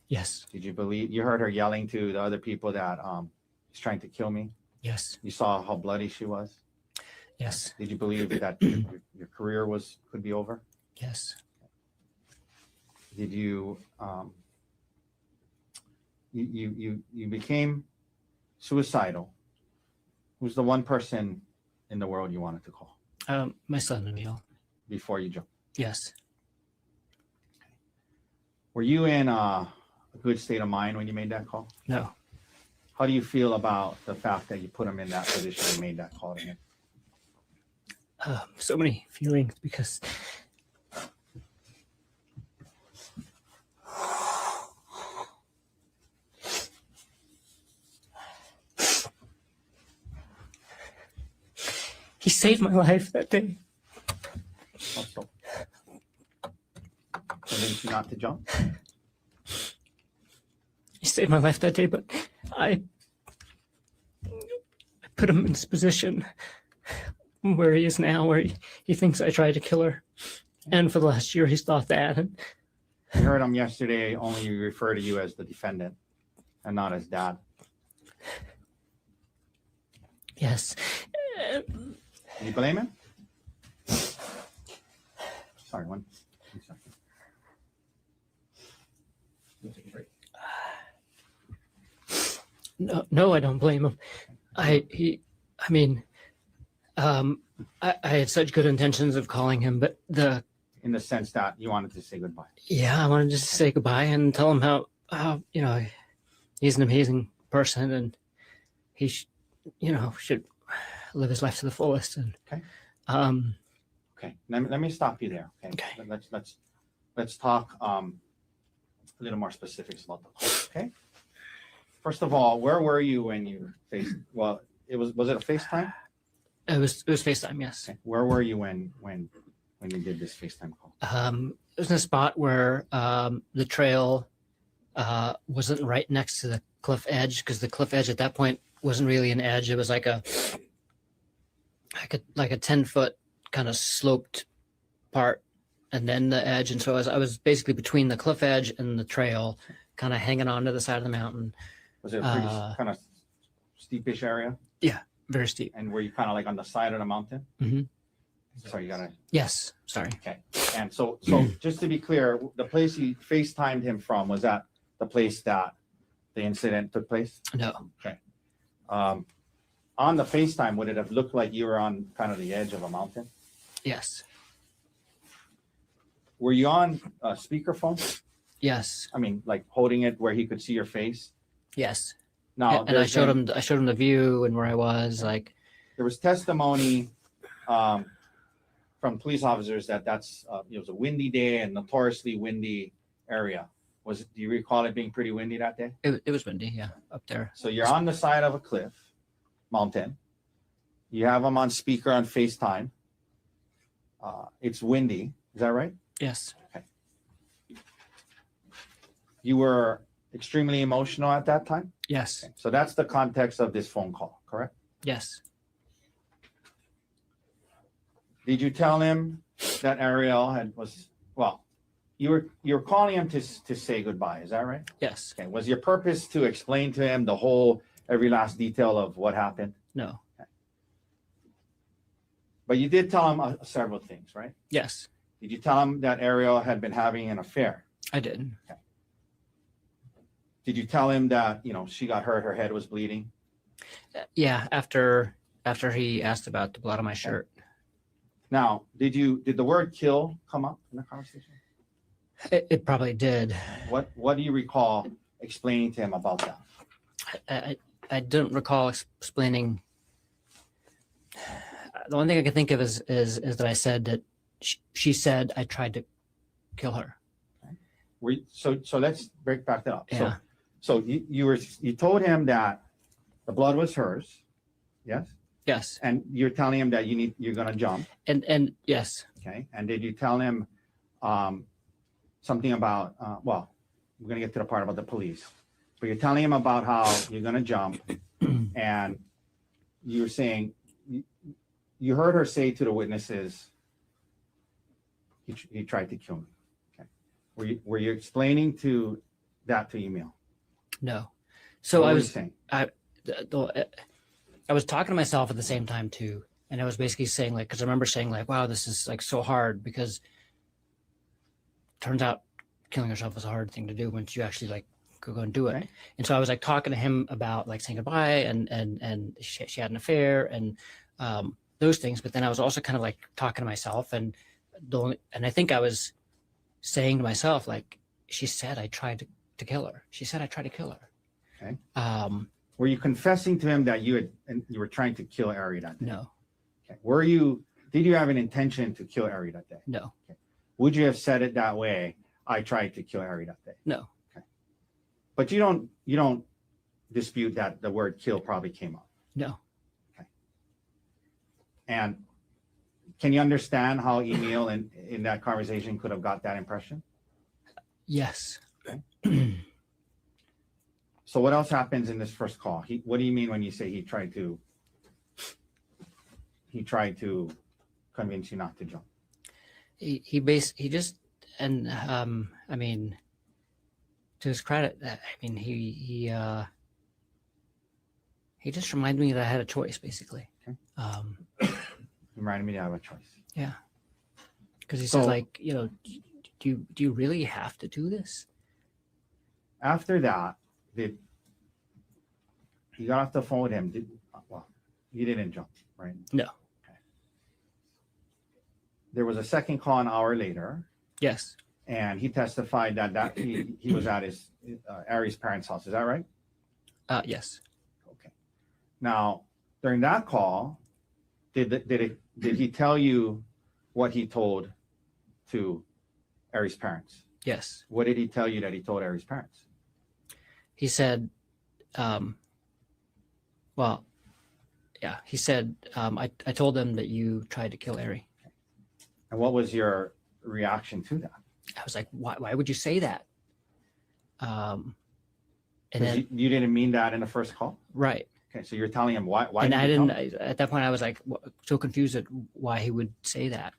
Yes. Did you believe you heard her yelling to the other people that he's trying to kill me? Yes. You saw how bloody she was. Yes. Did you believe that your career could be over? Yes. Did you you became suicidal? Who's the one person in the world you wanted to call My son Emil. before you jumped? Yes. Were you in a good state of mind when you made that call? No. How do you feel about the fact that you put him in that position and made that call to him? So many feelings because he saved my life that day. Also, convinced you not to jump? He saved my life that day, but I put him in this position where he is now, where he thinks I tried to kill her. And for the last year, he's thought that. And I heard him yesterday only refer to you as the defendant and not as dad. yes. Do you blame him? Sorry, one second. No, I don't blame him. I had such good intentions of calling him, but In the sense that you wanted to say goodbye. I wanted just to say goodbye and tell him how he's an amazing person and he should live his life to the fullest. And Okay. Okay. Let me stop you there. Okay. Okay. Let's talk a little more specifics about the call. Okay. First of all, where were you when you faced? Well, was it a FaceTime? it was FaceTime, yes. Okay. Where were you when you did this FaceTime call? It was in a spot where the trail wasn't right next to the cliff edge, because the cliff edge at that point wasn't really an edge. It was like a 10-foot kind of sloped part, and then the edge. And so I was basically between the cliff edge and the trail, kind of hanging on to the side of the mountain. Was it a pretty kind of steepish area? Very steep. And were you kind of like on the side of the mountain? Mhm. So you gotta. Yes. Sorry. Okay. And so just to be clear, the place you FaceTimed him from, was that the place that the incident took place? No. Okay. On the FaceTime, would it have looked like you were on kind of the edge of a mountain? Yes. Were you on a speakerphone? Yes. I mean, like holding it where he could see your face? Yes. No. And I showed him the view and where I was. Like, There was testimony from police officers that it was a windy day and notoriously windy area. Do you recall it being pretty windy that day? it was windy. Yeah, up there. So you're on the side of a cliff, mountain. You have them on speaker on FaceTime. It's windy. Is that right? Yes. You were extremely emotional at that time? Yes. So that's the context of this phone call, correct? Yes. Did you tell him that Ariel you were calling him to say goodbye, is that right? Yes. Okay. Was your purpose to explain to him every last detail of what happened? No. But you did tell him several things, right? Yes. Did you tell him that Ariel had been having an affair? I did. Did you tell him that, she got hurt, her head was bleeding? Yeah, after he asked about the blood on my shirt. Now, did the word kill come up in the conversation? It probably did. What do you recall explaining to him about that? I don't recall explaining. The only thing I can think of is that I said that she said I tried to kill her. So let's break back that up. Yeah. So you told him that the blood was hers, yes? Yes. And you're telling him that you're gonna jump, And yes. okay? And did you tell him something about well, we're gonna get to the part about the police, but you're telling him about how you're gonna jump, and you're saying you heard her say to the witnesses, he tried to kill me. Okay. Were you explaining that to Emil? No. So What I were you was saying? I was talking to myself at the same time too, and I was basically saying because I remember saying wow, this is so hard because turns out killing yourself is a hard thing to do once you actually go and do it. Right. And so I was talking to him about saying goodbye and she had an affair and those things, but then I was also kind of talking to myself and I think I was saying to myself she said I tried to kill her. She said I tried to kill her. Okay. Were you confessing to him that you were trying to kill Ari that day? No. Okay. Did you have an intention to kill Ari that day? No. Okay. Would you have said it that way? I tried to kill Ari that day. No. Okay. But you don't dispute that the word kill probably came up. No. Okay. And can you understand how Emil in that conversation could have got that impression? Yes. So what else happens in this first call? What do you mean when you say he tried to convince you not to jump? He just and I mean, to his credit, I mean he just reminded me that I had a choice basically. Okay. He reminded me to have a choice. Yeah. Because he So- said do you really have to do this? After that, he got off the phone with him. You didn't jump, right? No. Okay. There was a second call an hour later, Yes. and he testified that he was at his Ari's parents' house. Is that right? Yes. Okay. Now, during that call, did he tell you what he told to Ari's parents? Yes. What did he tell you that he told Ari's parents? He said, he said, I told them that you tried to kill Ari. And what was your reaction to that? I was like, why would you say that? And 'Cause then, you didn't mean that in the first call? right. Okay, so you're telling him why And did I you tell didn't, him? at that point, I was so confused at why he would say that.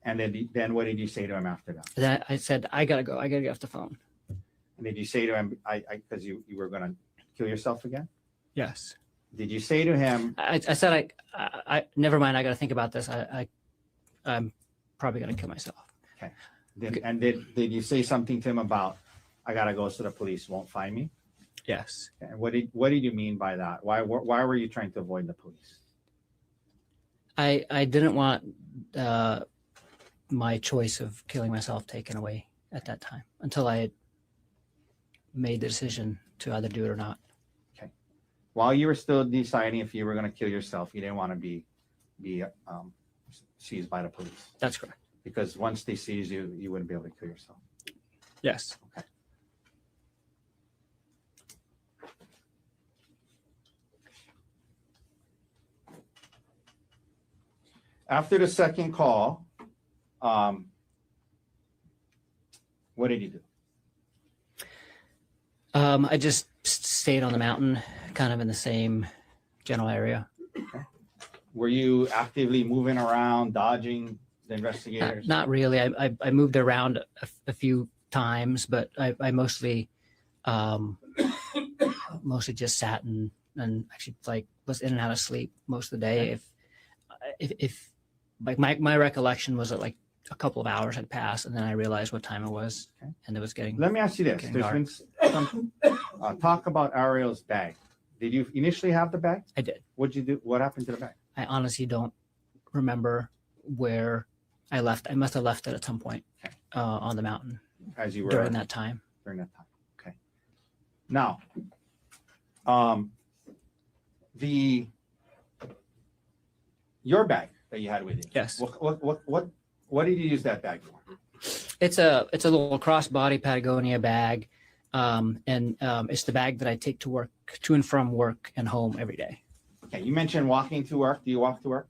And then what did you say to him after that? And then I said, I gotta go. I gotta get off the phone. And did you say to him, because you were going to kill yourself again? Yes. Did you say to him, I said, I never mind. I got to think about this. I'm probably going to kill myself. did you say something to him about, I got to go so the police won't find me? Yes. And what did you mean by that? Why were you trying to avoid the police? I didn't want my choice of killing myself taken away at that time until I had made the decision to either do it or not. While you were still deciding if you were going to kill yourself, you didn't want to be seized by the police, That's correct. because once they seize you, you wouldn't be able to kill yourself. Yes. After the second call, what did you do? I just stayed on the mountain, kind of in the same general area. Were you actively moving around, dodging the investigators? Not really. I moved around a few times, but I mostly just sat and actually was in and out of sleep most of the day. If my recollection was that a couple of hours had passed, and then I realized what time it was, Okay. and it was getting. Let me ask you this. Getting There's dark. been some talk about Ariel's bag. Did you initially have the bag? I did. What'd you do? What happened to the bag? I honestly don't remember where I left. I must have left it at some point on the mountain As you were during that time. during that time. Okay. Now, your bag that you had with you. Yes. What did you use that bag for? It's a little crossbody Patagonia bag, and it's the bag that I take to and from work and home every day. Okay. You mentioned walking to work. Do you walk to work?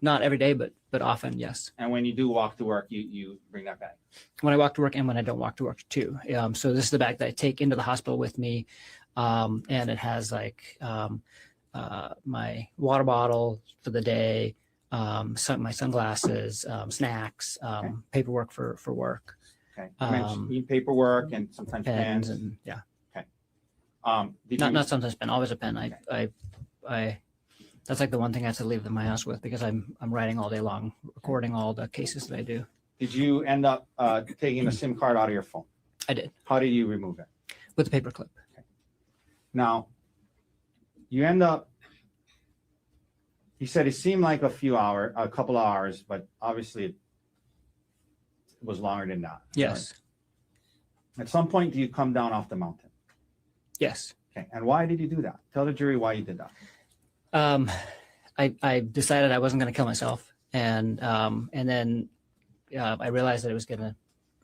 Not every day, but often, yes. And when you do walk to work, you bring that bag. When I walk to work and when I don't walk to work too. So this is the bag that I take into the hospital with me, and it has like my water bottle for the day, my sunglasses, snacks, paperwork for work, Okay. You mentioned paperwork and sometimes pens. and yeah. Did Not you, sometimes pen, always a pen. I that's like the one thing I have to leave in my house with because I'm writing all day long, recording all the cases that I do. did you end up taking a SIM card out of your phone? I did How did you remove it? with a paper clip. Now, you end up. You said it seemed like a couple of hours, but obviously it was longer than that. Yes. Right? At some point, do you come down off the mountain? Yes. Okay. And why did you do that? Tell the jury why you did that. I decided I wasn't going to kill myself, and then I realized that it was going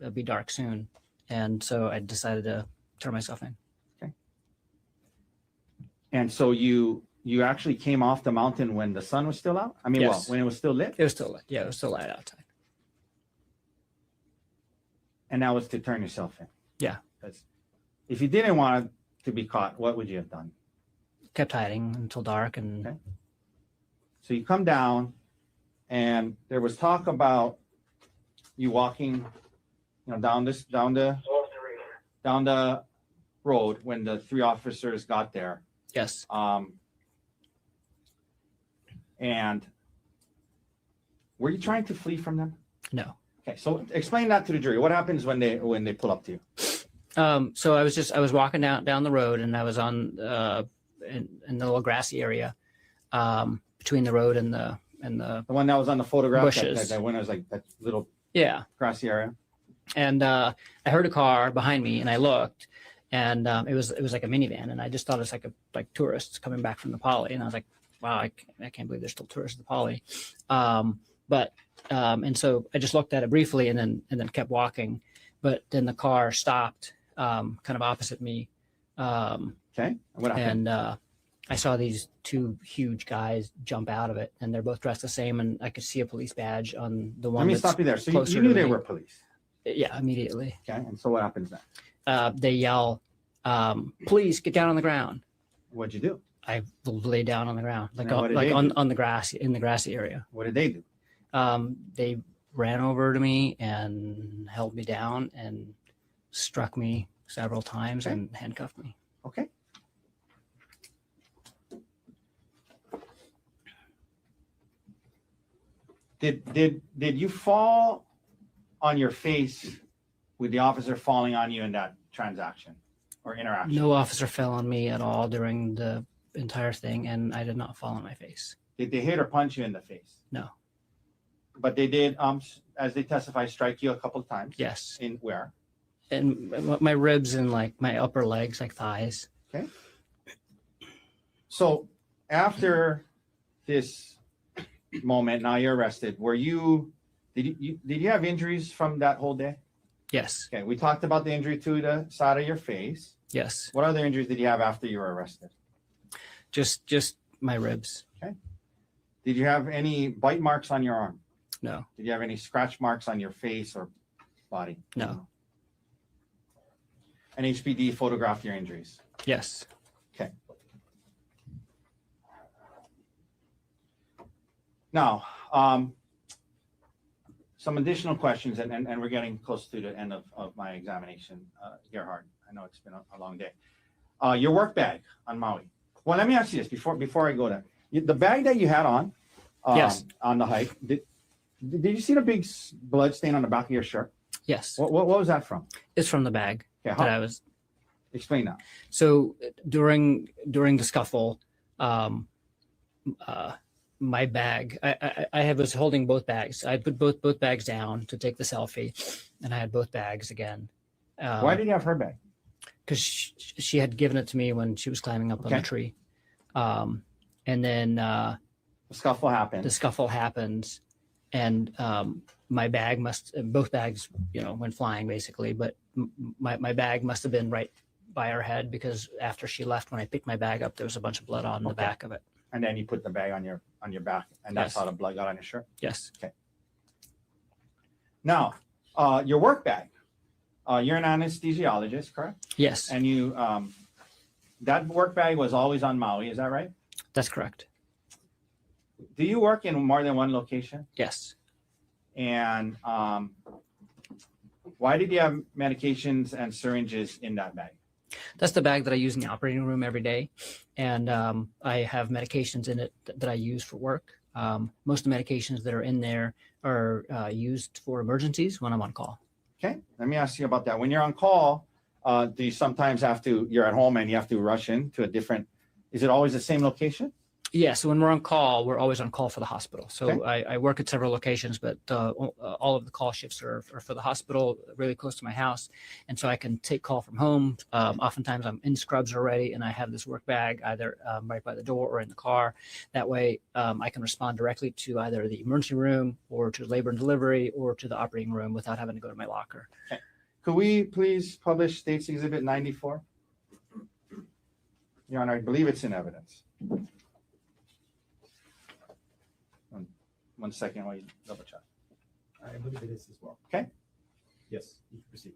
to be dark soon, and so I decided to turn myself in. And so you actually came off the mountain when the sun was still out? I mean, Yes. when it was still lit? It was still lit. Yeah, it was still light outside. And that was to turn yourself in. Yeah. Because if you didn't want to be caught, what would you have done? Kept hiding until dark, and Okay. So you come down, and there was talk about you walking, down the road when the 3 officers got there. yes, And were you trying to flee from them? no. Okay, so explain that to the jury. What happens when they pull up to you? So I was walking down the road, and I was on in the little grassy area between the road and the The one that was on the photograph, Bushes. that when it was like that little yeah. grassy area. And I heard a car behind me, and I looked, and it was like a minivan, and I just thought it's like tourists coming back from the Poly, and I was like, wow, I can't believe there's still tourists at the Poly. And so I just looked at it briefly, and then kept walking, but then the car stopped kind of opposite me, Okay, what happened? and I saw these 2 huge guys jump out of it, and they're both dressed the same, and I could see a police badge on the one. Let me that's stop you there. So closer you knew to they me. were police. Yeah, immediately. Okay, and so what happens next? They yell, "Please get down on the ground." What'd you do? I lay down on the ground, like Now, what did they do? on the grass, in the grassy area. What did they do? They ran over to me and held me down and struck me several times Okay. and handcuffed me. Okay. Did you fall on your face with the officer falling on you in that transaction or interaction? No officer fell on me at all during the entire thing, and I did not fall on my face. Did they hit or punch you in the face? No. But they did, as they testify, strike you a couple of times. Yes, In where? and my ribs and like my upper legs, like thighs. Okay. So after this moment, now you're arrested. Did you have injuries from that whole day? Yes, Okay, we talked about the injury to the side of your face. yes, What other injuries did you have after you were arrested? just my ribs. Did you have any bite marks on your arm? No, Did you have any scratch marks on your face or body? no, An HPD photographed your injuries. yes. Now, some additional questions, and we're getting close to the end of my examination, Gerhard. I know it's been a long day. Your work bag on Maui. Well, let me ask you this before I go there. The bag that you had on, Yes. on the hike, did Did you see the big blood stain on the back of your shirt? Yes, What was that from? it's from the bag Okay, that I was. explain that. So during the scuffle, my bag, I was holding both bags. I put both bags down to take the selfie, and I had both bags again. Why did you have her bag? Because she had given it to me when she was climbing up on Okay. the tree. And then The scuffle happened. the scuffle happens, and my bag both bags, went flying basically, but my bag must have been right by her head, because after she left, when I picked my bag up, there was a bunch of blood on the Okay. back of it. And then you put the bag on your back, and that's Yes. how the blood got on your shirt. Yes. Now, your work bag. You're an anesthesiologist, correct? Yes, And you that work bag was always on Maui, is that right? that's correct. Do you work in more than one location? Yes. And why did you have medications and syringes in that bag? That's the bag that I use in the operating room every day. And I have medications in it that I use for work. Most of the medications that are in there are used for emergencies when I'm on call. Okay, let me ask you about that. When you're on call, do you sometimes you're at home and you have to rush in to a different, is it always the same location? Yeah, so when we're on call, we're always on call for the hospital. So Okay. I work at several locations, but all of the call shifts are for the hospital, really close to my house. And so I can take call from home. Oftentimes I'm in scrubs already, and I have this work bag either right by the door or in the car. That way I can respond directly to either the emergency room or to labor and delivery or to the operating room without having to go to my locker. Could we please publish State's Exhibit 94? Your Honor, I believe it's in evidence. One second while you double check. I believe it is as well. Okay. Yes, you can proceed.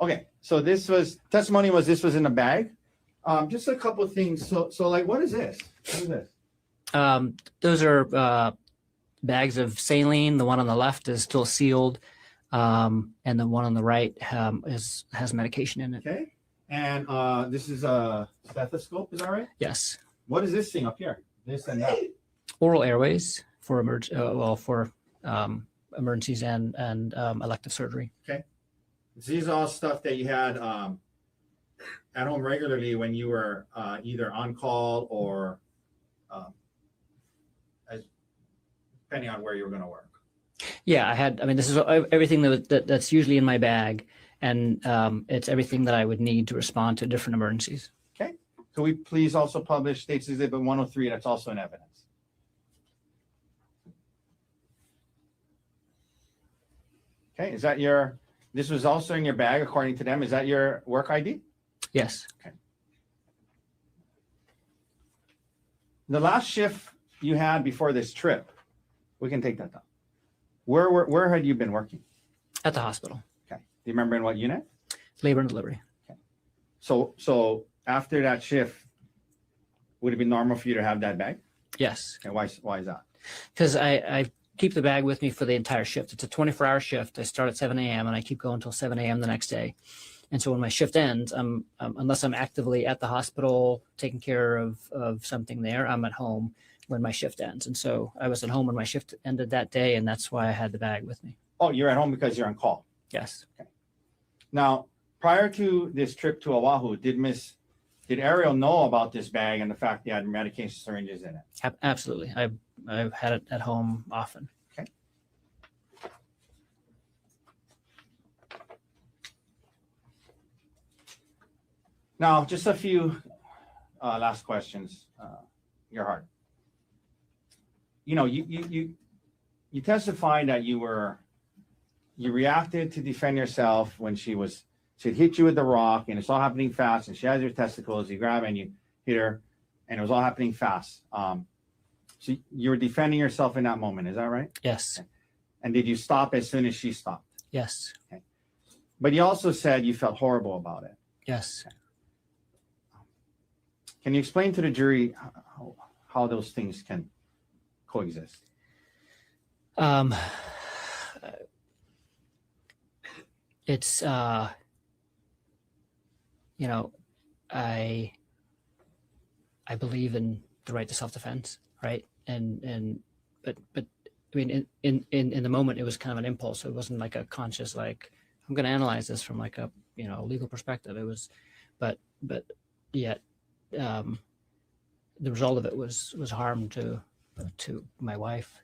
Okay, so this was this was in a bag. Just a couple of things. So like, what is this? What is this? Those are bags of saline. The one on the left is still sealed, and the one on the right has medication in it. Okay, and this is a stethoscope. Is that right? Yes, What is this thing up here? This and that. oral airways for emergencies and elective surgery. These are all stuff that you had at home regularly when you were either on call or depending on where you were going to work. Yeah, this is everything that's usually in my bag, and it's everything that I would need to respond to different emergencies. Could we please also publish State's Exhibit 103? That's also in evidence. Okay, this was also in your bag according to them. Is that your work ID? Yes. The last shift you had before this trip, we can take that down. Where had you been working? At the hospital, Okay. Do you remember in what unit? labor and delivery. So after that shift, would it be normal for you to have that bag? Yes, And why is that? because I keep the bag with me for the entire shift. It's a 24-hour shift. I start at 7 a.m. and I keep going until 7 a.m. the next day. And so when my shift ends, unless I'm actively at the hospital taking care of something there, I'm at home when my shift ends. And so I was at home when my shift ended that day, and that's why I had the bag with me. Oh, you're at home because you're on call. Yes. Now, prior to this trip to Oahu, did Ariel know about this bag and the fact you had medication syringes in it? Absolutely. I've had it at home often. Now, just a few last questions. Your heart. You testified that you reacted to defend yourself when she hit you with the rock, and it's all happening fast, and she has your testicles. You grab and you hit her, and it was all happening fast. So you were defending yourself in that moment. Is that right? Yes. And did you stop as soon as she stopped? Yes. But you also said you felt horrible about it. Yes. Can you explain to the jury how those things can coexist? It's I believe in the right to self-defense, right? But I mean, in the moment, it was kind of an impulse. It wasn't like a conscious, like, I'm going to analyze this from like a, legal perspective. It was, but yet, the result of it was harm to my wife.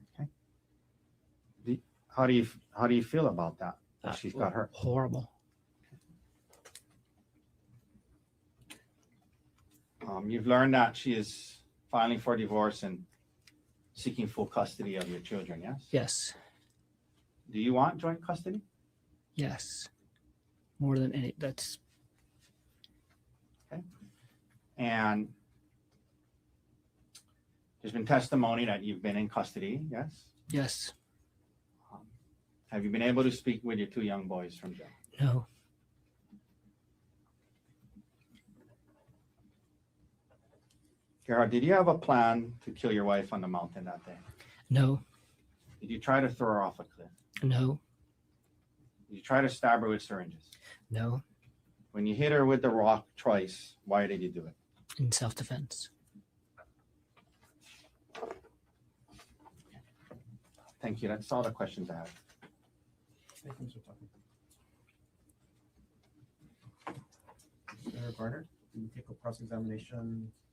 How do you feel about that? That she's got hurt. Horrible. You've learned that she is filing for divorce and seeking full custody of your children, yes? Yes. Do you want joint custody? Yes. More than any, that's, And there's been testimony that you've been in custody, yes? yes. Have you been able to speak with your two young boys from jail? No. Gerhard, did you have a plan to kill your wife on the mountain that day? No. Did you try to throw her off a cliff? No. Did you try to stab her with syringes? No. When you hit her with the rock twice, why did you do it? In self-defense. Thank you. That's all the questions I have. Thank you, Mr. Tucker. Mr. Barnard, can you take a cross-examination